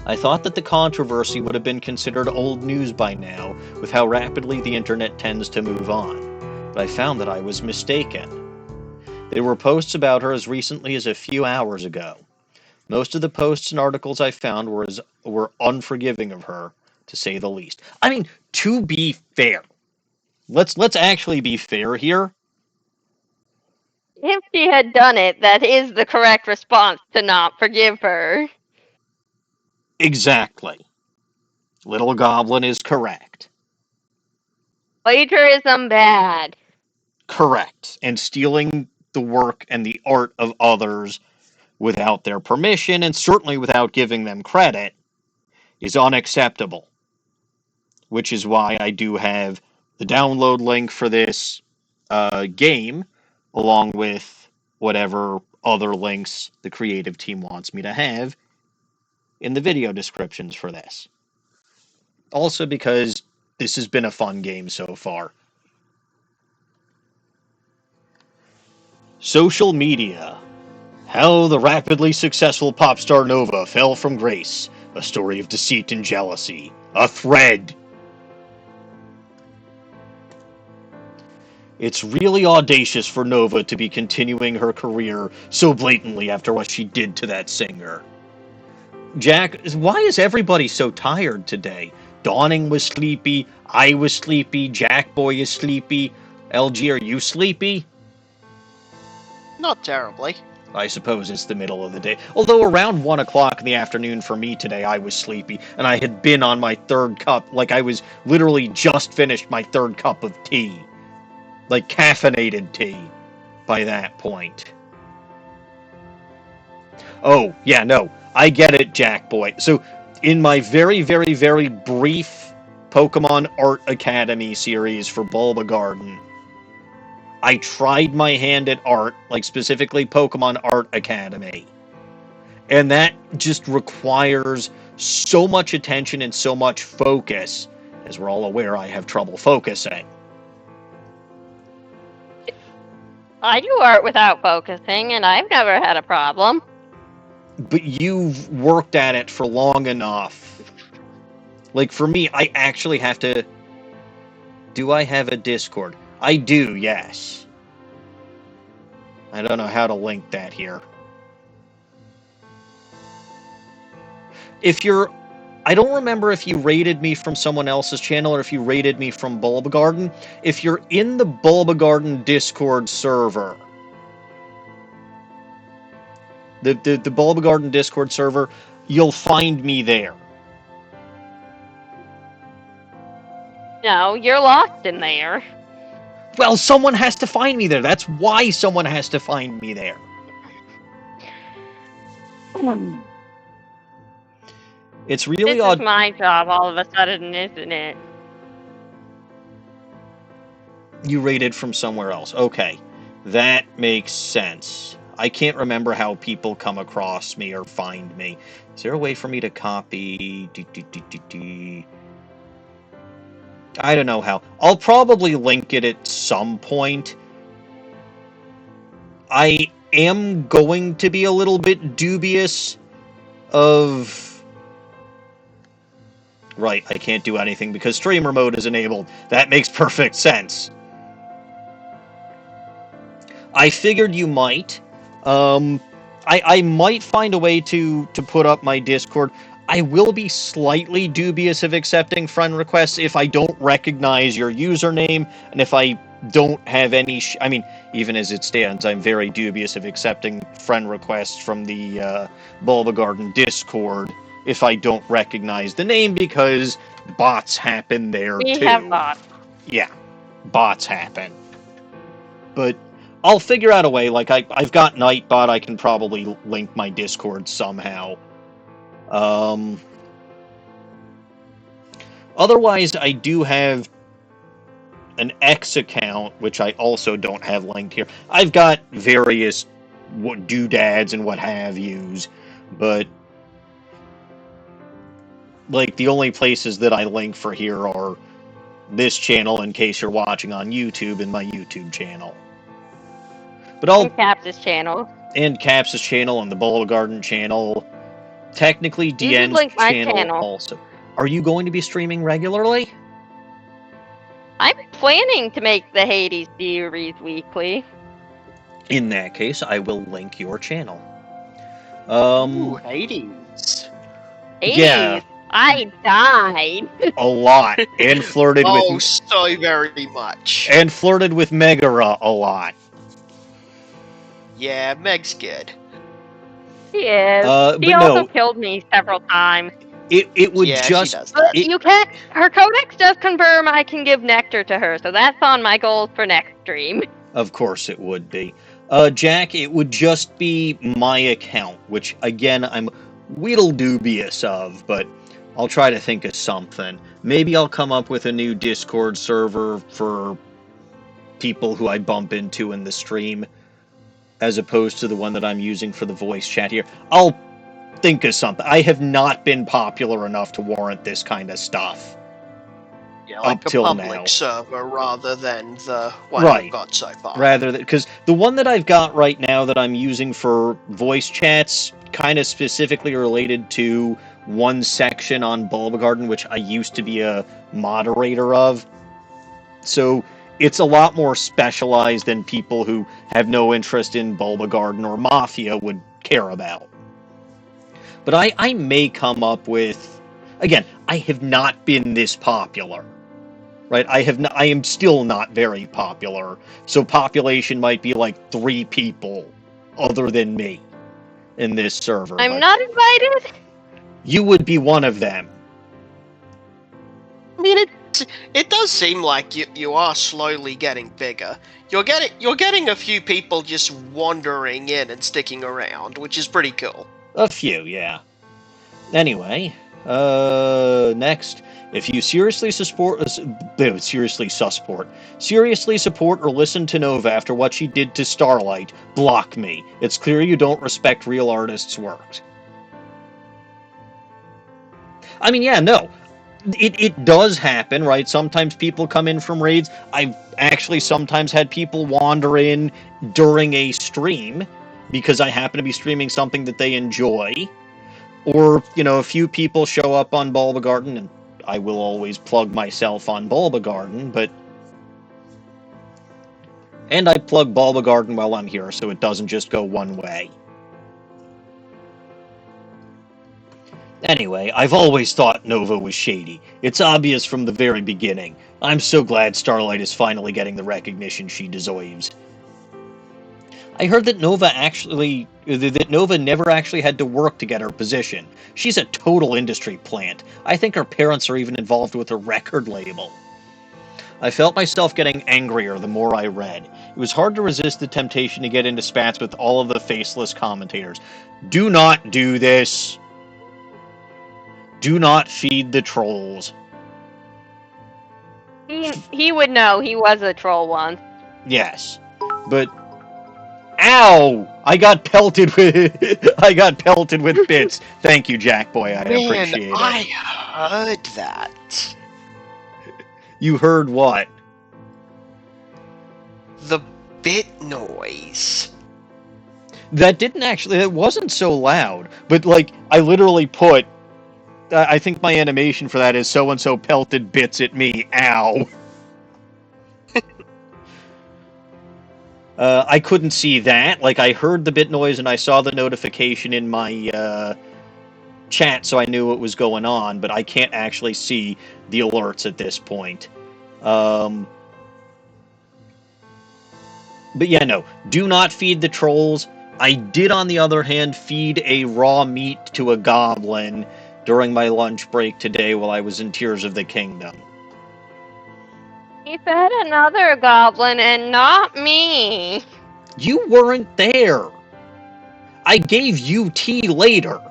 I thought that the controversy would have been considered old news by now, with how rapidly the internet tends to move on. but I found that I was mistaken. There were posts about her as recently as a few hours ago. Most of the posts and articles I found were unforgiving of her, to say the least. I mean, to be fair, let's actually be fair here. If she had done it, that is the correct response to not forgive her. Exactly. Little Goblin is correct. Plagiarism bad. Correct. And stealing the work and the art of others without their permission, and certainly without giving them credit, is unacceptable. Which is why I do have the download link for this game, along with whatever other links the creative team wants me to have in the video descriptions for this. Also because this has been a fun game so far. Social media. How the rapidly successful pop star Nova fell from grace. A story of deceit and jealousy. A thread. It's really audacious for Nova to be continuing her career so blatantly after what she did to that singer. Jack, why is everybody so tired today? Dawning was sleepy, I was sleepy, Jack Boy is sleepy. LG, are you sleepy? Not terribly. I suppose it's the middle of the day. Although around 1 o'clock in the afternoon for me today, I was sleepy, and I had been on my third cup, like I was literally just finished my third cup of tea. Like caffeinated tea by that point. Oh, yeah, no, I get it, Jack Boy. So, in my very, very, very brief Pokemon Art Academy series for Bulba Garden, I tried my hand at art, like specifically Pokemon Art Academy. And that just requires so much attention and so much focus. As we're all aware, I have trouble focusing. I do art without focusing, and I've never had a problem. But you've worked at it for long enough. Like, for me, I actually have to... Do I have a Discord? I do, yes. I don't know how to link that here. If you're... I don't remember if you rated me from someone else's channel or if you rated me from Bulba Garden. If you're in the Bulba Garden Discord server, the Bulba Garden Discord server, you'll find me there. No, you're lost in there. Well, someone has to find me there. That's why someone has to find me there. It's really This odd. is my job all of a sudden, isn't it? You rated from somewhere else. Okay. That makes sense. I can't remember how people come across me or find me. Is there a way for me to copy? I don't know how. I'll probably link it at some point. I am going to be a little bit dubious of... Right, I can't do anything because streamer mode is enabled. That makes perfect sense. I figured you might. I might find a way to put up my Discord. I will be slightly dubious of accepting friend requests if I don't recognize your username, and if I don't have any... I mean, even as it stands, I'm very dubious of accepting friend requests from the Bulba Garden Discord if I don't recognize the name, because bots happen there too. We have bots. Yeah, bots happen. But I'll figure out a way. Like, I've got Nightbot. I can probably link my Discord somehow. Otherwise, I do have an X account, which I also don't have linked here. I've got various doodads and what have yous, but like the only places that I link for here are this channel, in case you're watching on YouTube, and my YouTube channel. But I'll... And Caps' channel. And Caps' channel and the Bulba Garden channel. Technically, DN's link my channel channel. also. Are you going to be streaming regularly? I'm planning to make the Hades series weekly. In that case, I will link your channel. Ooh, Hades. Hades, Yeah. I died. A lot. And flirted Oh, with so very much. Megara a lot. Yeah, Meg's good. She is. But She also no, killed me several times. it would Yeah, she just does But that. it, you can't. Her codex does confirm I can give nectar to her, so that's on my goals for next stream. of course it would be. Jack, it would just be my account, which again I'm whittle dubious of, but I'll try to think of something. Maybe I'll come up with a new Discord server for people who I bump into in the stream, as opposed to the one that I'm using for the voice chat here. I'll think of something. I have not been popular enough to warrant this kind of stuff. Yeah, like up a till public now. server rather than the one Right. we've got so far. Rather than, because the one that I've got right now that I'm using for voice chats, kind of specifically related to one section on Bulba Garden, which I used to be a moderator of. So it's a lot more specialized than people who have no interest in Bulba Garden or Mafia would care about. But I may come up with, again, I have not been this popular. Right, I am still not very popular, so population might be like 3 people other than me in this server. I'm but not invited. you would be one of them. I mean, it does seem like you are slowly getting bigger. You're getting a few people just wandering in and sticking around, which is pretty cool. A few, yeah. Anyway, next, if you seriously support or listen to Nova after what she did to Starlight, block me. It's clear you don't respect real artists' work. I mean, yeah, no. It does happen, right? Sometimes people come in from raids. I've actually sometimes had people wander in during a stream because I happen to be streaming something that they enjoy. Or, a few people show up on Bulba Garden, and I will always plug myself on Bulba Garden, and I plug Bulba Garden while I'm here, so it doesn't just go one way. Anyway, I've always thought Nova was shady. It's obvious from the very beginning. I'm so glad Starlight is finally getting the recognition she deserves. I heard that Nova never actually had to work to get her position. She's a total industry plant. I think her parents are even involved with her record label. I felt myself getting angrier the more I read. It was hard to resist the temptation to get into spats with all of the faceless commentators. Do not do this. Do not feed the trolls. He would know. He was a troll once. Yes, but ow! I got pelted with bits. Thank you, Jackboy. I appreciate it. I heard that. You heard what? The bit noise. That didn't actually. It wasn't so loud, but I literally put. I think my animation for that is so and so pelted bits at me. Ow. I couldn't see that. I heard the bit noise and I saw the notification in my chat, so I knew what was going on, but I can't actually see the alerts at this point. But yeah, no. Do not feed the trolls. I did, on the other hand, feed a raw meat to a goblin during my lunch break today while I was in Tears of the Kingdom. He fed another goblin and not me. You weren't there. I gave you tea later.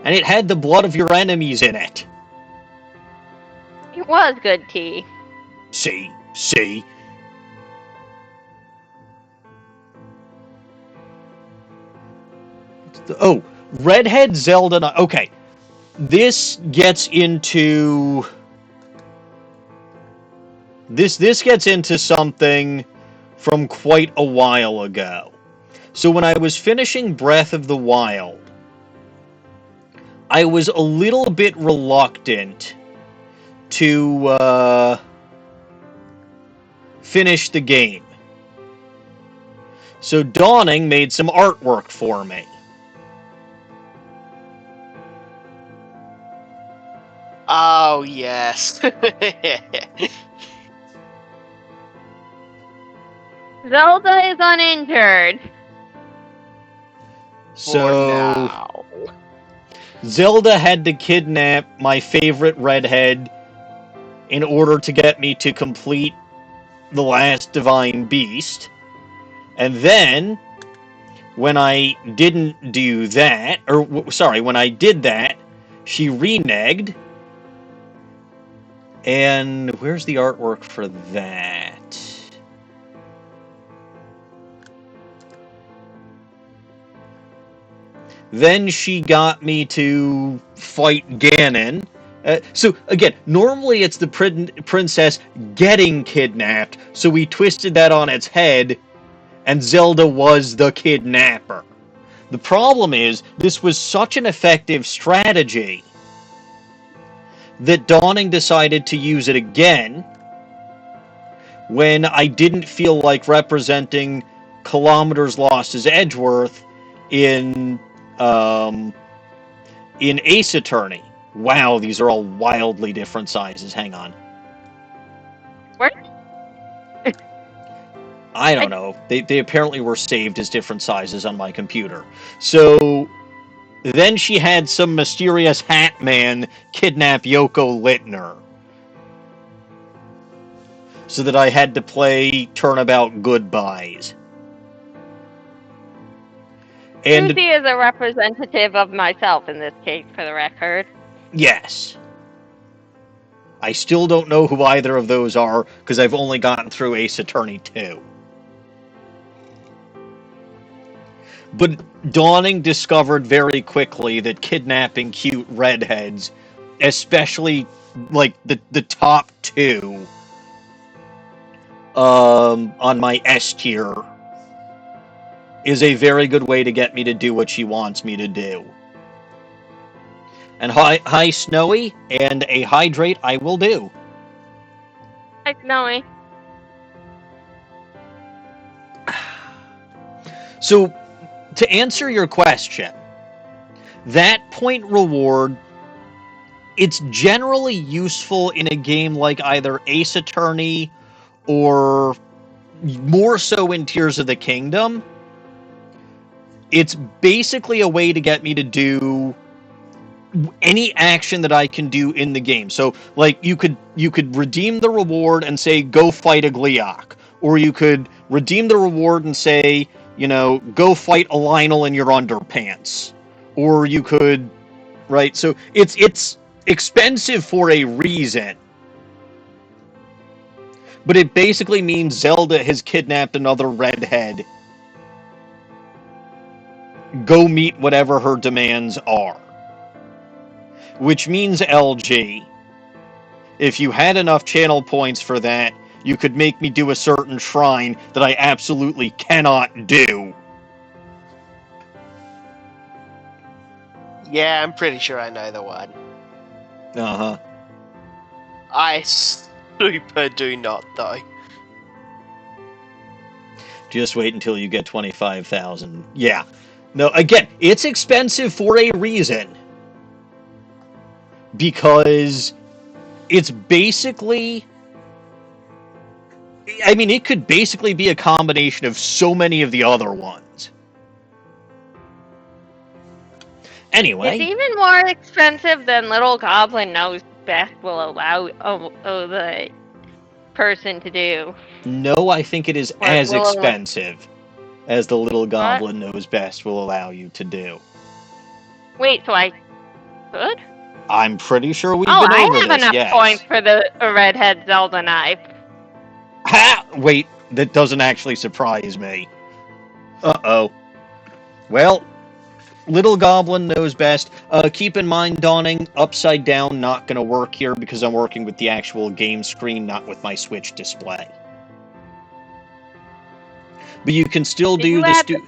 And it had the blood of your enemies in it. It was good tea. See? Oh, Redhead Zelda... Okay. This gets into... This gets into something from quite a while ago. So when I was finishing Breath of the Wild, I was a little bit reluctant to finish the game. So Dawning made some artwork for me. Oh, yes. Zelda is uninjured. So Zelda had to kidnap my favorite redhead in order to get me to complete the last divine beast. And then, when I didn't do that, when I did that, she reneged. And where's the artwork for that? Then she got me to fight Ganon. So, again, normally it's the princess getting kidnapped, so we twisted that on its head, and Zelda was the kidnapper. The problem is, this was such an effective strategy that Dawning decided to use it again when I didn't feel like representing Kilometers Lost as Edgeworth in Ace Attorney. Wow, these are all wildly different sizes. Hang on. What? I don't know. They apparently were saved as different sizes on my computer. So then she had some mysterious hat man kidnap Yoko Littner, so that I had to play Turnabout Goodbyes. And Lucy is a representative of myself in this case, for the record. yes. I still don't know who either of those are, because I've only gotten through Ace Attorney 2. But Dawning discovered very quickly that kidnapping cute redheads, especially like the top two on my S tier, is a very good way to get me to do what she wants me to do. And hi Snowy, and a hydrate I will do. Hi, Snowy. So, to answer your question, that point reward, it's generally useful in a game like either Ace Attorney or more so in Tears of the Kingdom. It's basically a way to get me to do any action that I can do in the game. So, like, you could redeem the reward and say, go fight a Gleeok. Or you could redeem the reward and say, go fight a Lionel in your underpants. Or you could, right? So it's expensive for a reason. But it basically means Zelda has kidnapped another redhead. Go meet whatever her demands are. Which means, LG, if you had enough channel points for that, you could make me do a certain shrine that I absolutely cannot do. Yeah, I'm pretty sure I know the one. Uh-huh. I super do not, though. Just wait until you get 25,000. Yeah. No, again, it's expensive for a reason. Because it's basically... I mean, it could basically be a combination of so many of the other ones. Anyway. It's even more expensive than Little Goblin Knows Best will allow the person to do. No, I think it is Or as will expensive as the Little Goblin Knows Best will allow you to do. Wait, so I could? I'm pretty sure we've Oh, been over I have this, enough yes. points for the redhead Zelda knife. Ha! Wait, that doesn't actually surprise me. Uh-oh. Well, Little Goblin Knows Best. Keep in mind, Dawning, upside down not going to work here because I'm working with the actual game screen, not with my Switch display. But you can still do the...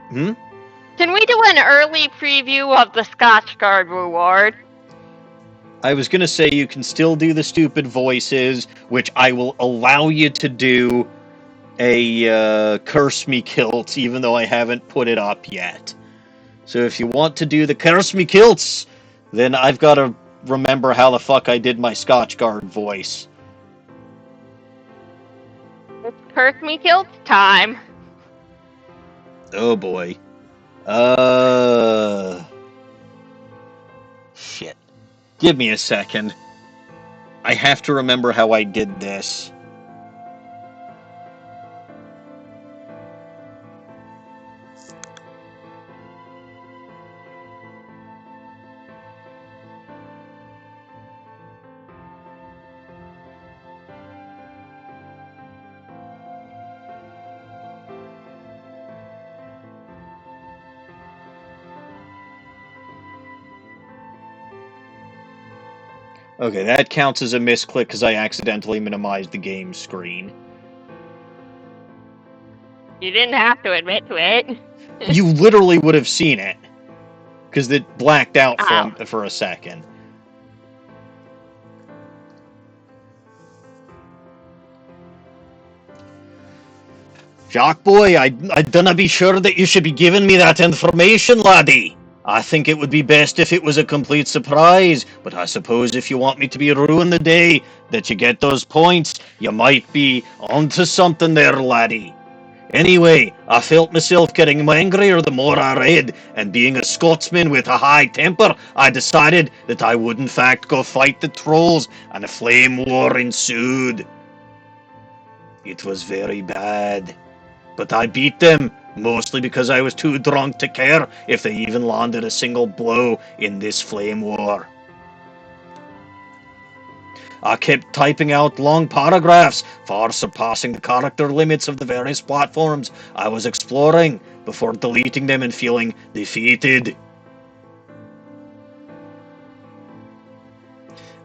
Can we do an early preview of the Scotch Guard reward? I was going to say you can still do the stupid voices, which I will allow you to do a Curse Me Kilts, even though I haven't put it up yet. So if you want to do the Curse Me Kilts, then I've got to remember how the fuck I did my Scotchgard voice. It's Curse Me Kills time. Oh boy. Shit. Give me a second. I have to remember how I did this. Okay, that counts as a misclick because I accidentally minimized the game screen. You didn't have to admit to it. You literally would have seen it because it blacked out Ow. for a second. Jock boy, I dunna be sure that you should be giving me that information, laddie. I think it would be best if it was a complete surprise, but I suppose if you want me to be ruin the day that you get those points, you might be onto something there, laddie. Anyway, I felt myself getting angrier the more I read, and being a Scotsman with a high temper, I decided that I would in fact go fight the trolls, and a flame war ensued. It was very bad. But I beat them, mostly because I was too drunk to care if they even landed a single blow in this flame war. I kept typing out long paragraphs, far surpassing the character limits of the various platforms I was exploring, before deleting them and feeling defeated.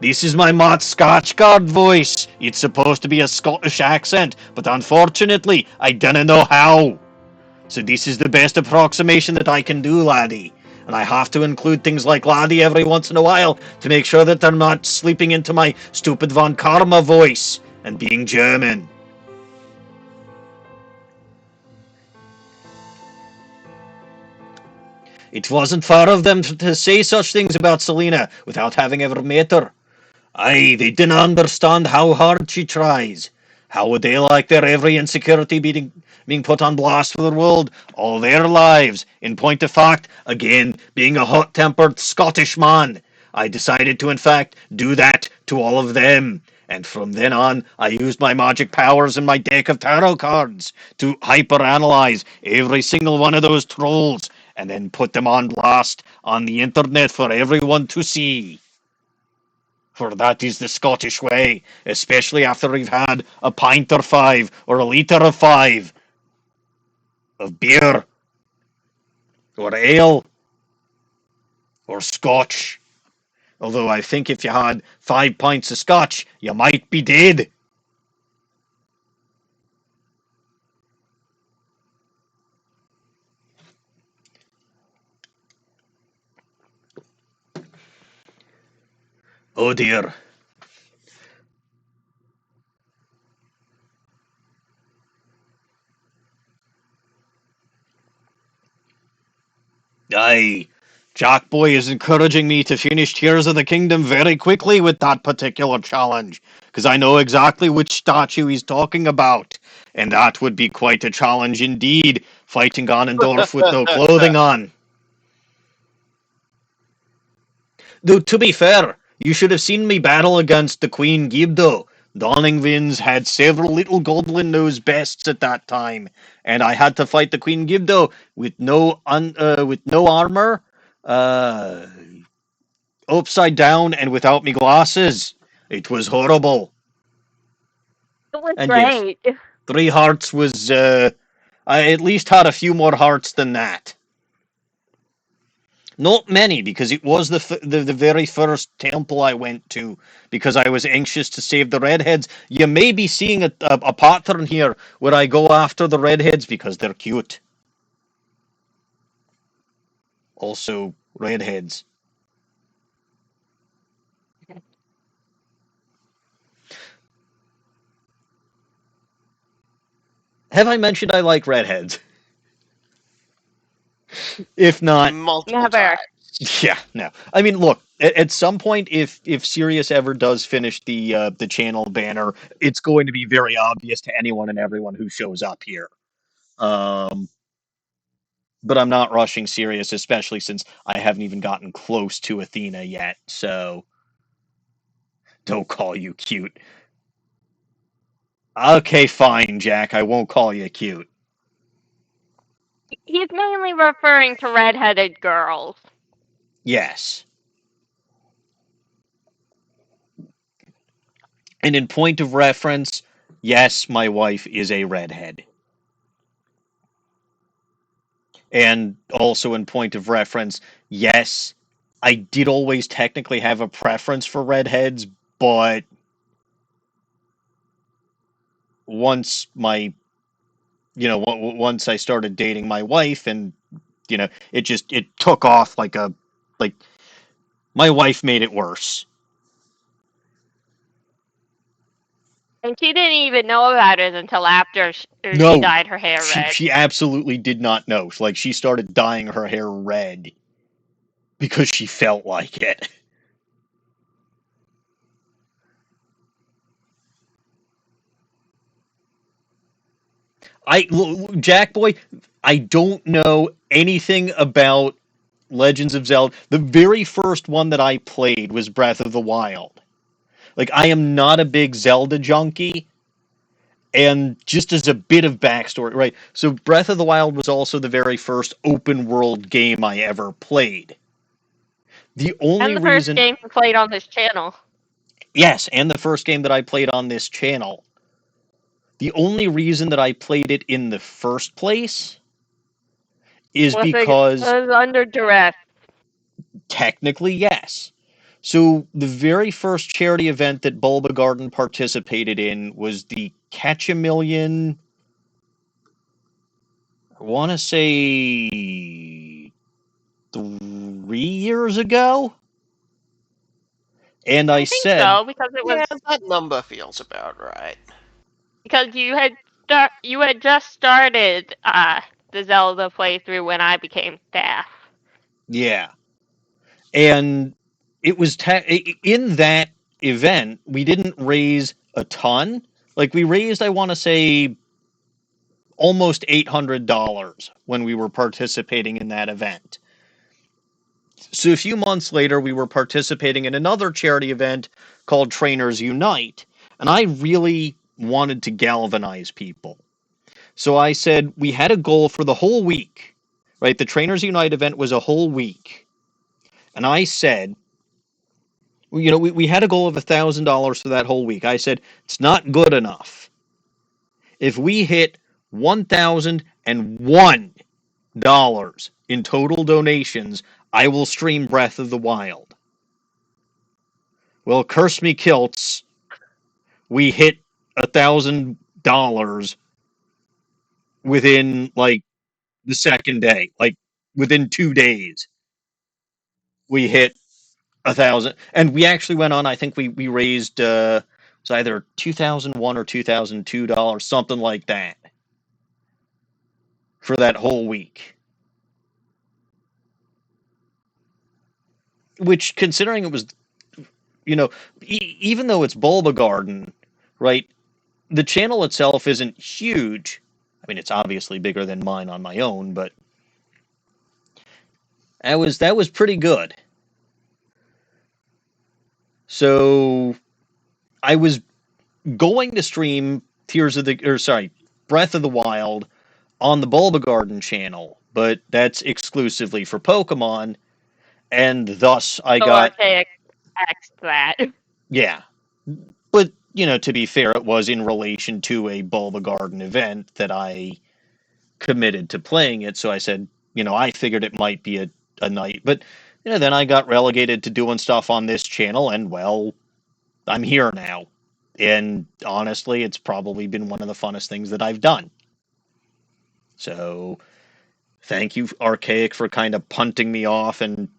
This is my Matt Scotchgard voice. It's supposed to be a Scottish accent, but unfortunately, I dunna know how. So this is the best approximation that I can do, laddie. And I have to include things like laddie every once in a while to make sure that they're not sleeping into my stupid Von Karma voice and being German. It wasn't fair of them to say such things about Selena without having ever met her. Aye, they didn't understand how hard she tries. How would they like their every insecurity being put on blast for the world all their lives? In point of fact, again, being a hot-tempered Scottish man, I decided to in fact do that to all of them. And from then on, I used my magic powers and my deck of tarot cards to hyper-analyze every single one of those trolls and then put them on blast on the internet for everyone to see. For that is the Scottish way, especially after we've had a pint or five, or a litre of five, of beer, or ale, or scotch. Although I think if you had 5 pints of scotch, you might be dead. Oh dear. Aye, Jack Boy is encouraging me to finish Tears of the Kingdom very quickly with that particular challenge, because I know exactly which statue he's talking about, and that would be quite a challenge indeed, fighting Ganondorf with no clothing on. Though, to be fair, you should have seen me battle against the Queen Gibdo. DawningWinds had several little goblin nose bests at that time, and I had to fight the Queen Gibdo with no armor, uh, upside down, and without me glasses. It was horrible. It was And yes, great. 3 hearts was. I at least had a few more hearts than that. Not many, because it was the very first temple I went to, because I was anxious to save the redheads. You may be seeing a pattern here where I go after the redheads because they're cute. Also, redheads. Have I mentioned I like redheads? If not, Multiple Never. times. yeah, no. I mean, look, at some point, if Sirius ever does finish the channel banner, it's going to be very obvious to anyone and everyone who shows up here. Um, but I'm not rushing Sirius, especially since I haven't even gotten close to Athena yet. So don't call you cute. Okay, fine, Jack. I won't call you cute. He's mainly referring to redheaded girls. Yes. And in point of reference, yes, my wife is a redhead. And also in point of reference, yes, I did always technically have a preference for redheads, but once my, once I started dating my wife and, it took off like, my wife made it worse. And she didn't even know about it until after she No, dyed her hair red. she absolutely did not know. Like, she started dyeing her hair red because she felt like it. Jack Boy, I don't know anything about Legends of Zelda. The very first one that I played was Breath of the Wild. Like, I am not a big Zelda junkie. And just as a bit of backstory, right? So, Breath of the Wild was also the very first open world game I ever played. The only And the first reason, game played on this channel. yes, and the first game that I played on this channel. The only reason that I played it in the first place is Was because under duress. technically, yes. So the very first charity event that Bulba Garden participated in was the Catch a Million. I want to say 3 years ago, and I I think said, so because it was Yeah, that number feels about right. because you had just started the Zelda playthrough when I became staff. yeah, and it was in that event we didn't raise a ton. Like we raised, I want to say almost $800 when we were participating in that event. So a few months later, we were participating in another charity event called Trainers Unite, and I really wanted to galvanize people. So I said we had a goal for the whole week, right? The Trainers Unite event was a whole week. And I said, we had a goal of $1,000 for that whole week. I said, it's not good enough. If we hit $1,001 in total donations, I will stream Breath of the Wild. Well, curse me kilts, we hit $1,000 within like the second day. Like within 2 days, we hit 1,000, and we actually went on. I think we raised it was either 2001 or $2002, something like that, for that whole week. Which, considering it was, even though it's Bulba Garden, right? The channel itself isn't huge. I mean, it's obviously bigger than mine on my own, but that was pretty good. So I was going to stream Breath of the Wild on the Bulba Garden channel, but that's exclusively for Pokemon, and thus I So got, archaic X that. yeah. But to be fair, it was in relation to a Bulba Garden event that I committed to playing it, so I said, I figured it might be a night. But then I got relegated to doing stuff on this channel, and well, I'm here now. And honestly, it's probably been one of the funnest things that I've done. So thank you, Archaic, for kind of punting me off and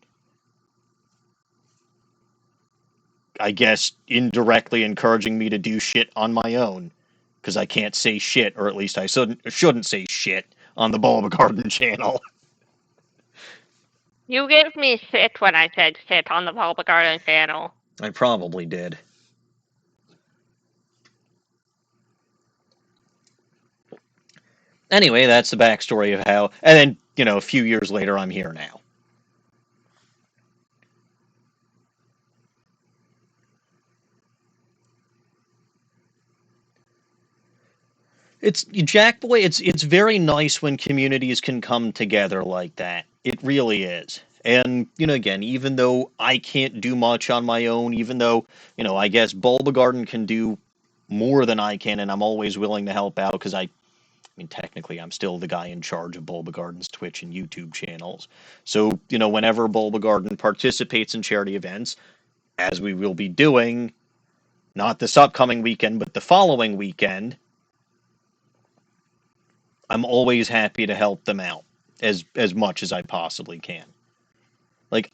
I guess indirectly encouraging me to do shit on my own. because I can't say shit, or at least I shouldn't say shit on the Bulb Garden channel. You gave me shit when I said shit on the Bulb Garden channel. I probably did. Anyway, that's the backstory of how, and then, a few years later, I'm here now. It's Jack Boy. It's very nice when communities can come together like that. It really is. And again, even though I can't do much on my own, even though I guess Bulbagarden can do more than I can, and I'm always willing to help out because I mean, technically, I'm still the guy in charge of Bulbagarden's Twitch and YouTube channels. So whenever Bulbagarden participates in charity events, as we will be doing, not this upcoming weekend, but the following weekend, I'm always happy to help them out as much as I possibly can. Like,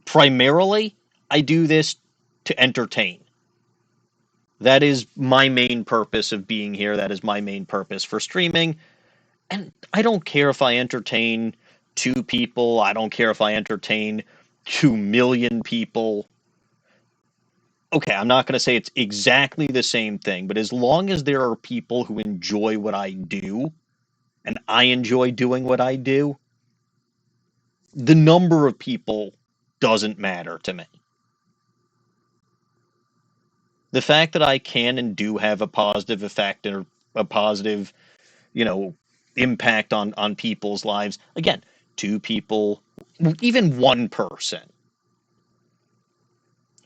primarily, I do this to entertain. That is my main purpose of being here. That is my main purpose for streaming. And I don't care if I entertain 2 people. I don't care if I entertain 2 million people. Okay, I'm not going to say it's exactly the same thing, but as long as there are people who enjoy what I do, and I enjoy doing what I do, the number of people doesn't matter to me. The fact that I can and do have a positive effect or a positive, you know, impact on people's lives. Again, 2 people, even 1 person,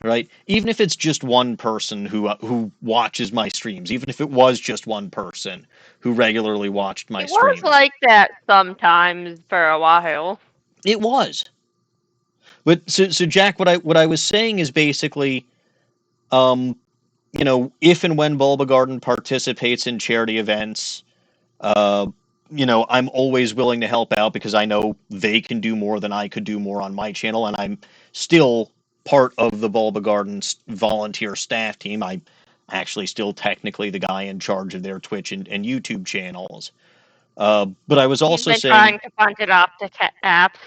right? Even if it's just 1 person who watches my streams, even if it was just 1 person who regularly watched my It was streams. like that sometimes for a while. It was. But so Jack, what I was saying is basically, if and when Bulbagarden participates in charity events, uh, I'm always willing to help out because I know they can do more than I could do more on my channel, and I'm still part of the Bulbagarden volunteer staff team. I'm actually still technically the guy in charge of their Twitch and YouTube channels. But I was He's also been saying, trying to punt it off to Caps.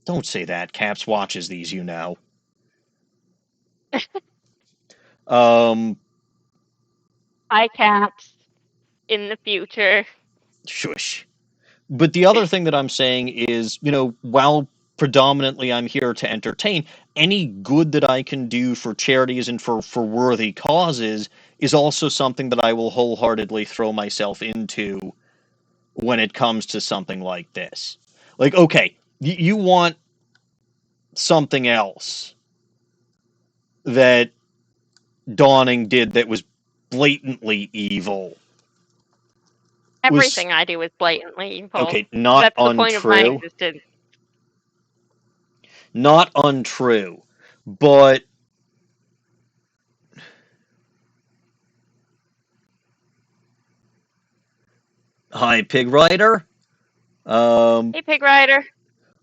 don't say that. Caps watches these, Um, Hi, Caps. In the future. shush. But the other thing that I'm saying is, while predominantly I'm here to entertain, any good that I can do for charities and for worthy causes is also something that I will wholeheartedly throw myself into when it comes to something like this. Like, okay, you want something else that Dawning did that was blatantly evil. Was Everything I do is blatantly evil. okay, not That's the point of my untrue. existence. Not untrue. But hi, Pig Rider. Hey, Pig Rider.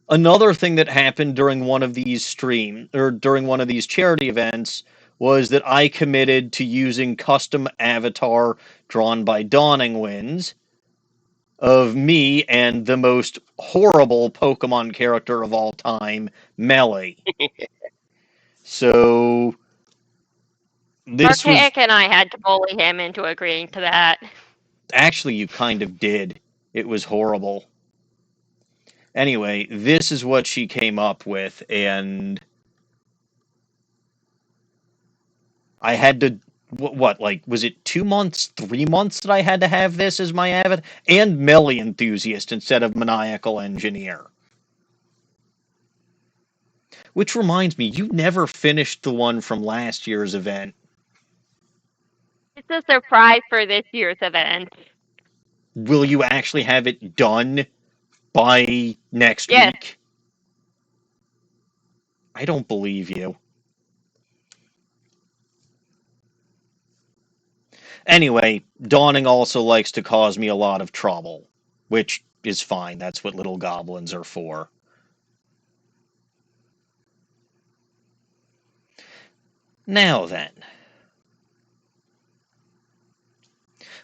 Another thing that happened during one of these during one of these charity events was that I committed to using custom avatar drawn by DawningWinds of me and the most horrible Pokemon character of all time, Melly. So this was Archaic and I had to bully him into agreeing to that. actually you kind of did. It was horrible. Anyway, this is what she came up with, and I had to like was it 2 months, 3 months that I had to have this as my avid and Melly enthusiast instead of Maniacal Engineer. Which reminds me, you never finished the one from last year's event. It's a surprise for this year's event. Will you actually have it done by next Yes. week? I don't believe you. Anyway, Dawning also likes to cause me a lot of trouble, which is fine. That's what little goblins are for. Now then.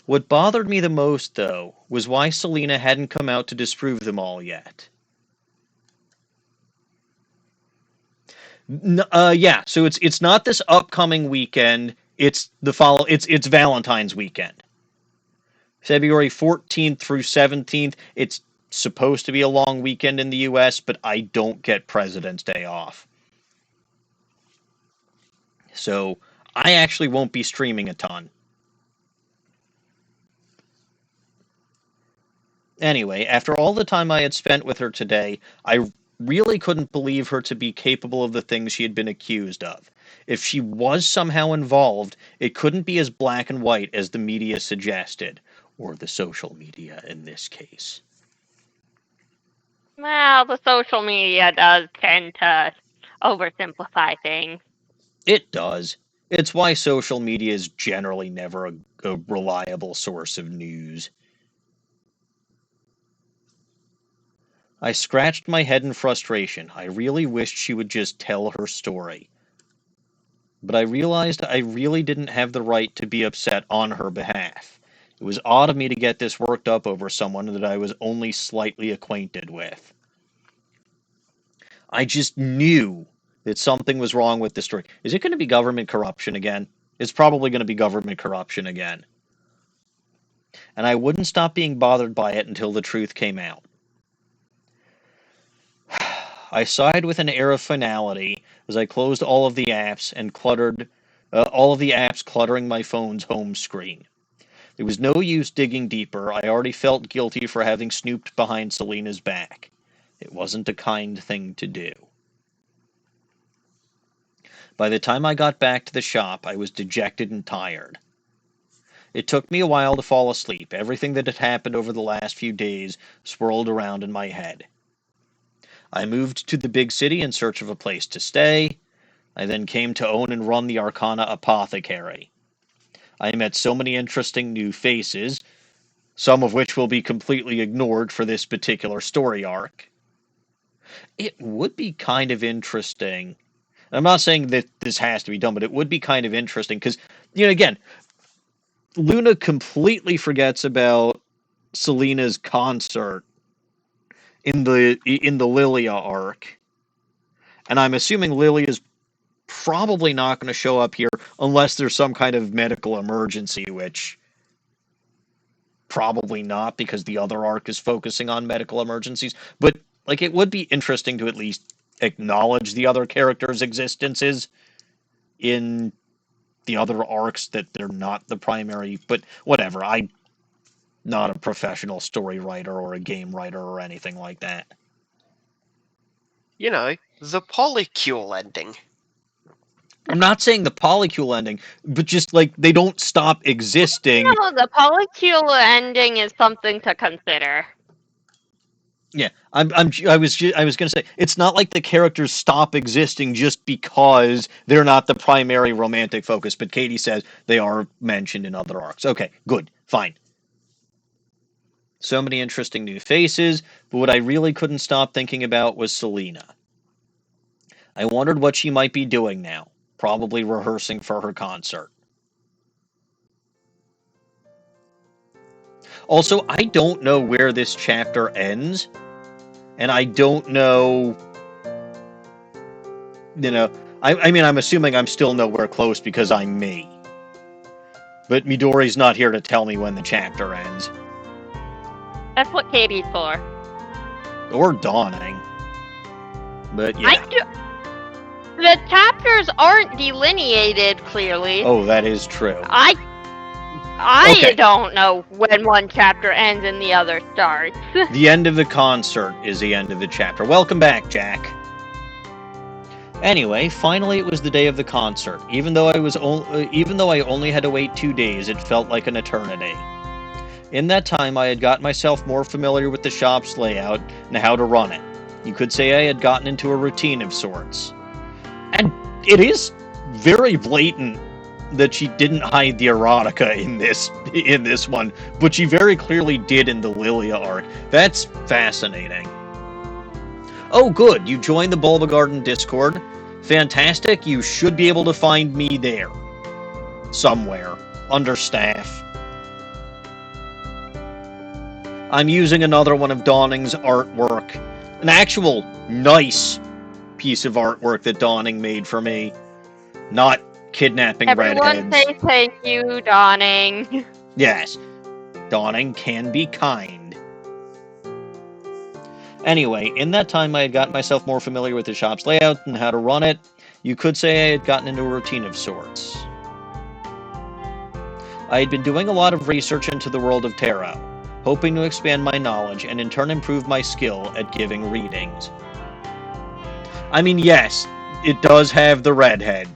What bothered me the most, though, was why Selena hadn't come out to disprove them all yet. Yeah, so it's not this upcoming weekend. It's it's Valentine's weekend. February 14th through 17th. It's supposed to be a long weekend in the US, but I don't get President's Day off. So I actually won't be streaming a ton. Anyway, after all the time I had spent with her today, I really couldn't believe her to be capable of the things she had been accused of. If she was somehow involved, it couldn't be as black and white as the media suggested, or the social media in this case. Well, the social media does tend to oversimplify things. It does. It's why social media is generally never a reliable source of news. I scratched my head in frustration. I really wished she would just tell her story. But I realized I really didn't have the right to be upset on her behalf. It was odd of me to get this worked up over someone that I was only slightly acquainted with. I just knew that something was wrong with the story. Is it going to be government corruption again? It's probably going to be government corruption again. And I wouldn't stop being bothered by it until the truth came out. I sighed with an air of finality as I closed all of the apps and cluttering my phone's home screen. There was no use digging deeper. I already felt guilty for having snooped behind Selena's back. It wasn't a kind thing to do. By the time I got back to the shop, I was dejected and tired. It took me a while to fall asleep. Everything that had happened over the last few days swirled around in my head. I moved to the big city in search of a place to stay. I then came to own and run the Arcana Apothecary. I met so many interesting new faces, some of which will be completely ignored for this particular story arc. It would be kind of interesting. I'm not saying that this has to be done, but it would be kind of interesting because, again, Luna completely forgets about Selena's concert in the Lilia arc, and I'm assuming Lilia's probably not going to show up here unless there's some kind of medical emergency, which probably not because the other arc is focusing on medical emergencies. But it would be interesting to at least acknowledge the other characters' existences in the other arcs that they're not the primary. But whatever, I'm not a professional story writer or a game writer or anything like that. The polycule ending. I'm not saying the polycule ending, but just they don't stop existing. No, the polycule ending is something to consider. Yeah, I was going to say it's not like the characters stop existing just because they're not the primary romantic focus. But Katie says they are mentioned in other arcs. Okay, good, fine. So many interesting new faces, but what I really couldn't stop thinking about was Selena. I wondered what she might be doing now. Probably rehearsing for her concert. Also, I don't know where this chapter ends, and I don't know, I mean, I'm assuming I'm still nowhere close because I'm me. But Midori's not here to tell me when the chapter ends. That's what Katie's for. Or Dawning. But yeah. The chapters aren't delineated clearly. Oh, that is true. I don't know when one chapter ends and the other starts. The end of the concert is the end of the chapter. Welcome back, Jack. Anyway, finally it was the day of the concert. Even though I only had to wait 2 days, it felt like an eternity. In that time, I had gotten myself more familiar with the shop's layout and how to run it. You could say I had gotten into a routine of sorts. And it is very blatant that she didn't hide the erotica in this one, but she very clearly did in the Lilia arc. That's fascinating. Oh, good, you joined the Bulba Garden Discord. Fantastic, you should be able to find me there. Somewhere. Under staff. I'm using another one of Dawning's artwork. An actual nice piece of artwork that Dawning made for me. Not kidnapping Everyone redheads. say thank you, Dawning. Yes, Dawning can be kind. Anyway, in that time I had gotten myself more familiar with the shop's layout and how to run it. You could say I had gotten into a routine of sorts. I had been doing a lot of research into the world of tarot, hoping to expand my knowledge and in turn improve my skill at giving readings. I mean, yes, it does have the redhead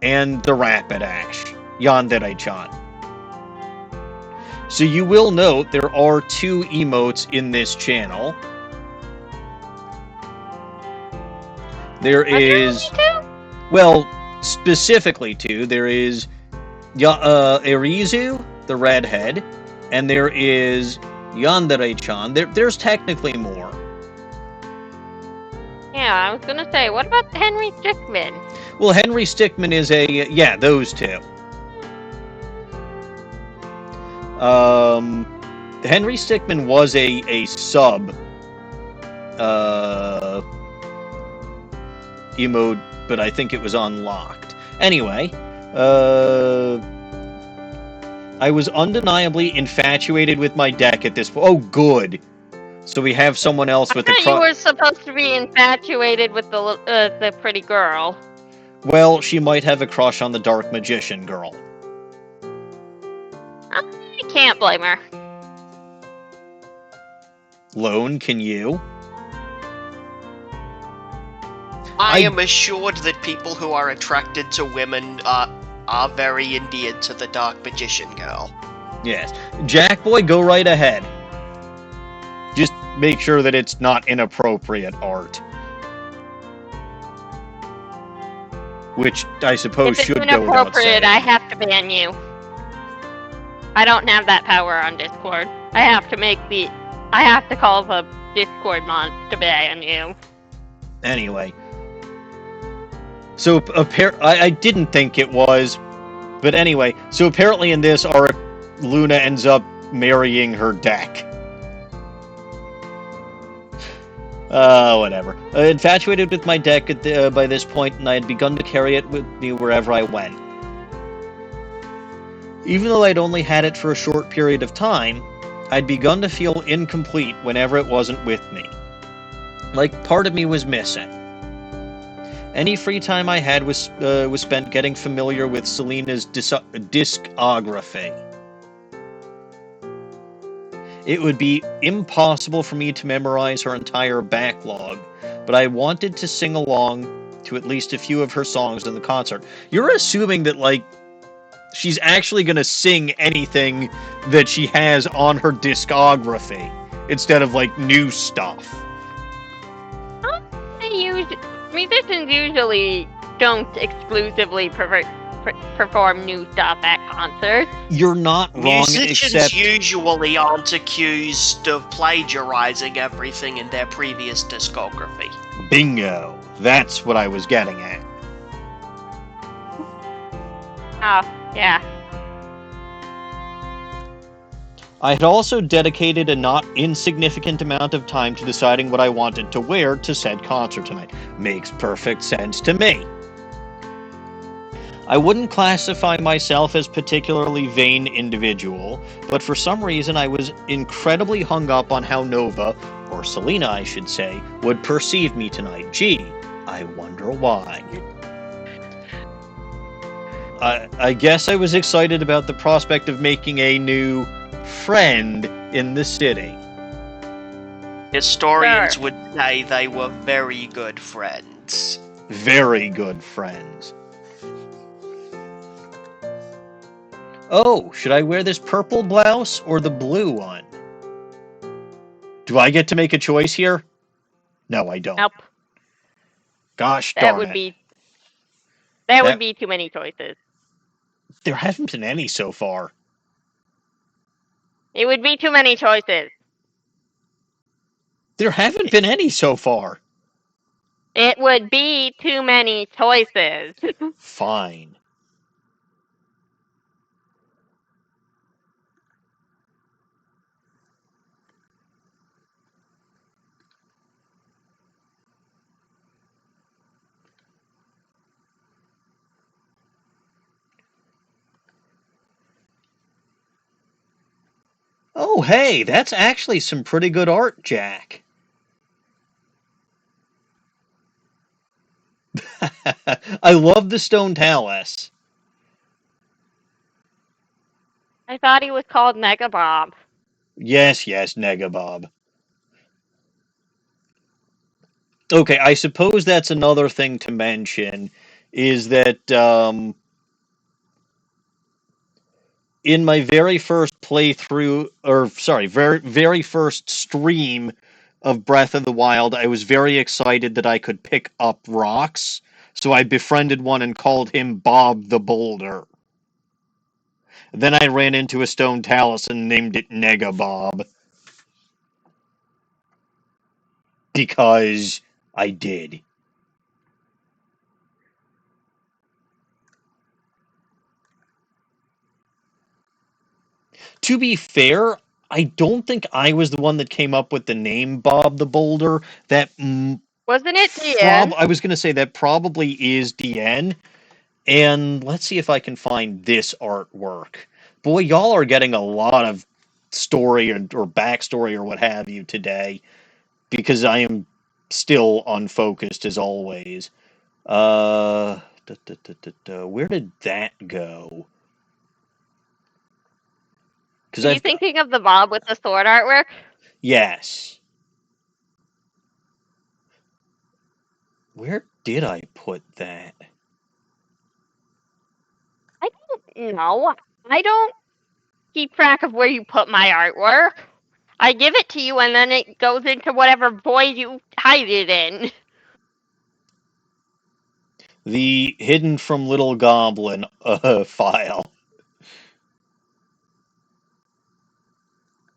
and the Rapidash, Yandere-chan. So you will note there are 2 emotes in this channel. There is, well, specifically 2. There is Erizu, the redhead, and there is Yandere-chan. There's technically more. Yeah, I was gonna say, what about Henry Stickmin? Well, Henry Stickmin is a, yeah, those 2. Henry Stickmin was a sub emote, but I think it was unlocked. Anyway, I was undeniably infatuated with my deck at this point. Oh, good. So we have someone else with I a thought you were supposed to be infatuated with the pretty girl. Well, she might have a crush on the Dark Magician girl. I can't blame her. Lone, can you? I am assured that people who are attracted to women are very endeared to the Dark Magician girl. Yes. Jackboy, go right ahead. Just make sure that it's not inappropriate art. Which I suppose if should it's go without saying. inappropriate, I have to ban you. I don't have that power on Discord. I have to call the Discord mods to ban you. Anyway. So, I didn't think it was, but anyway. So apparently in this, Luna ends up marrying her deck. Whatever. Infatuated with my deck by this point, and I had begun to carry it with me wherever I went. Even though I'd only had it for a short period of time, I'd begun to feel incomplete whenever it wasn't with me. Like part of me was missing. Any free time I had was spent getting familiar with Selena's discography. It would be impossible for me to memorize her entire backlog, but I wanted to sing along to at least a few of her songs in the concert. You're assuming that, like, she's actually going to sing anything that she has on her discography, instead of, like, new stuff. Musicians usually don't exclusively perform new stuff at concerts. You're not wrong, Musicians usually aren't accused of plagiarizing everything in their previous discography. Bingo. That's what I was getting at. Oh, yeah. I had also dedicated a not insignificant amount of time to deciding what I wanted to wear to said concert tonight. Makes perfect sense to me. I wouldn't classify myself as particularly vain individual, but for some reason I was incredibly hung up on how Nova, or Selena I should say, would perceive me tonight. Gee, I wonder why. I guess I was excited about the prospect of making a new friend in the city. Historians would say they were very good friends. Very good friends. Oh, should I wear this purple blouse or the blue one? Do I get to make a choice here? No, I don't. Nope. Gosh darn it. That would be too many choices. There haven't been any so far. It would be too many choices. There haven't been any so far. It would be too many choices. Fine. Oh, hey, that's actually some pretty good art, Jack. I love the stone talus. I thought he was called Megabob. Yes, yes, Negabob. Okay, I suppose that's another thing to mention is that in my very first playthrough, or sorry, very first stream of Breath of the Wild, I was very excited that I could pick up rocks, so I befriended one and called him Bob the Boulder. Then I ran into a stone talus and named it Negabob because I did. To be fair, I don't think I was the one that came up with the name Bob the Boulder. That Wasn't it DN? I was going to say that probably is DN. And let's see if I can find this artwork. Boy, y'all are getting a lot of story or backstory or what have you today because I am still unfocused as always. Where did that go? Because Are you I've thinking of the Bob with the sword artwork? yes. Where did I put that? I don't know. I don't keep track of where you put my artwork. I give it to you and then it goes into whatever void you hide it in. The hidden from Little Goblin file.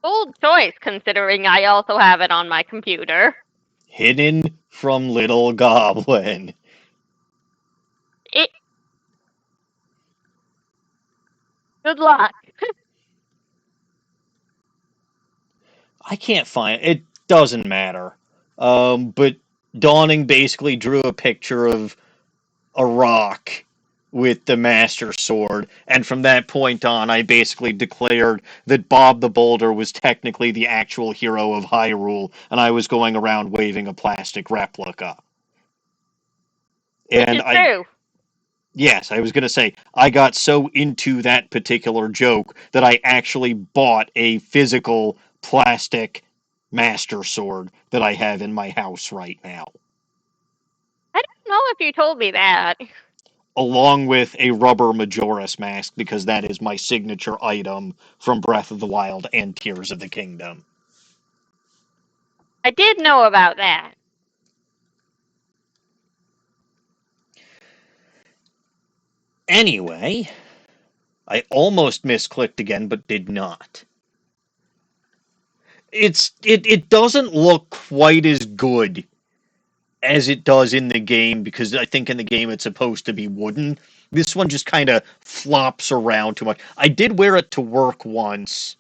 Bold choice, considering I also have it on my computer. Hidden from Little Goblin. It. Good luck. I can't find it. It doesn't matter. But Dawning basically drew a picture of a rock with the Master Sword, and from that point on, I basically declared that Bob the Boulder was technically the actual hero of Hyrule, and I was going around waving a plastic replica. Which And is true. yes, I was going to say, I got so into that particular joke that I actually bought a physical plastic Master Sword that I have in my house right now, I don't know if you told me that. along with a rubber Majora's Mask, because that is my signature item from Breath of the Wild and Tears of the Kingdom. I did know about that. Anyway, I almost misclicked again, but did not. It doesn't look quite as good as it does in the game, because I think in the game it's supposed to be wooden. This one just kind of flops around too much. I did wear it to work once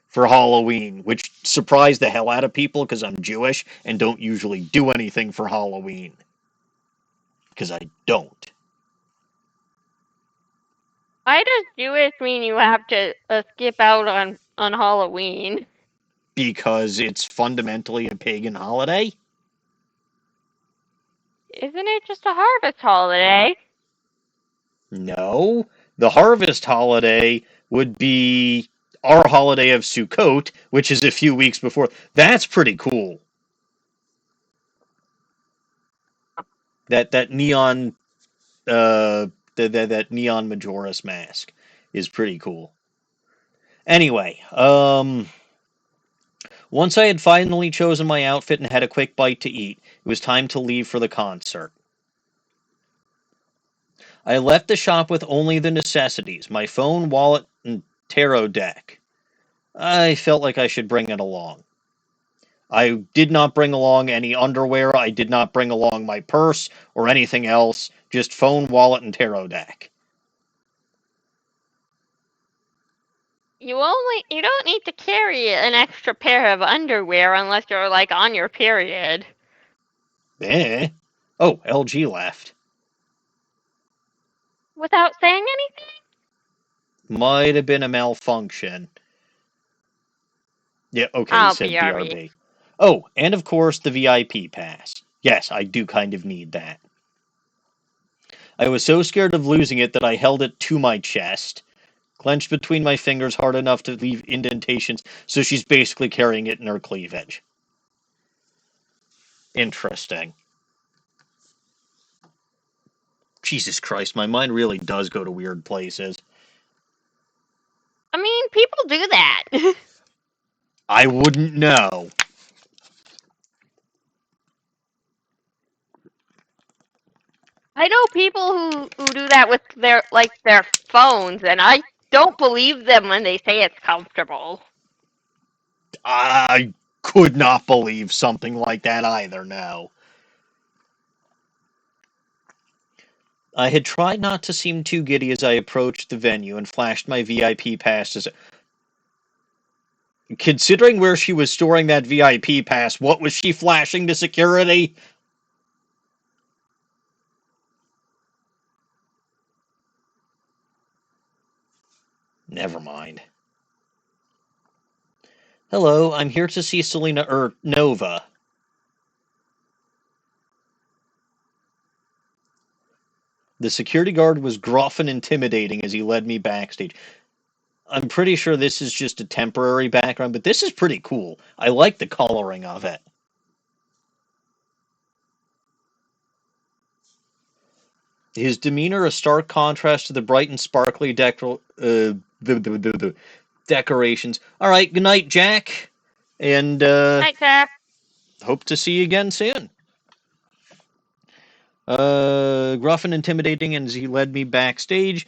for Halloween, which surprised the hell out of people because I'm Jewish and don't usually do anything for Halloween. Because I don't. Why does Jewish mean you have to skip out on Halloween? Because it's fundamentally a pagan holiday. Isn't it just a harvest holiday? No. The harvest holiday would be our holiday of Sukkot, which is a few weeks before. That's pretty cool. That neon that neon Majora's Mask is pretty cool. Anyway, once I had finally chosen my outfit and had a quick bite to eat, it was time to leave for the concert. I left the shop with only the necessities, my phone, wallet, and tarot deck. I felt like I should bring it along. I did not bring along any underwear, I did not bring along my purse or anything else, just phone, wallet, and tarot deck. You don't need to carry an extra pair of underwear unless you're like on your period. Eh? Oh, LG left. Without saying anything? Might have been a malfunction. Yeah, okay, he Oh, said BRB. BRB. Oh, and of course the VIP pass. Yes, I do kind of need that. I was so scared of losing it that I held it to my chest, clenched between my fingers hard enough to leave indentations, so she's basically carrying it in her cleavage. Interesting. Jesus Christ, my mind really does go to weird places. I mean, people do that. I wouldn't know. I know people who do that with their phones, and I don't believe them when they say it's comfortable. I could not believe something like that either, no. I had tried not to seem too giddy as I approached the venue and flashed my VIP pass as considering where she was storing that VIP pass, what was she flashing to security? Never mind. Hello, I'm here to see Selena Nova. The security guard was gruff and intimidating as he led me backstage. I'm pretty sure this is just a temporary background, but this is pretty cool. I like the coloring of it. His demeanor a stark contrast to the bright and sparkly decorations. All right, good night, Jack, and Hi, Jack. hope to see you again soon. Gruff and intimidating as he led me backstage.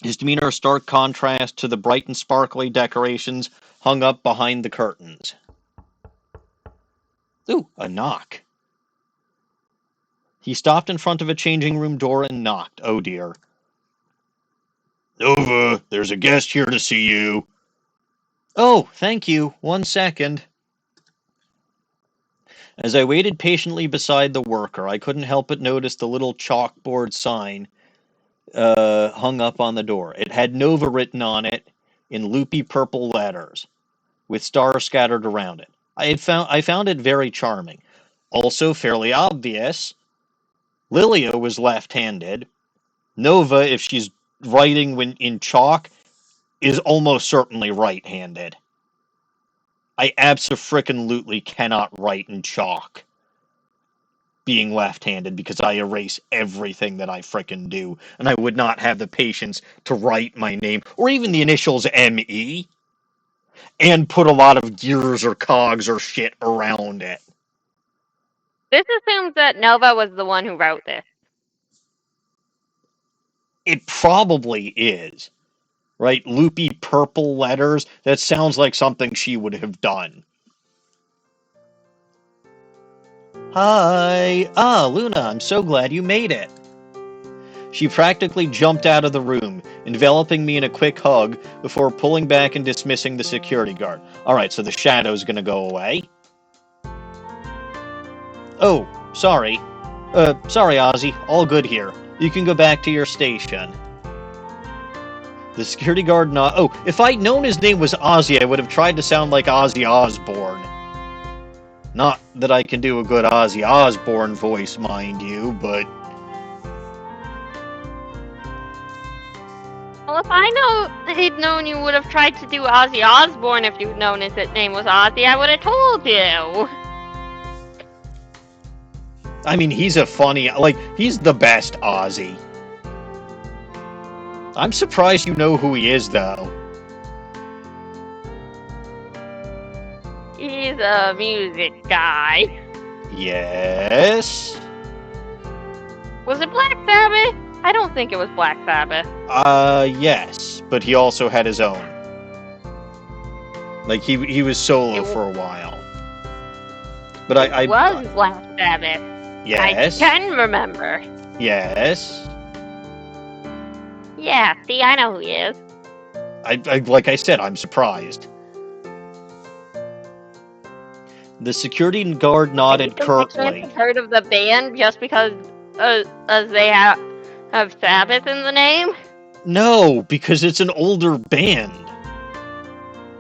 His demeanor a stark contrast to the bright and sparkly decorations hung up behind the curtains. Ooh, a knock. He stopped in front of a changing room door and knocked. Oh dear. Nova, there's a guest here to see you. Oh, thank you. 1 second. As I waited patiently beside the worker, I couldn't help but notice the little chalkboard sign hung up on the door. It had Nova written on it in loopy purple letters, with stars scattered around it. I found it very charming. Also fairly obvious. Lilia was left-handed. Nova, if she's writing when in chalk, is almost certainly right-handed. I abso-frickin-lutely cannot write in chalk being left-handed because I erase everything that I frickin' do, and I would not have the patience to write my name, or even the initials M.E., and put a lot of gears or cogs or shit around it. This assumes that Nova was the one who wrote this. It probably is. Right? Loopy purple letters. That sounds like something she would have done. Hi. Ah, Luna, I'm so glad you made it. She practically jumped out of the room, enveloping me in a quick hug before pulling back and dismissing the security guard. Alright, so the shadow's gonna go away. Oh, sorry. Sorry, Ozzy. All good here. You can go back to your station. The security guard Oh, if I'd known his name was Ozzy, I would have tried to sound like Ozzy Osbourne. Not that I can do a good Ozzy Osbourne voice, mind you, but... Well, if he'd known you would have tried to do Ozzy Osbourne if you'd known his name was Ozzy, I would have told you. I mean, he's a funny... he's the best Ozzy. I'm surprised you know who he is, though. He's a music guy. Yes? Was it Black Sabbath? I don't think it was Black Sabbath. Yes. But he also had his own. He was solo for a while. But I was Black Sabbath. Yes. I can remember. Yes. Yeah, see, I know who he is. Like I said, I'm surprised. The security guard nodded curtly. I've heard of the band just because they have Sabbath in the name? No, because it's an older band.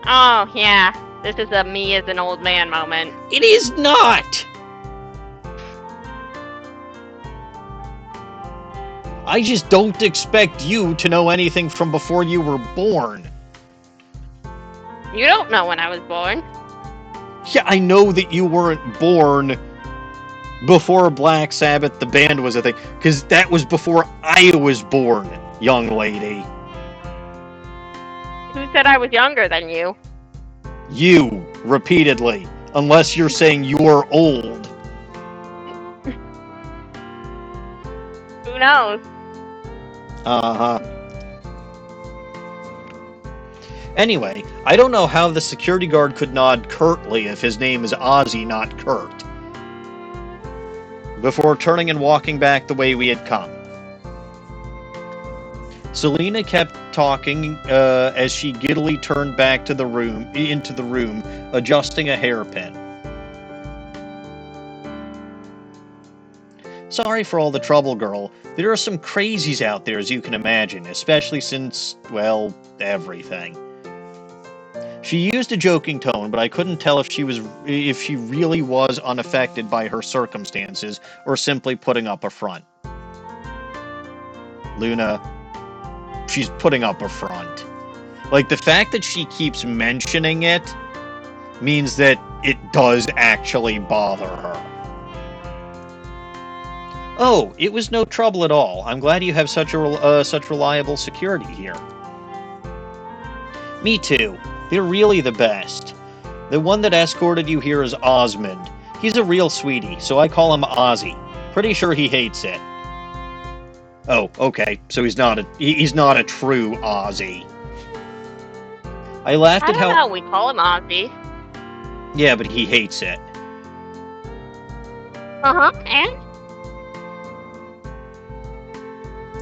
Oh, yeah. This is a me as an old man moment. It is not! I just don't expect you to know anything from before you were born. You don't know when I was born. Yeah, I know that you weren't born before Black Sabbath, the band, was a thing, because that was before I was born, young lady. Who said I was younger than you? You, repeatedly. Unless you're saying you're old. Who knows? Uh-huh. Anyway, I don't know how the security guard could nod curtly if his name is Ozzy, not Kurt, before turning and walking back the way we had come. Selena kept talking as she giddily turned back to into the room, adjusting a hairpin. Sorry for all the trouble, girl. There are some crazies out there, as you can imagine, especially since, well, everything. She used a joking tone, but I couldn't tell if she really was unaffected by her circumstances or simply putting up a front. Luna, she's putting up a front. Like, the fact that she keeps mentioning it means that it does actually bother her. Oh, it was no trouble at all. I'm glad you have such reliable security here. Me too. They're really the best. The one that escorted you here is Osmond. He's a real sweetie, so I call him Ozzy. Pretty sure he hates it. Oh, okay. So he's not a true Ozzy. I laughed at how... I don't know, we call him Ozzy. Yeah, but he hates it. Uh-huh, and?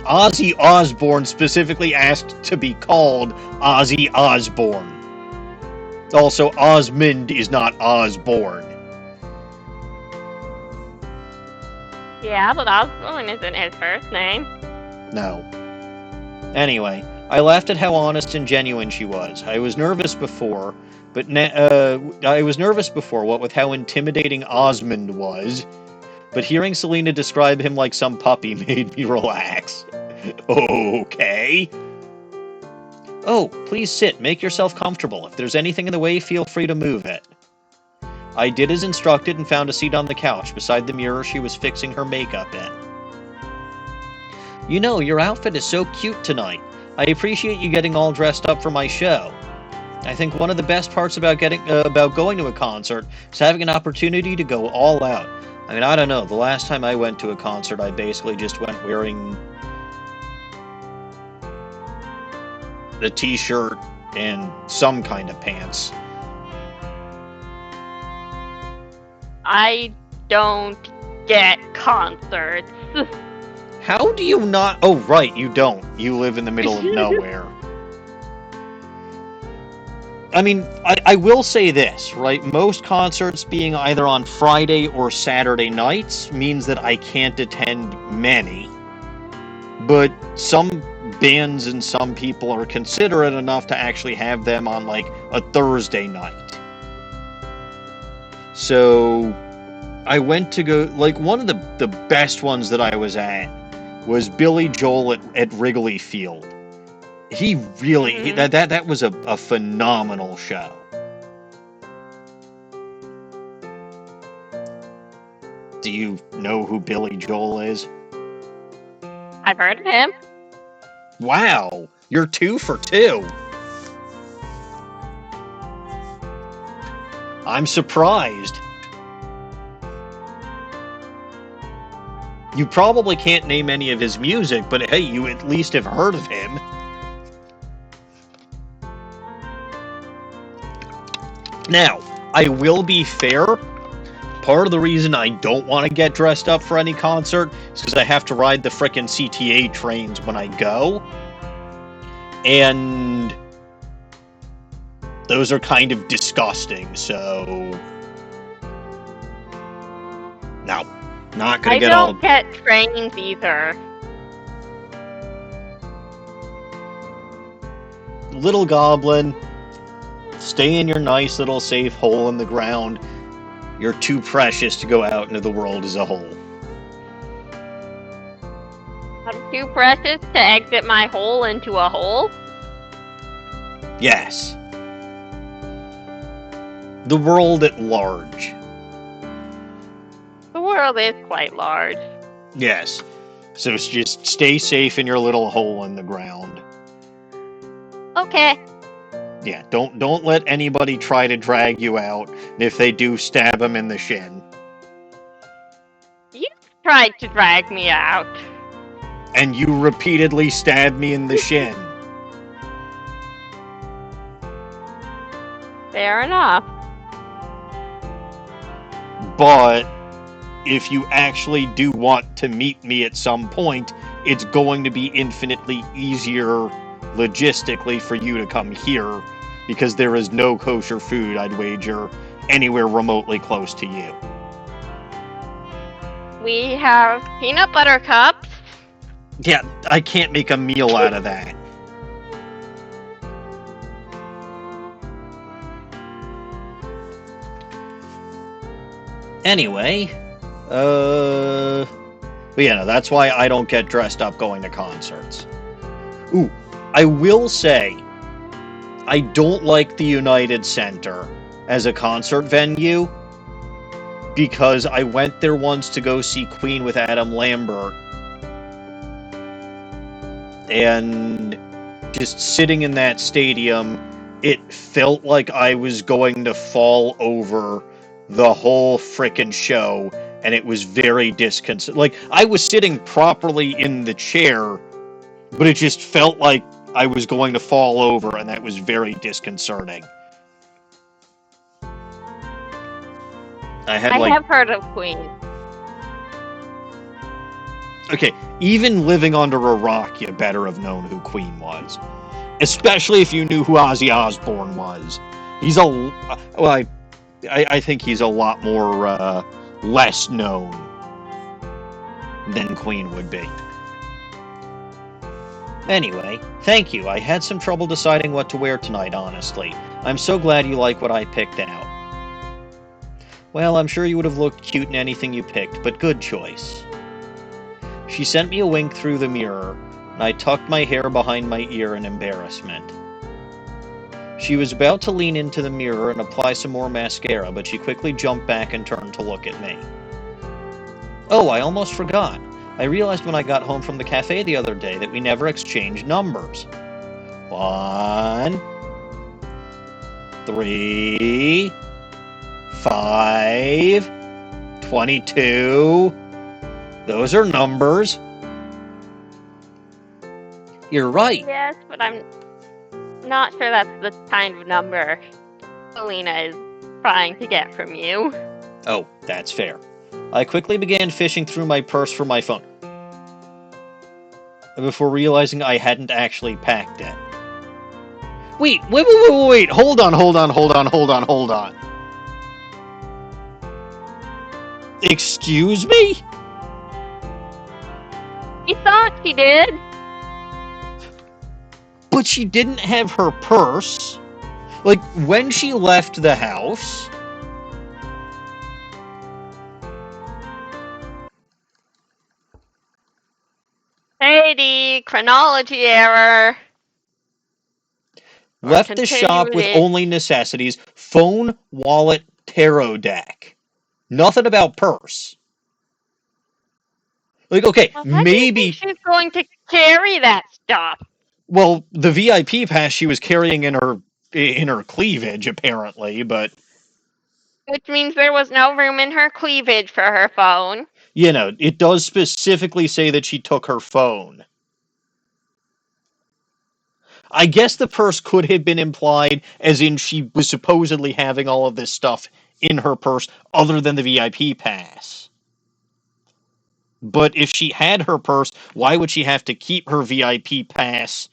Ozzy Osbourne specifically asked to be called Ozzy Osbourne. Also, Osmond is not Osborne. Yeah, but Osborne isn't his first name. No. Anyway, I laughed at how honest and genuine she was. I was nervous before, what with how intimidating Osmond was, but hearing Selena describe him like some puppy made me relax. Okay. Oh, please sit. Make yourself comfortable. If there's anything in the way, feel free to move it. I did as instructed and found a seat on the couch beside the mirror she was fixing her makeup in. You know, your outfit is so cute tonight. I appreciate you getting all dressed up for my show. I think one of the best parts about going to a concert is having an opportunity to go all out. I mean, I don't know. The last time I went to a concert, I basically just went wearing a t-shirt and some kind of pants. I don't get concerts. How do you not? Oh, right, you don't. You live in the middle of nowhere. I mean, I will say this, right? Most concerts being either on Friday or Saturday nights means that I can't attend many. But some bands and some people are considerate enough to actually have them on, like, a Thursday night. So I went to go, like, one of the best ones that I was at was Billy Joel at Wrigley Field. He really, that was a phenomenal show. Do you know who Billy Joel is? I've heard of him. Wow, you're 2 for 2. I'm surprised. You probably can't name any of his music, but hey, you at least have heard of him. Now, I will be fair. Part of the reason I don't want to get dressed up for any concert is because I have to ride the frickin' CTA trains when I go. And those are kind of disgusting, so... No, not gonna get all... I don't get trains either. Little Goblin, Stay in your nice little safe hole in the ground. You're too precious to go out into the world as a whole. I'm too precious to exit my hole into a hole? Yes. The world at large. The world is quite large. Yes. So just stay safe in your little hole in the ground. Okay. Yeah, don't let anybody try to drag you out. And if they do, stab them in the shin. You tried to drag me out. And you repeatedly stab me in the shin. Fair enough. But if you actually do want to meet me at some point, it's going to be infinitely easier logistically for you to come here, because there is no kosher food, I'd wager, anywhere remotely close to you. We have peanut butter cups. Yeah, I can't make a meal out of that. Anyway, but yeah, no, that's why I don't get dressed up going to concerts. Ooh, I will say, I don't like the United Center as a concert venue, because I went there once to go see Queen with Adam Lambert, and just sitting in that stadium, it felt like I was going to fall over the whole frickin' show, and it was very disconcerting. Like, I was sitting properly in the chair, but it just felt like I was going to fall over, and that was very disconcerting. I have heard of Queen. Okay, even living under a rock, you better have known who Queen was. Especially if you knew who Ozzy Osbourne was. He's I think he's a lot more less known than Queen would be. Anyway, thank you. I had some trouble deciding what to wear tonight, honestly. I'm so glad you like what I picked out. Well, I'm sure you would have looked cute in anything you picked, but good choice. She sent me a wink through the mirror, and I tucked my hair behind my ear in embarrassment. She was about to lean into the mirror and apply some more mascara, but she quickly jumped back and turned to look at me. Oh, I almost forgot. I realized when I got home from the cafe the other day that we never exchanged numbers. 1, 3, 5, 22. Those are numbers. You're right. Yes, but I'm not sure that's the kind of number Selena is trying to get from you. Oh, that's fair. I quickly began fishing through my purse for my phone, before realizing I hadn't actually packed it. Wait, hold on. Excuse me? She thought she did. But she didn't have her purse. Like, when she left the house. Hey, chronology error. Left the shop with only necessities: phone, wallet, tarot deck. Nothing about purse. Like, okay, Well, maybe she's going to carry that stuff. Well, the VIP pass she was carrying in her cleavage, apparently, but Which means there was no room in her cleavage for her phone. you know, it does specifically say that she took her phone. I guess the purse could have been implied, as in she was supposedly having all of this stuff in her purse other than the VIP pass. But if she had her purse, why would she have to keep her VIP pass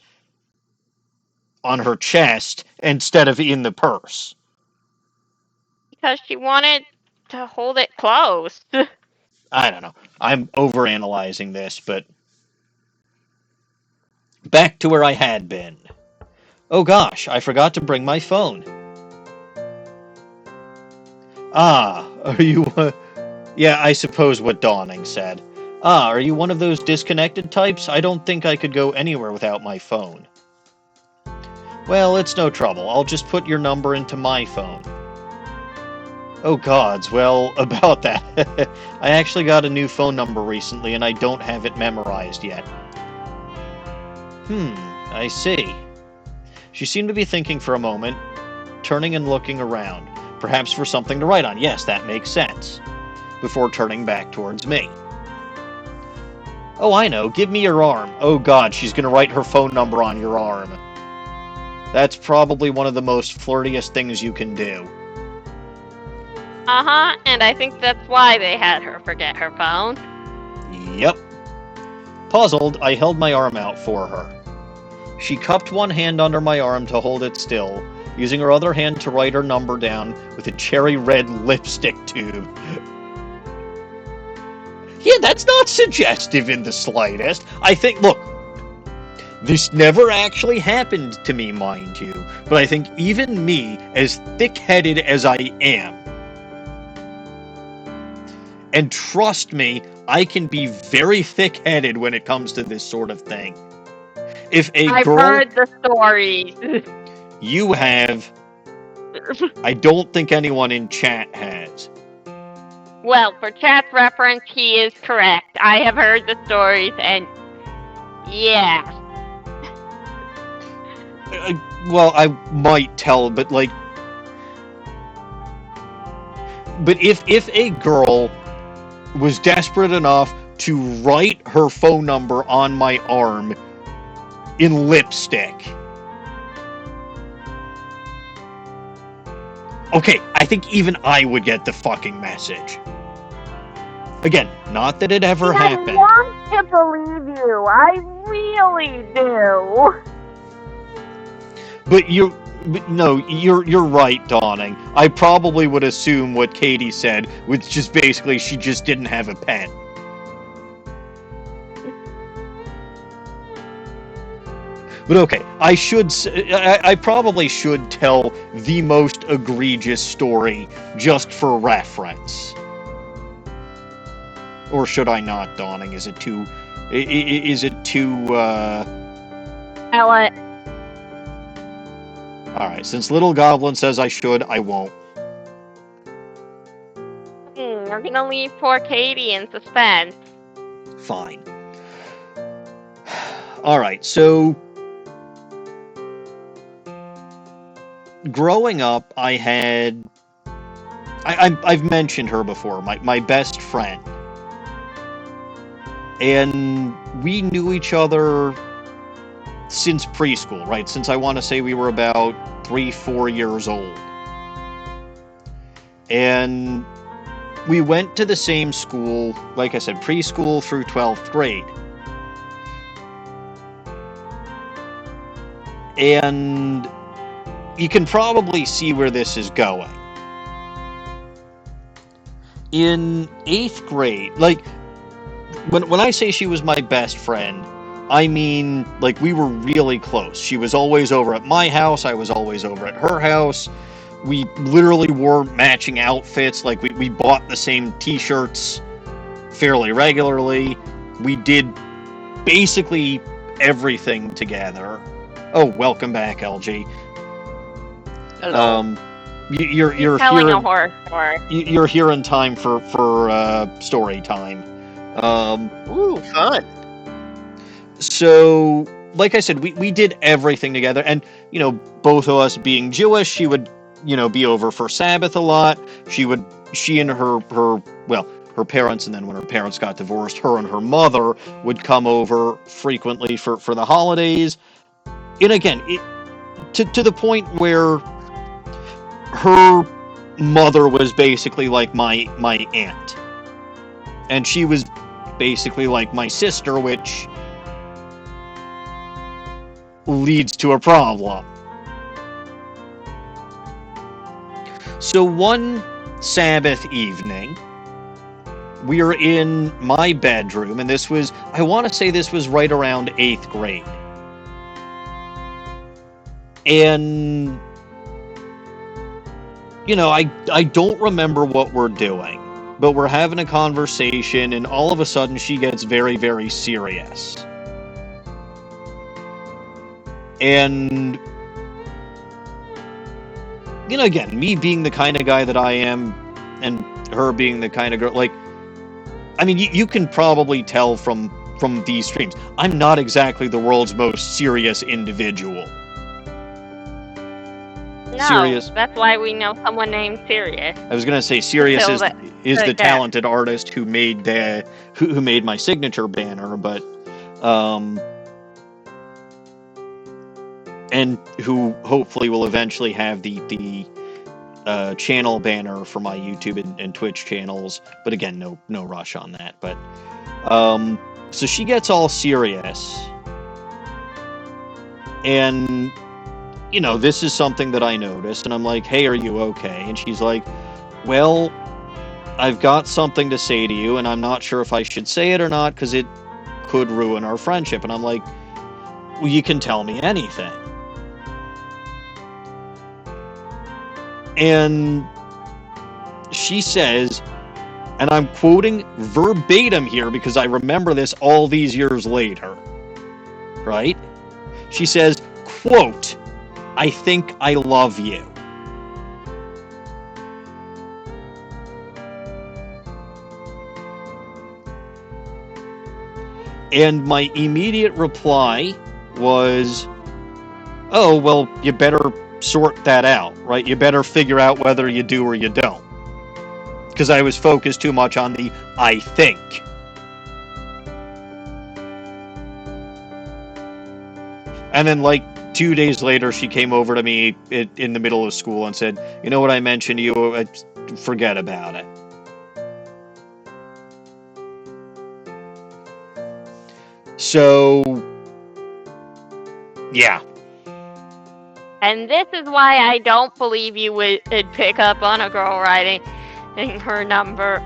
on her chest instead of in the purse? Because she wanted to hold it close. I don't know. I'm overanalyzing this, but back to where I had been. Oh gosh, I forgot to bring my phone. Ah, are you... yeah, I suppose what Dawning said. Ah, are you one of those disconnected types? I don't think I could go anywhere without my phone. Well, it's no trouble. I'll just put your number into my phone. Oh gods, well, about that. I actually got a new phone number recently and I don't have it memorized yet. I see. She seemed to be thinking for a moment, turning and looking around, perhaps for something to write on. Yes, that makes sense. Before turning back towards me. Oh, I know. Give me your arm. Oh god, she's gonna write her phone number on your arm. That's probably one of the most flirtiest things you can do. Uh-huh, and I think that's why they had her forget her phone. Yep. Puzzled, I held my arm out for her. She cupped one hand under my arm to hold it still, using her other hand to write her number down with a cherry red lipstick tube. Yeah, that's not suggestive in the slightest. I think, look, this never actually happened to me, mind you, but I think even me, as thick-headed as I am, and trust me, I can be very thick-headed when it comes to this sort of thing. If a I've girl... heard the stories. You have... I don't think anyone in chat has. Well, for chat's reference, he is correct. I have heard the stories, and yeah. Well, I might tell, but like... But if a girl was desperate enough to write her phone number on my arm in lipstick... Okay, I think even I would get the fucking message. Again, not that it ever happened. I want to believe you. I really do. But you're right, Dawning. I probably would assume what Katie said, which just basically she just didn't have a pen. But okay, I probably should tell the most egregious story just for reference. Or should I not, Dawning? Is it too... Ellen. Alright, since Little Goblin says I should, I won't. You're gonna leave poor Katie in suspense. Fine. Alright, so... Growing up, I had... I've mentioned her before, my best friend. And we knew each other since preschool, right? Since I want to say we were about 3-4 years old. And we went to the same school, like I said, preschool through 12th grade. And you can probably see where this is going. In 8th grade, like, when I say she was my best friend, I mean, like, we were really close. She was always over at my house, I was always over at her house. We literally wore matching outfits, like, we bought the same t-shirts fairly regularly. We did basically everything together. Oh, welcome back, LG. Hello. You're telling here a horror story. You're here in time for story time. Ooh, fun. So, like I said, we did everything together, and, you know, both of us being Jewish, she would, you know, be over for Sabbath a lot. She and her parents, and then when her parents got divorced, her and her mother would come over frequently for the holidays. And again, to the point where her mother was basically like my aunt. And she was basically like my sister, which leads to a problem. So one Sabbath evening, we were in my bedroom, and this was, I want to say this was right around 8th grade. And I don't remember what we're doing, but we're having a conversation, and all of a sudden she gets very, very serious. And, again, me being the kind of guy that I am, and her being the kind of girl, you can probably tell from these streams, I'm not exactly the world's most serious individual. No, Sirius. That's why we know someone named Sirius. I was gonna say Sirius is the talented artist who made who made my signature banner, but and who hopefully will eventually have the channel banner for my YouTube and Twitch channels. But again, no rush on that. But so she gets all serious, and this is something that I noticed, and I'm like, hey, are you okay? And she's like, well, I've got something to say to you, and I'm not sure if I should say it or not, because it could ruin our friendship. And I'm like, well, you can tell me anything. And she says, and I'm quoting verbatim here because I remember this all these years later, right? She says, quote, I think I love you. And my immediate reply was, oh, well, you better sort that out, right? You better figure out whether you do or you don't. Because I was focused too much on the I think. And then, 2 days later, she came over to me in the middle of school and said, you know what I mentioned to you? Forget about it. So, yeah. And this is why I don't believe you would pick up on a girl writing her number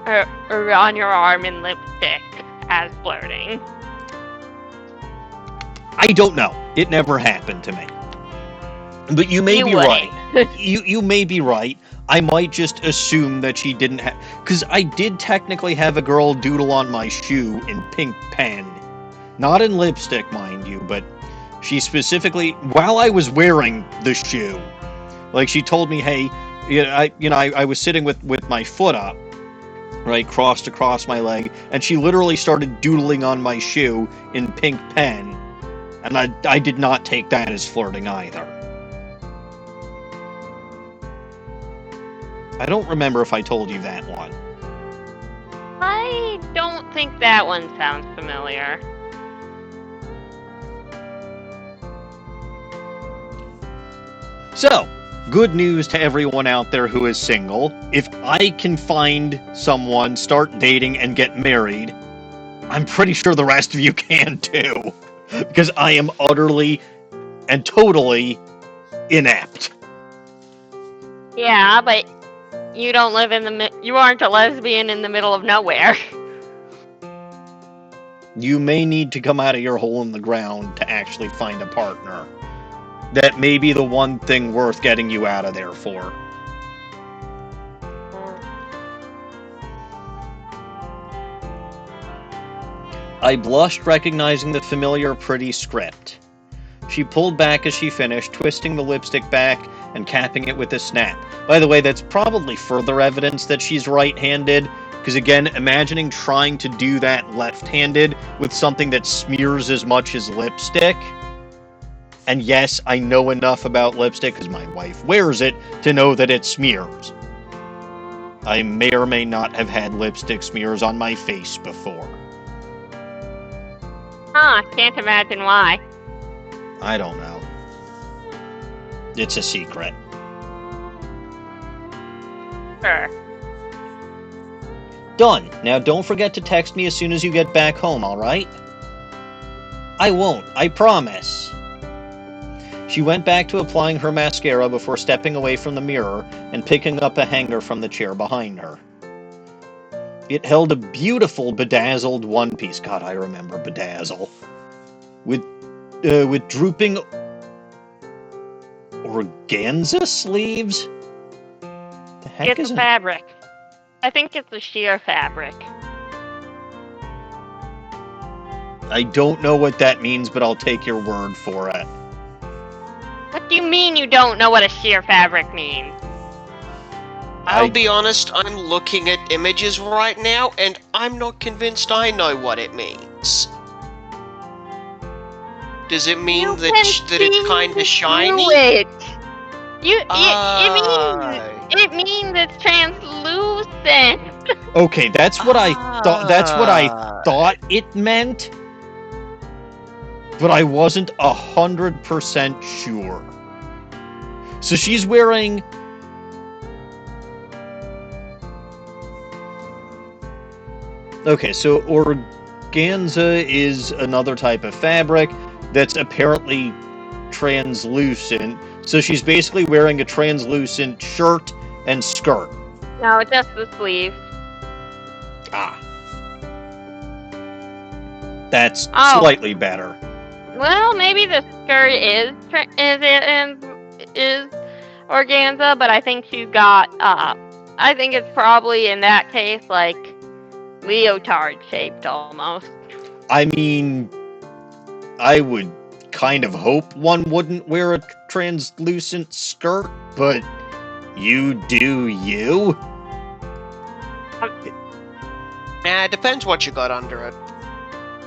or on your arm in lipstick as flirting. I don't know. It never happened to me. But you may be right. You may be right. I might just assume that she didn't have... Because I did technically have a girl doodle on my shoe in pink pen. Not in lipstick, mind you, but she specifically... While I was wearing the shoe, she told me, hey, I was sitting with my foot up, right, crossed across my leg, and she literally started doodling on my shoe in pink pen. And I did not take that as flirting either. I don't remember if I told you that one. I don't think that one sounds familiar. So, good news to everyone out there who is single. If I can find someone, start dating, and get married, I'm pretty sure the rest of you can too. Because I am utterly and totally inept. Yeah, but you don't live you aren't a lesbian in the middle of nowhere. You may need to come out of your hole in the ground to actually find a partner. That may be the one thing worth getting you out of there for. I blushed, recognizing the familiar pretty script. She pulled back as she finished, twisting the lipstick back and capping it with a snap. By the way, that's probably further evidence that she's right-handed, because again, imagining trying to do that left-handed with something that smears as much as lipstick. And yes, I know enough about lipstick, because my wife wears it, to know that it smears. I may or may not have had lipstick smears on my face before. Can't imagine why. I don't know. It's a secret. Sure. Done. Now don't forget to text me as soon as you get back home, alright? I won't, I promise. She went back to applying her mascara before stepping away from the mirror and picking up a hanger from the chair behind her. It held a beautiful bedazzled one-piece. God, I remember bedazzle. With drooping organza sleeves? heck It's is a it? fabric. I think it's a sheer fabric. I don't know what that means, but I'll take your word for it. What do you mean you don't know what a sheer fabric means? I'll be honest, I'm looking at images right now, and I'm not convinced I know what it means. Does it mean You that, can that it's kind of see shiny? through it. Ah. It means it's translucent. Okay, that's what I thought. That's what I Ah. thought it meant, but I wasn't 100% sure. So she's wearing. Okay, so organza is another type of fabric that's apparently translucent. So she's basically wearing a translucent shirt and skirt. No, just the sleeves. Ah. That's Oh. slightly better. Well, maybe the skirt is organza, but I think she's got I think it's probably in that case like leotard shaped almost. I mean, I would kind of hope one wouldn't wear a translucent skirt, but you do you. It depends what you got under it.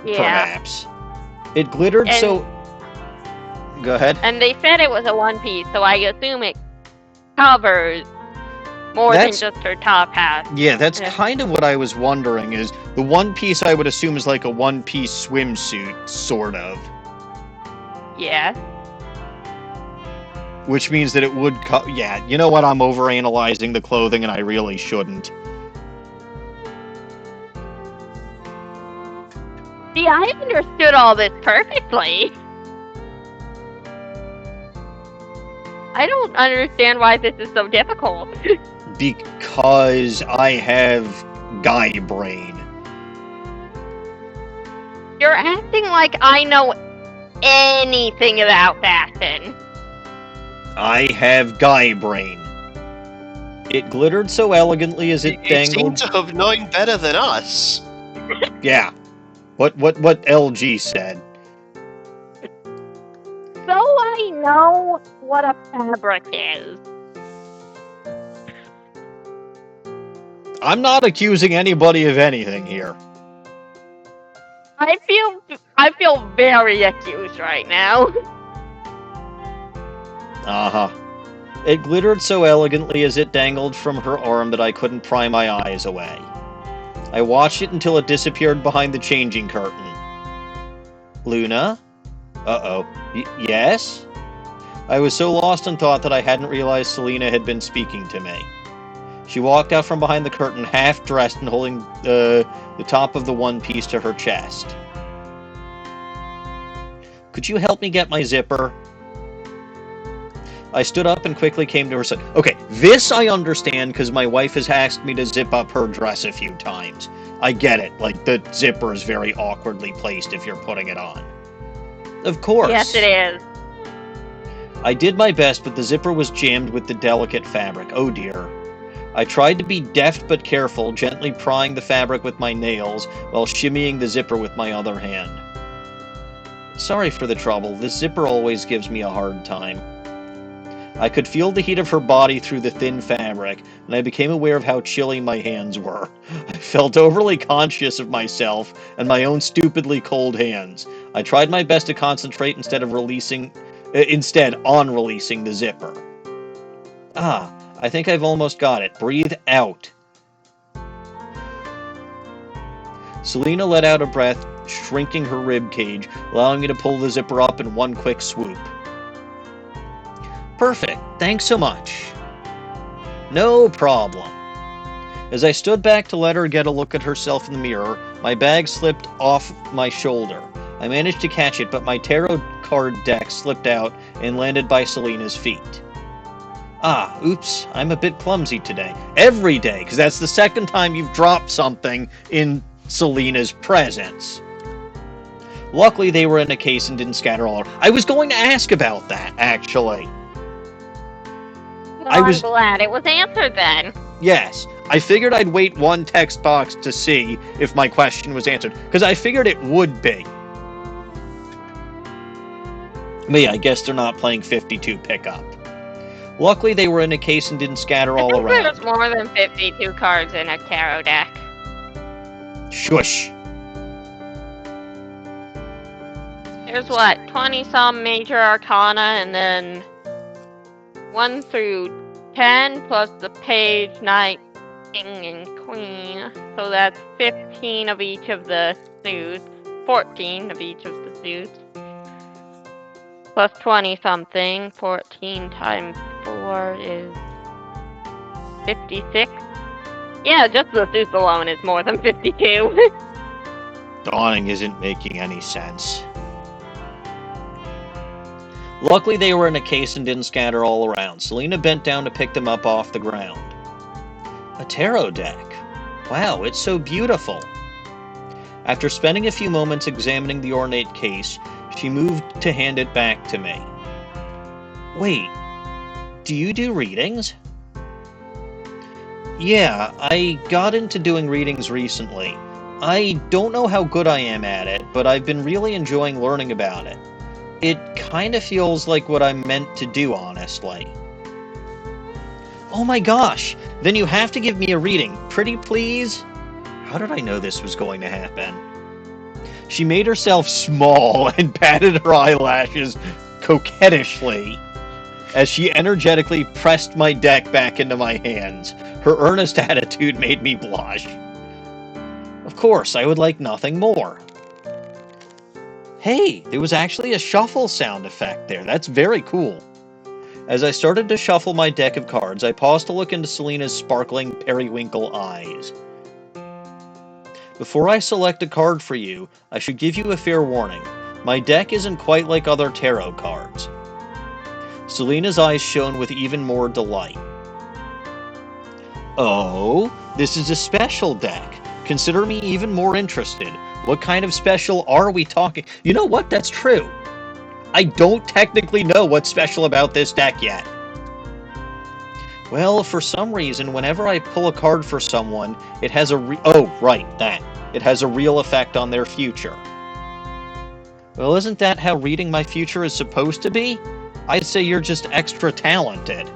Yeah. Perhaps. It glittered And- so... Go ahead. And they said it was a one piece, so I assume it covers more That's- than just her top hat. Yeah, that's Yeah. kind of what I was wondering, is the one piece I would assume is like a one-piece swimsuit, sort of. Yeah. Which means that it would yeah, you know what, I'm overanalyzing the clothing and I really shouldn't. See, I understood all this perfectly. I don't understand why this is so difficult. Because I have guy brain. You're acting like I know anything about fashion. I have guy brain. It glittered so elegantly as it You seem dangled. to have known better than us. Yeah. What LG said. So I know what a fabric is. I'm not accusing anybody of anything here. I feel very accused right now. Uh-huh. It glittered so elegantly as it dangled from her arm that I couldn't pry my eyes away. I watched it until it disappeared behind the changing curtain. Luna? Uh-oh. Yes? I was so lost in thought that I hadn't realized Selena had been speaking to me. She walked out from behind the curtain, half-dressed and holding the top of the one piece to her chest. Could you help me get my zipper? I stood up and quickly came to her side. Okay, this I understand because my wife has asked me to zip up her dress a few times. I get it. Like, the zipper is very awkwardly placed if you're putting it on. Of course. Yes, it is. I did my best, but the zipper was jammed with the delicate fabric. Oh dear. I tried to be deft but careful, gently prying the fabric with my nails while shimmying the zipper with my other hand. Sorry for the trouble. This zipper always gives me a hard time. I could feel the heat of her body through the thin fabric, and I became aware of how chilly my hands were. I felt overly conscious of myself and my own stupidly cold hands. I tried my best to concentrate instead on releasing the zipper. Ah, I think I've almost got it. Breathe out. Selena let out a breath, shrinking her rib cage, allowing me to pull the zipper up in one quick swoop. Perfect. Thanks so much. No problem. As I stood back to let her get a look at herself in the mirror, my bag slipped off my shoulder. I managed to catch it, but my tarot card deck slipped out and landed by Selena's feet. Ah, oops, I'm a bit clumsy today. Every day, because that's the second time you've dropped something in Selena's presence. Luckily, they were in a case and didn't scatter all over. I was going to ask about that, actually. Well, I'm glad it was answered then. Yes, I figured I'd wait one text box to see if my question was answered, because I figured it would be. Me, I guess they're not playing 52 pickup. Luckily, they were in a case and didn't scatter all around. There's more than 52 cards in a tarot deck. Shush. There's what, 20-some major arcana, and then 1 through 10 plus the page, knight, king, and queen. So that's 15 of each of the suits, 14 of each of the suits. Plus 20-something, 14 times 4 is 56. Yeah, just the suits alone is more than 52. Dawning isn't making any sense. Luckily, they were in a case and didn't scatter all around. Selena bent down to pick them up off the ground. A tarot deck. Wow, it's so beautiful. After spending a few moments examining the ornate case, she moved to hand it back to me. Wait, do you do readings? Yeah, I got into doing readings recently. I don't know how good I am at it, but I've been really enjoying learning about it. It kind of feels like what I'm meant to do, honestly. Oh my gosh! Then you have to give me a reading. Pretty please? How did I know this was going to happen? She made herself small and patted her eyelashes coquettishly as she energetically pressed my deck back into my hands. Her earnest attitude made me blush. Of course, I would like nothing more. Hey, there was actually a shuffle sound effect there. That's very cool. As I started to shuffle my deck of cards, I paused to look into Selena's sparkling periwinkle eyes. Before I select a card for you, I should give you a fair warning. My deck isn't quite like other tarot cards. Selena's eyes shone with even more delight. Oh, this is a special deck. Consider me even more interested. What kind of special are we talking? You know what? That's true. I don't technically know what's special about this deck yet. Well, for some reason, whenever I pull a card for someone, it has a It has a real effect on their future. Well, isn't that how reading my future is supposed to be? I'd say you're just extra talented.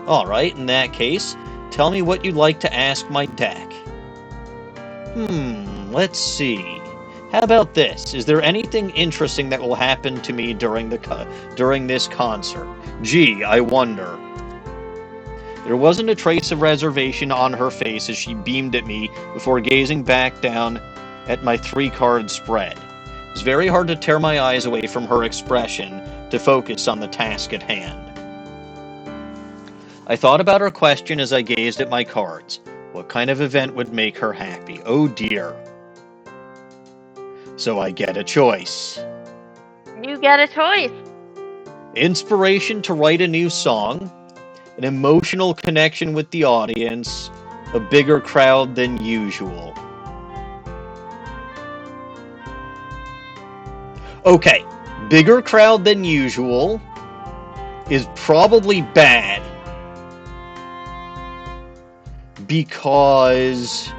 Alright, in that case, tell me what you'd like to ask my deck. Let's see. How about this? Is there anything interesting that will happen to me during this concert? Gee, I wonder. There wasn't a trace of reservation on her face as she beamed at me before gazing back down at my 3-card spread. It was very hard to tear my eyes away from her expression to focus on the task at hand. I thought about her question as I gazed at my cards. What kind of event would make her happy? Oh dear. So I get a choice. You get a choice. Inspiration to write a new song, an emotional connection with the audience, a bigger crowd than usual. Okay, bigger crowd than usual is probably bad because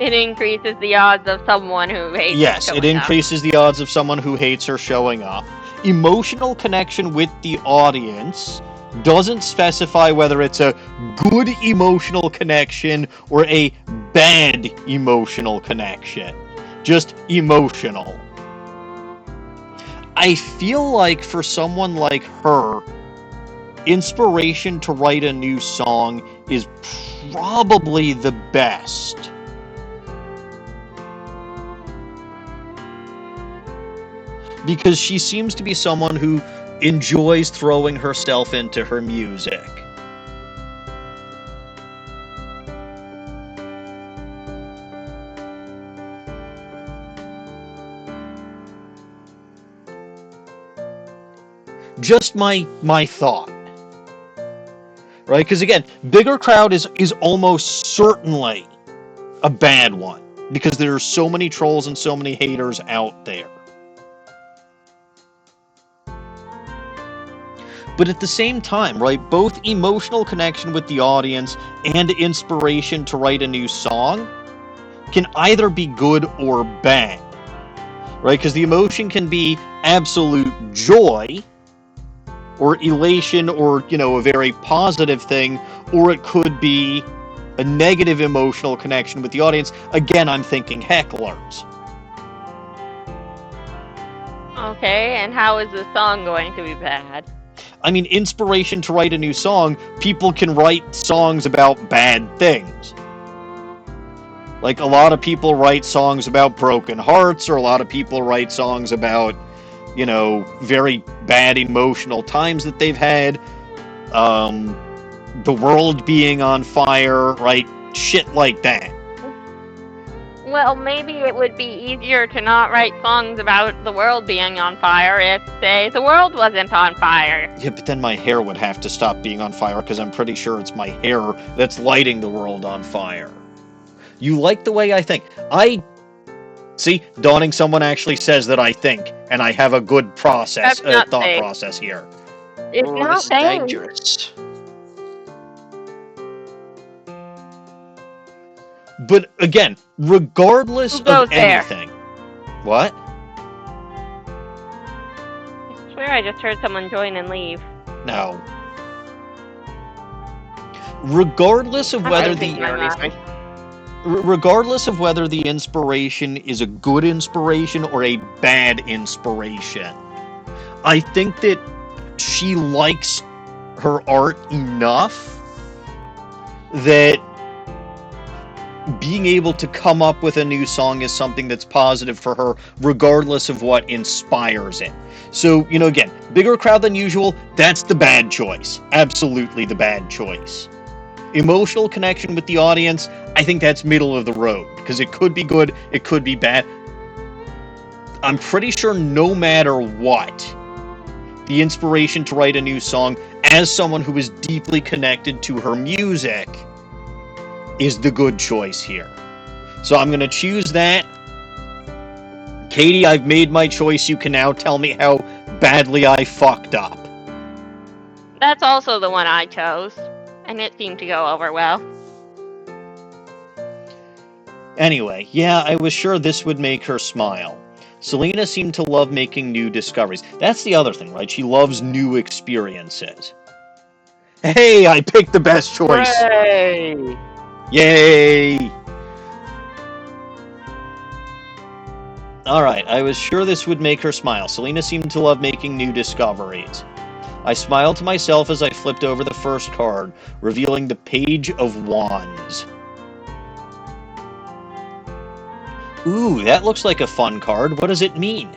it increases the odds of someone who hates her. Yes, it increases the odds of someone who hates her showing up. Emotional connection with the audience doesn't specify whether it's a good emotional connection or a bad emotional connection. Just emotional. I feel like for someone like her, inspiration to write a new song is probably the best. Because she seems to be someone who enjoys throwing herself into her music. Just my thought. Right? Because again, bigger crowd is almost certainly a bad one. Because there are so many trolls and so many haters out there. But at the same time, right, both emotional connection with the audience and inspiration to write a new song can either be good or bad, right? Because the emotion can be absolute joy or elation or, a very positive thing, or it could be a negative emotional connection with the audience. Again, I'm thinking hecklers. Okay, and how is the song going to be bad? I mean, inspiration to write a new song, people can write songs about bad things. Like, a lot of people write songs about broken hearts, or a lot of people write songs about, very bad emotional times that they've had. The world being on fire, right? Shit like that. Well, maybe it would be easier to not write songs about the world being on fire if, say, the world wasn't on fire. Yeah, but then my hair would have to stop being on fire, because I'm pretty sure it's my hair that's lighting the world on fire. You like the way I think. See, Dawning, someone actually says that I think, and I have a good thought process here. It's not This is saying. dangerous. But again, regardless Who goes of there? anything. What? I swear I just heard someone join and leave. No. Regardless of whether think the my anything? regardless of whether the inspiration is a good inspiration or a bad inspiration, I think that she likes her art enough that being able to come up with a new song is something that's positive for her, regardless of what inspires it. So, again, bigger crowd than usual, that's the bad choice. Absolutely the bad choice. Emotional connection with the audience, I think that's middle of the road, because it could be good, it could be bad. I'm pretty sure no matter what, the inspiration to write a new song, as someone who is deeply connected to her music, is the good choice here. So I'm going to choose that. Katie, I've made my choice. You can now tell me how badly I fucked up. That's also the one I chose, and it seemed to go over well. Anyway, yeah, I was sure this would make her smile. Selena seemed to love making new discoveries. That's the other thing, right? She loves new experiences. Hey, I picked the best choice. Hooray! Yay! Alright, I was sure this would make her smile. Selena seemed to love making new discoveries. I smiled to myself as I flipped over the first card, revealing the Page of Wands. Ooh, that looks like a fun card. What does it mean?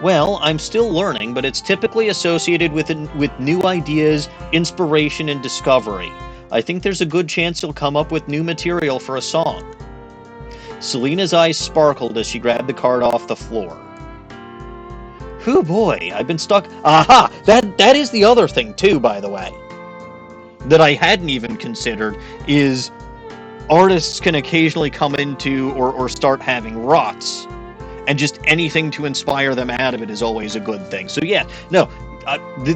Well, I'm still learning, but it's typically associated with new ideas, inspiration, and discovery. I think there's a good chance you'll come up with new material for a song. Selena's eyes sparkled as she grabbed the card off the floor. Whew, boy, I've been stuck. Aha! That is the other thing, too, by the way, that I hadn't even considered, is artists can occasionally come into or start having ruts, and just anything to inspire them out of it is always a good thing. So yeah, no,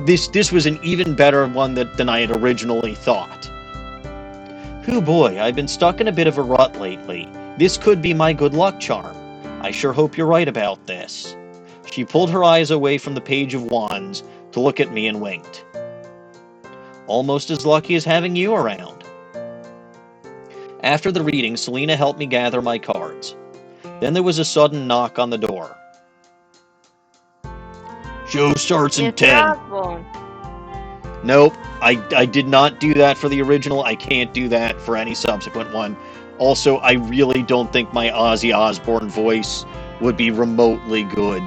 this was an even better one than I had originally thought. Whew, boy, I've been stuck in a bit of a rut lately. This could be my good luck charm. I sure hope you're right about this. She pulled her eyes away from the Page of Wands to look at me and winked. Almost as lucky as having you around. After the reading, Selena helped me gather my cards. Then there was a sudden knock on the door. Show starts in 10. Nope, I did not do that for the original. I can't do that for any subsequent one. Also, I really don't think my Ozzy Osbourne voice would be remotely good,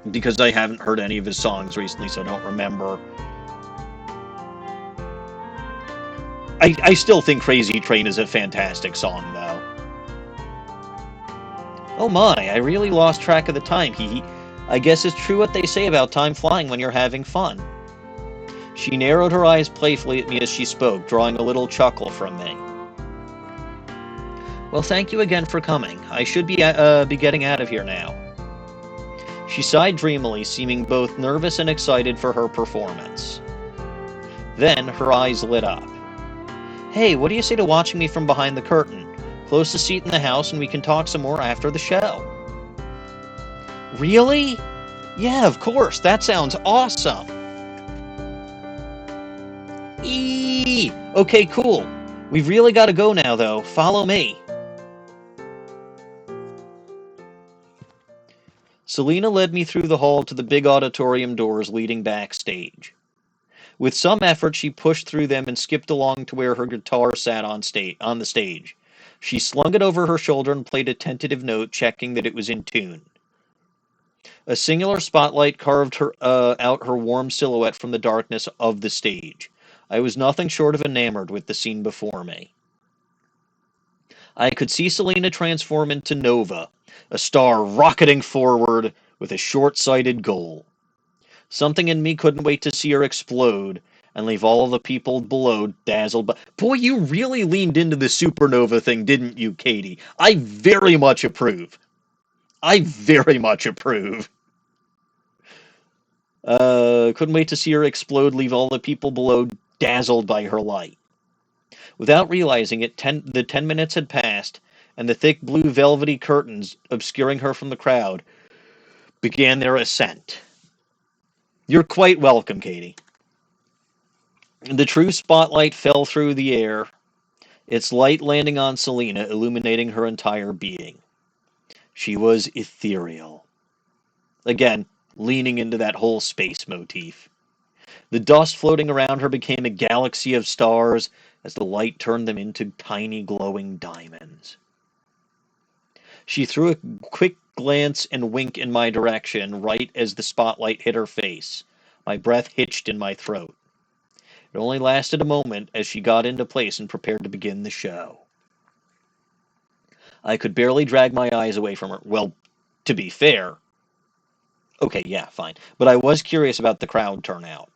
because I haven't heard any of his songs recently, so I don't remember. I still think Crazy Train is a fantastic song, though. Oh my, I really lost track of the time. I guess it's true what they say about time flying when you're having fun. She narrowed her eyes playfully at me as she spoke, drawing a little chuckle from me. Well, thank you again for coming. I should be getting out of here now. She sighed dreamily, seeming both nervous and excited for her performance. Then her eyes lit up. Hey, what do you say to watching me from behind the curtain? Closest seat in the house and we can talk some more after the show. Really? Yeah, of course. That sounds awesome. Eee! Okay, cool. We've really got to go now, though. Follow me. Selena led me through the hall to the big auditorium doors leading backstage. With some effort, she pushed through them and skipped along to where her guitar sat on the stage. She slung it over her shoulder and played a tentative note, checking that it was in tune. A singular spotlight carved out her warm silhouette from the darkness of the stage. I was nothing short of enamored with the scene before me. I could see Selena transform into Nova, a star rocketing forward with a short-sighted goal. Something in me couldn't wait to see her explode and leave all of the people below dazzled by... Boy, you really leaned into the supernova thing, didn't you, Katie? I very much approve. I very much approve. Couldn't wait to see her explode, leave all the people below dazzled by her light. Without realizing it, the 10 minutes had passed, and the thick blue velvety curtains obscuring her from the crowd began their ascent. You're quite welcome, Katie. The true spotlight fell through the air, its light landing on Selena, illuminating her entire being. She was ethereal. Again, leaning into that whole space motif. The dust floating around her became a galaxy of stars as the light turned them into tiny glowing diamonds. She threw a quick glance and wink in my direction right as the spotlight hit her face. My breath hitched in my throat. It only lasted a moment as she got into place and prepared to begin the show. I could barely drag my eyes away from her. Well, to be fair. Okay, yeah, fine. But I was curious about the crowd turnout.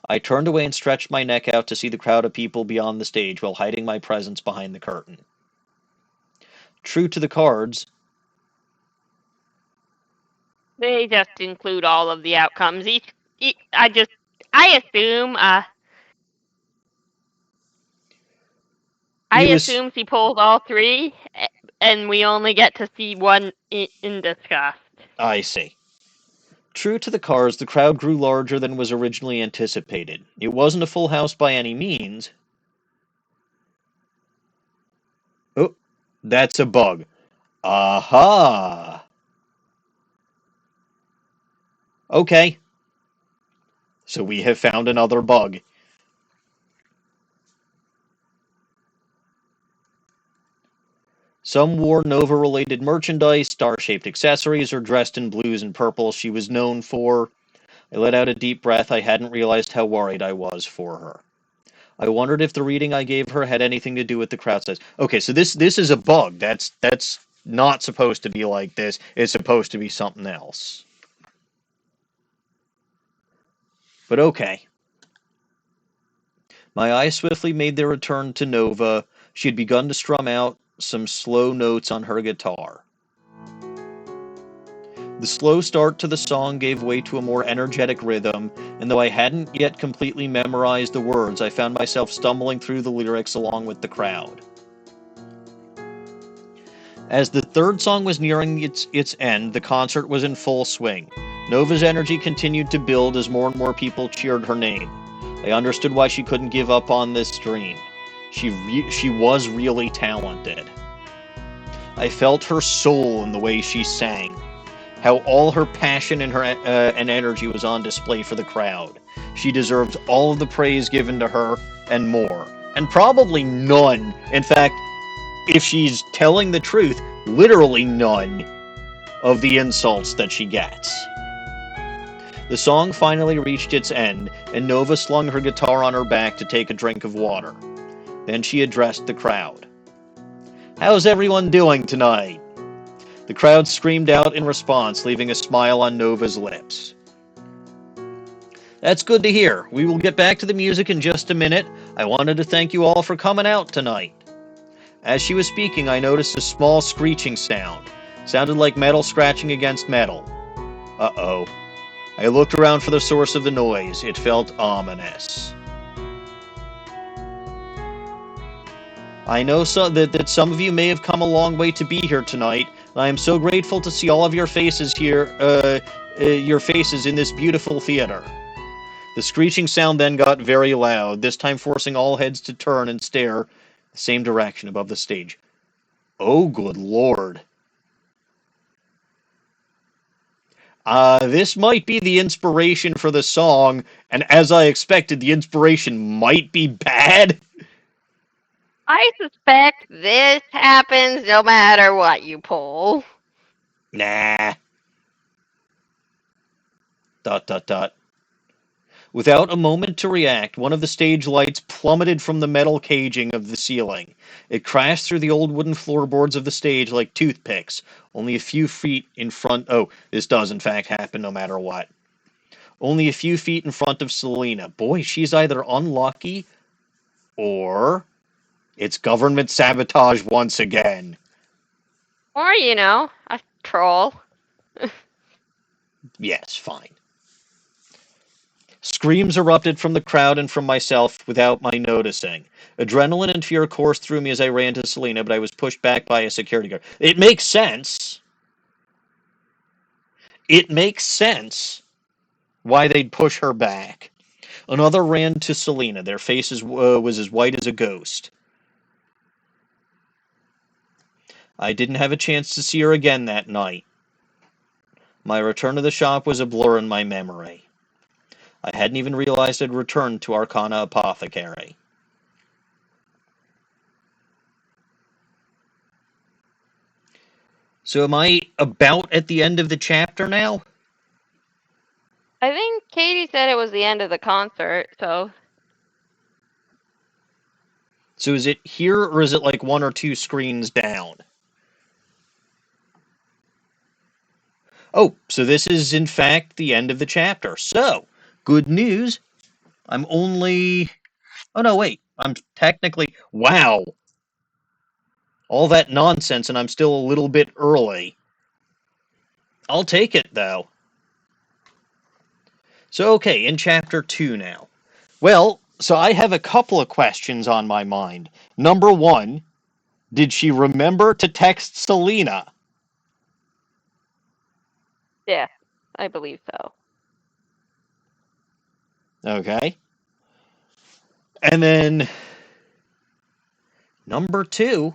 I turned away and stretched my neck out to see the crowd of people beyond the stage while hiding my presence behind the curtain. True to the cards, They just include all of the outcomes. I assume, she pulled all three, and we only get to see one in disgust. I see. True to the cards, the crowd grew larger than was originally anticipated. It wasn't a full house by any means. Oh, that's a bug. Aha! Okay. So we have found another bug. Some wore Nova-related merchandise, star-shaped accessories, or dressed in blues and purples she was known for. I let out a deep breath. I hadn't realized how worried I was for her. I wondered if the reading I gave her had anything to do with the crowd size. Okay, so this is a bug. That's not supposed to be like this. It's supposed to be something else. But okay. My eyes swiftly made their return to Nova. She had begun to strum out some slow notes on her guitar. The slow start to the song gave way to a more energetic rhythm, and though I hadn't yet completely memorized the words, I found myself stumbling through the lyrics along with the crowd. As the third song was nearing its end, the concert was in full swing. Nova's energy continued to build as more and more people cheered her name. I understood why she couldn't give up on this dream. She was really talented. I felt her soul in the way she sang. How all her passion and and energy was on display for the crowd. She deserved all of the praise given to her and more. And probably none. In fact, if she's telling the truth, literally none of the insults that she gets. The song finally reached its end, and Nova slung her guitar on her back to take a drink of water. Then she addressed the crowd. How's everyone doing tonight? The crowd screamed out in response, leaving a smile on Nova's lips. That's good to hear. We will get back to the music in just a minute. I wanted to thank you all for coming out tonight. As she was speaking, I noticed a small screeching sound. Sounded like metal scratching against metal. Uh-oh. I looked around for the source of the noise. It felt ominous. I know that some of you may have come a long way to be here tonight. I am so grateful to see all of your faces here, your faces in this beautiful theater. The screeching sound then got very loud, this time forcing all heads to turn and stare the same direction above the stage. Oh, good lord. This might be the inspiration for the song, and as I expected, the inspiration might be bad. I suspect this happens no matter what you pull. Nah. Dot, dot, dot. Without a moment to react, one of the stage lights plummeted from the metal caging of the ceiling. It crashed through the old wooden floorboards of the stage like toothpicks, only a few feet in front. Oh, this does in fact happen no matter what. Only a few feet in front of Selena. Boy, she's either unlucky or it's government sabotage once again. Or, a troll. Yes, fine. Screams erupted from the crowd and from myself without my noticing. Adrenaline and fear coursed through me as I ran to Selena, but I was pushed back by a security guard. It makes sense. It makes sense why they'd push her back. Another ran to Selena. Their faces was as white as a ghost. I didn't have a chance to see her again that night. My return to the shop was a blur in my memory. I hadn't even realized I'd returned to Arcana Apothecary. So am I about at the end of the chapter now? I think Katie said it was the end of the concert, so... So is it here, or is it like one or two screens down? Oh, so this is in fact the end of the chapter. So, good news. I'm only... Oh no, wait. I'm technically... Wow. All that nonsense and I'm still a little bit early. I'll take it, though. So, okay, in Chapter 2 now. Well, so I have a couple of questions on my mind. Number one, did she remember to text Selena? Yeah, I believe so. Okay. And then, number two,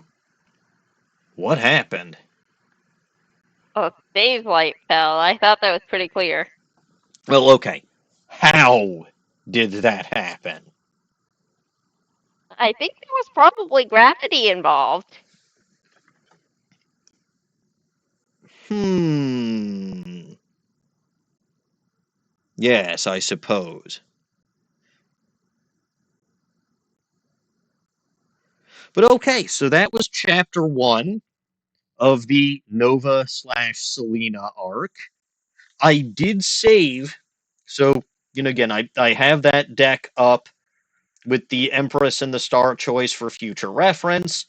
what happened? Oh, Dave's light fell. I thought that was pretty clear. Well, okay. How did that happen? I think there was probably gravity involved. Yes, I suppose. But okay, so that was chapter 1 of the Nova slash Selena arc. I did save, so, again, I have that deck up with the Empress and the Star choice for future reference.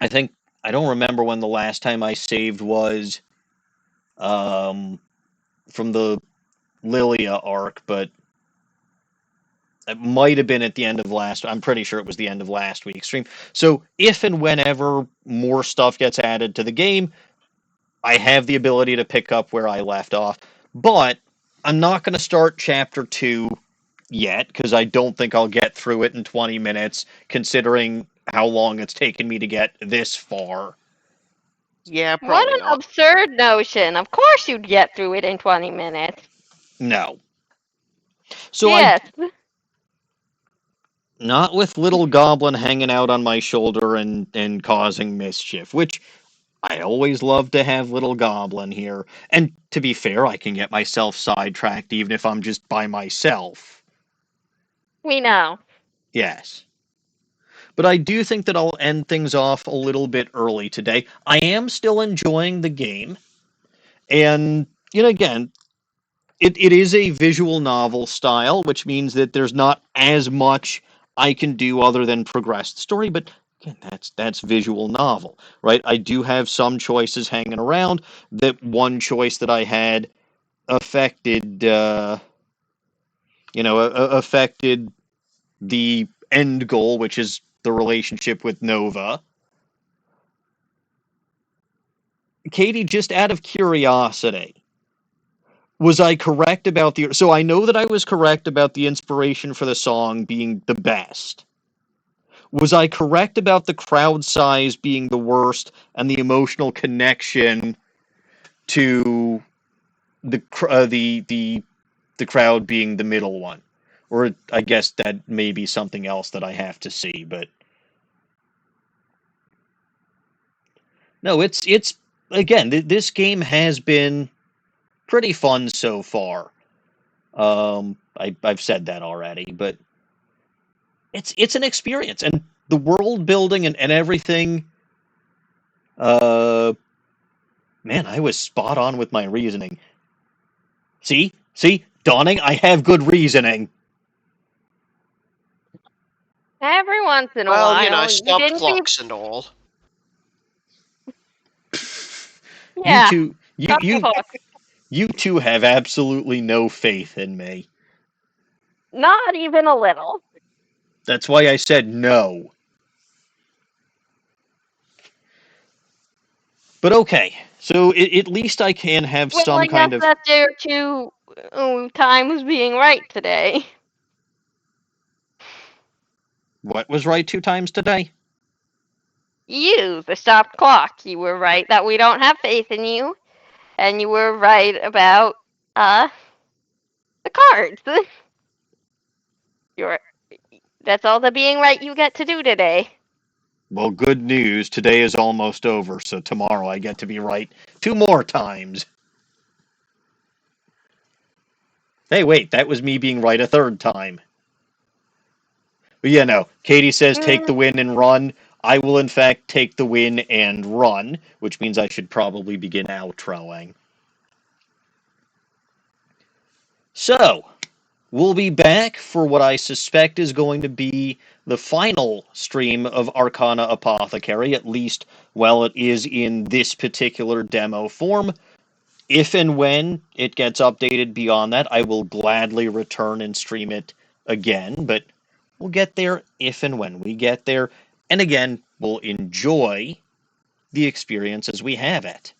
I don't remember when the last time I saved was from the Lilia arc, but it might have been at the end of I'm pretty sure it was the end of last week's stream. So if and whenever more stuff gets added to the game, I have the ability to pick up where I left off. But I'm not going to start Chapter 2 yet, because I don't think I'll get through it in 20 minutes, considering how long it's taken me to get this far. Yeah, What probably an not. absurd notion. Of course you'd get through it in 20 minutes. No. So Yes. not with Little Goblin hanging out on my shoulder and causing mischief, which I always love to have Little Goblin here. And to be fair, I can get myself sidetracked even if I'm just by myself. We know. Yes. But I do think that I'll end things off a little bit early today. I am still enjoying the game. And, again, it is a visual novel style, which means that there's not as much I can do other than progress the story. But again, that's visual novel, right? I do have some choices hanging around. That one choice that I had affected, affected the end goal, which is the relationship with Nova. Katie, just out of curiosity, was I correct about the... So I know that I was correct about the inspiration for the song being the best. Was I correct about the crowd size being the worst and the emotional connection to the crowd being the middle one? Or I guess that may be something else that I have to see, but no, it's again, this game has been pretty fun so far. I've said that already, but it's an experience, and the world building and everything. Man, I was spot on with my reasoning. See, Dawning, I have good reasoning. Every once in a Well, while, you stop didn't be. clocks and all. You Yeah, two, stop the clock. you two have absolutely no faith in me. Not even a little. That's why I said no. But okay, so at least I can have Well, some I guess kind of... that's your two times being right today. What was right 2 times today? You, the stop clock. You were right that we don't have faith in you, and you were right about the cards. That's all the being right you get to do today. Well, good news. Today is almost over, so tomorrow I get to be right 2 more times. Hey, wait, that was me being right a third time. But yeah, no. Katie says take the win and run. I will, in fact, take the win and run, which means I should probably begin outroing. So, we'll be back for what I suspect is going to be the final stream of Arcana Apothecary, at least while it is in this particular demo form. If and when it gets updated beyond that, I will gladly return and stream it again, but we'll get there if and when we get there. And again, we'll enjoy the experience as we have it.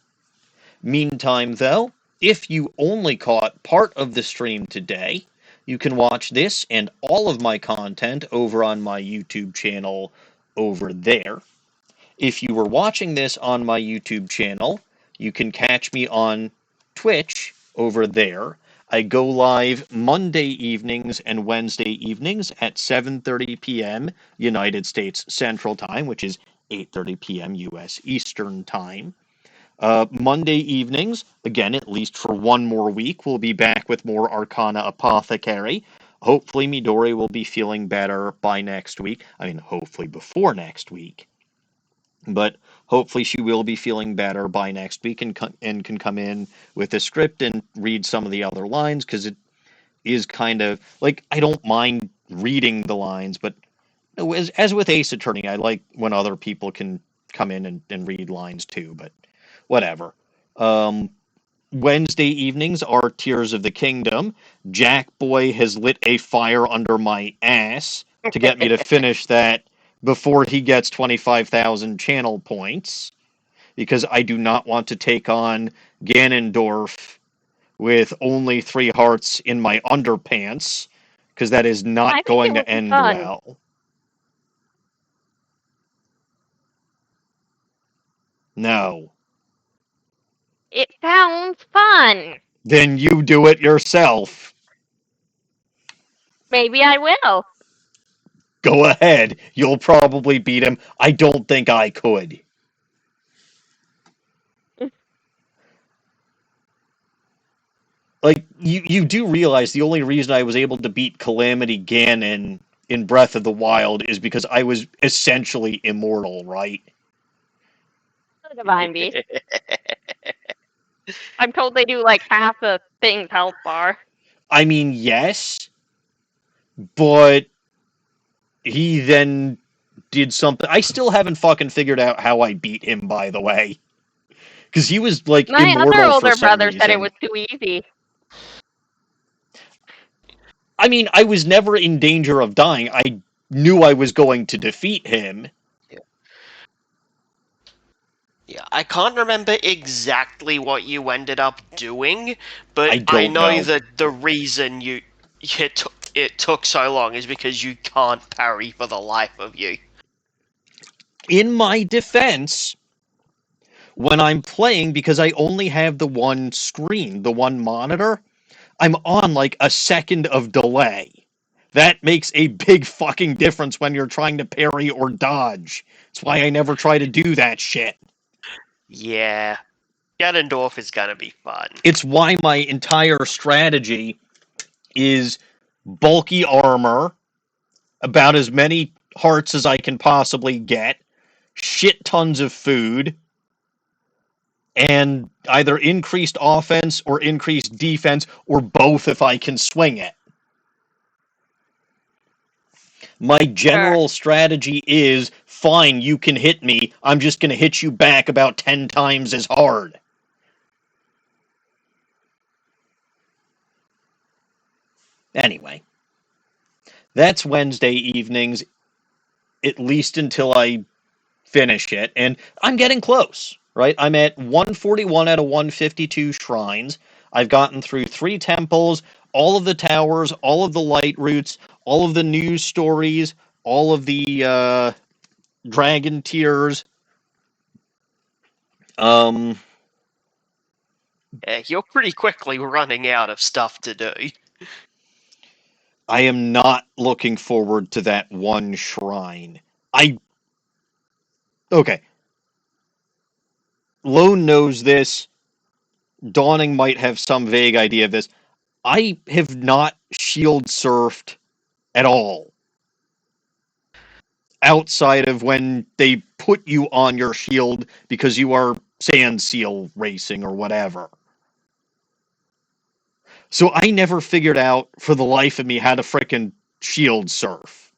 Meantime, though, if you only caught part of the stream today, you can watch this and all of my content over on my YouTube channel over there. If you were watching this on my YouTube channel, you can catch me on Twitch over there. I go live Monday evenings and Wednesday evenings at 7:30 p.m. United States Central Time, which is 8:30 p.m. U.S. Eastern Time. Monday evenings, again, at least for one more week, we'll be back with more Arcana Apothecary. Hopefully Midori will be feeling better by next week. I mean, hopefully before next week. But hopefully she will be feeling better by next week and can come in with a script and read some of the other lines, because it is kind of like, I don't mind reading the lines, but as with Ace Attorney, I like when other people can come in and read lines too, but whatever. Wednesday evenings are Tears of the Kingdom. Jack Boy has lit a fire under my ass to get me to finish that before he gets 25,000 channel points, because I do not want to take on Ganondorf with only 3 hearts in my underpants, because that is I not think going it to would be end fun. well. No. It sounds fun. Then you do it yourself. Maybe I will. Go ahead. You'll probably beat him. I don't think I could. Like, you do realize the only reason I was able to beat Calamity Ganon in Breath of the Wild is because I was essentially immortal, right? Divine Beast. I'm told they do like half the thing's health bar. I mean, yes, but he then did something. I still haven't fucking figured out how I beat him, by the way. Because he was, like, My other immortal for older some brother reason. said it was too easy. I mean, I was never in danger of dying. I knew I was going to defeat him. Yeah, I can't remember exactly what you ended up doing, but I I don't know know. that the reason it took so long is because you can't parry for the life of you. In my defense, when I'm playing, because I only have the one screen, the one monitor, I'm on like a second of delay. That makes a big fucking difference when you're trying to parry or dodge. That's why I never try to do that shit. Yeah, Ganondorf is gonna be fun. It's why my entire strategy is bulky armor, about as many hearts as I can possibly get, shit tons of food, and either increased offense or increased defense, or both if I can swing it. My general strategy is fine, you can hit me. I'm just going to hit you back about 10 times as hard. Anyway, that's Wednesday evenings, at least until I finish it. And I'm getting close, right? I'm at 141 out of 152 shrines. I've gotten through 3 temples, all of the towers, all of the light routes, all of the news stories, all of the dragon tiers. Um, Yeah, you're pretty quickly running out of stuff to do. I am not looking forward to that one shrine. Okay. Lone knows this. Dawning might have some vague idea of this. I have not shield surfed at all. Outside of when they put you on your shield because you are sand seal racing or whatever. So I never figured out for the life of me how to frickin' shield surf,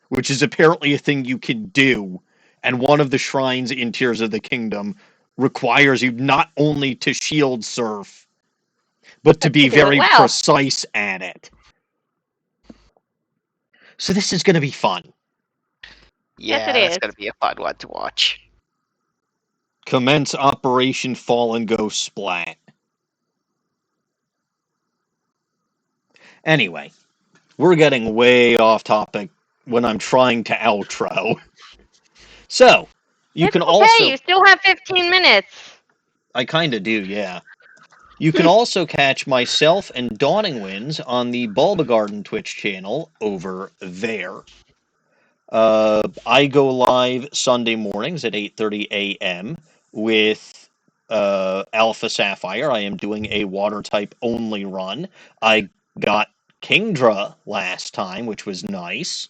which is apparently a thing you can do. And one of the shrines in Tears of the Kingdom requires you not only to shield surf, but to be To do it very well. precise at it. So this is going to be fun. Yes, Yeah, it that's is. gonna be a fun one to watch. Commence Operation Fall and Go Splat. Anyway, we're getting way off topic when I'm trying to outro. So, you It's can okay. also... You still have 15 minutes. I kind of do, yeah. You can also catch myself and DawningWinds on the Bulba Garden Twitch channel over there. I go live Sunday mornings at 8:30 a.m. with Alpha Sapphire. I am doing a water type only run. I got Kingdra last time, which was nice.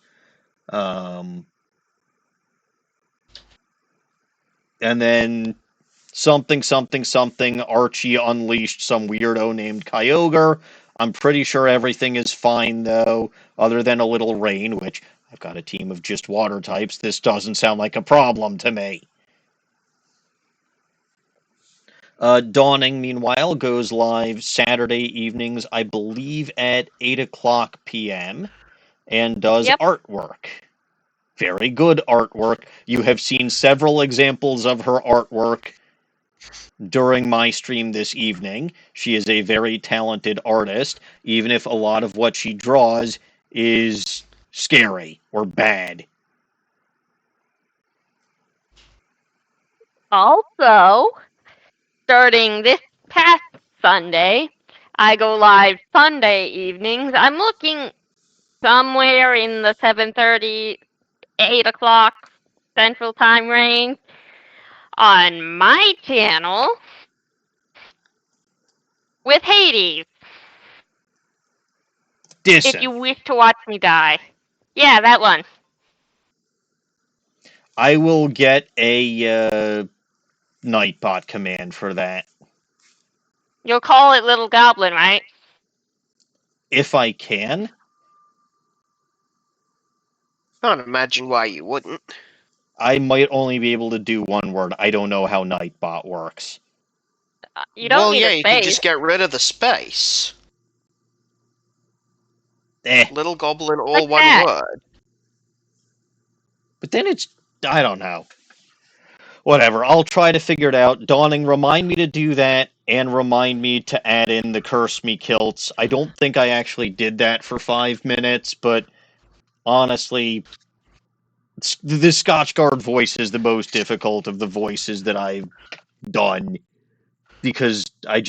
And then something, something, something, Archie unleashed some weirdo named Kyogre. I'm pretty sure everything is fine, though, other than a little rain, which I've got a team of just water types. This doesn't sound like a problem to me. Dawning, meanwhile, goes live Saturday evenings, I believe, at 8 o'clock p.m., and does artwork. Very good artwork. You have seen several examples of her artwork during my stream this evening. She is a very talented artist, even if a lot of what she draws is scary or bad. Also, starting this past Sunday, I go live Sunday evenings. I'm looking somewhere in the 7:30, 8 o'clock Central Time range on my channel with Hades. If you Dissing. wish to watch me die. Yeah, that one. I will get a Nightbot command for that. You'll call it Little Goblin, right? If I can. Can't imagine why you wouldn't. I might only be able to do one word. I don't know how Nightbot works. You don't Well, need yeah, a you can space. just get rid of the space. Little goblin, all Like one that. word. But then I don't know. Whatever, I'll try to figure it out. Dawning, remind me to do that, and remind me to add in the curse me kilts. I don't think I actually did that for 5 minutes, but honestly, the Scotchguard voice is the most difficult of the voices that I've done, because I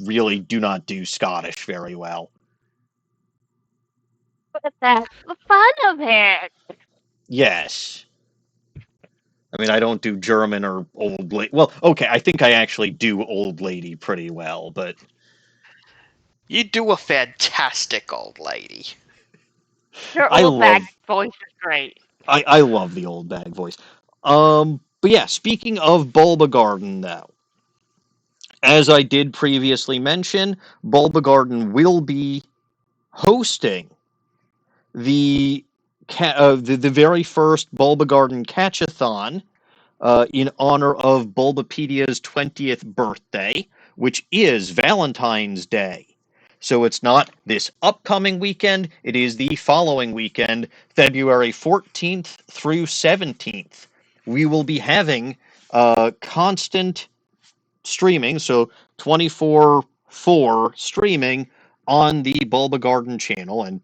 really do not do Scottish very well. But that's the fun of it. Yes. I mean, I don't do German or old lady. Well, okay, I think I actually do old lady pretty well, but You do a fantastic old lady. Your I old bag love voice is great. I love the old bag voice. But yeah, speaking of Bulba Garden, though, as I did previously mention, Bulba Garden will be hosting the the very first Bulba Garden Catchathon in honor of Bulbapedia's 20th birthday, which is Valentine's Day. So it's not this upcoming weekend, it is the following weekend, February 14th through 17th. We will be having constant streaming, so 24/4 streaming on the Bulba Garden channel, and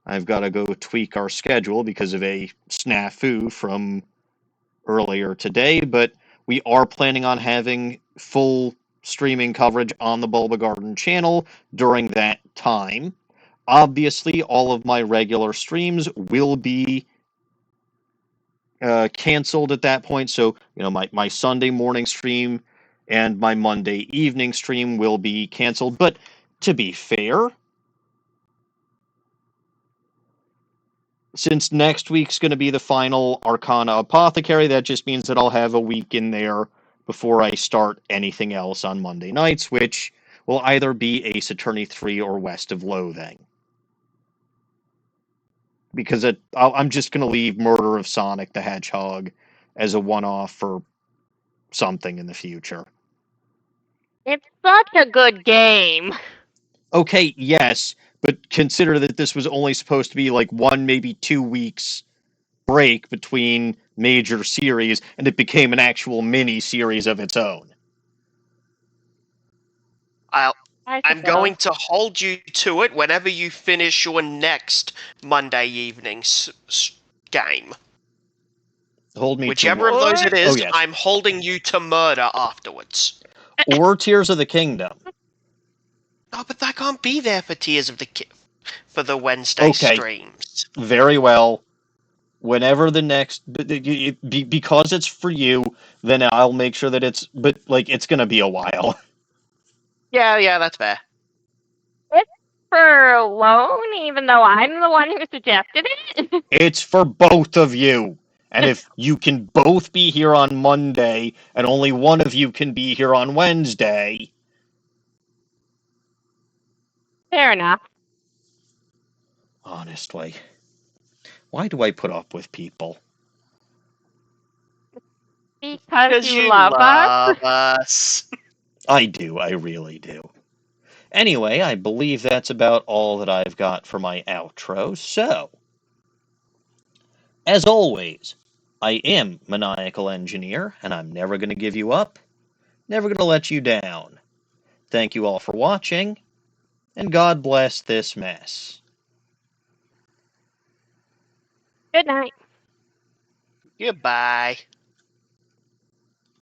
I've got to go tweak our schedule because of a snafu from earlier today, but we are planning on having full streaming coverage on the Bulba Garden channel during that time. Obviously, all of my regular streams will be canceled at that point. So, my Sunday morning stream and my Monday evening stream will be canceled. But to be fair, since next week's going to be the final Arcana Apothecary, that just means that I'll have a week in there before I start anything else on Monday nights, which will either be Ace Attorney 3 or West of Loathing. Because I'm just going to leave Murder of Sonic the Hedgehog as a one-off for something in the future. It's such a good game. Okay, yes, but consider that this was only supposed to be like 1, maybe 2 weeks break between major series, and it became an actual mini series of its own. I'm going to hold you to it whenever you finish your next Monday evening game. Hold me Whichever to of those it is, Oh, yes. I'm holding you to murder afterwards. Or Tears of the Kingdom. Oh, but I can't be there for Tears of the for the Wednesday streams. Very well. Whenever the next, because it's for you, then I'll make sure that it's. But it's gonna be a while. Yeah, that's fair. It's for loan, even though I'm the one who suggested it. It's for both of you. And if you can both be here on Monday, and only one of you can be here on Wednesday. Fair enough. Honestly, why do I put up with people? Because you love us. us. I do, I really do. Anyway, I believe that's about all that I've got for my outro, so, as always, I am Maniacal Engineer, and I'm never going to give you up, never going to let you down. Thank you all for watching, and God bless this mess. Good night. Goodbye.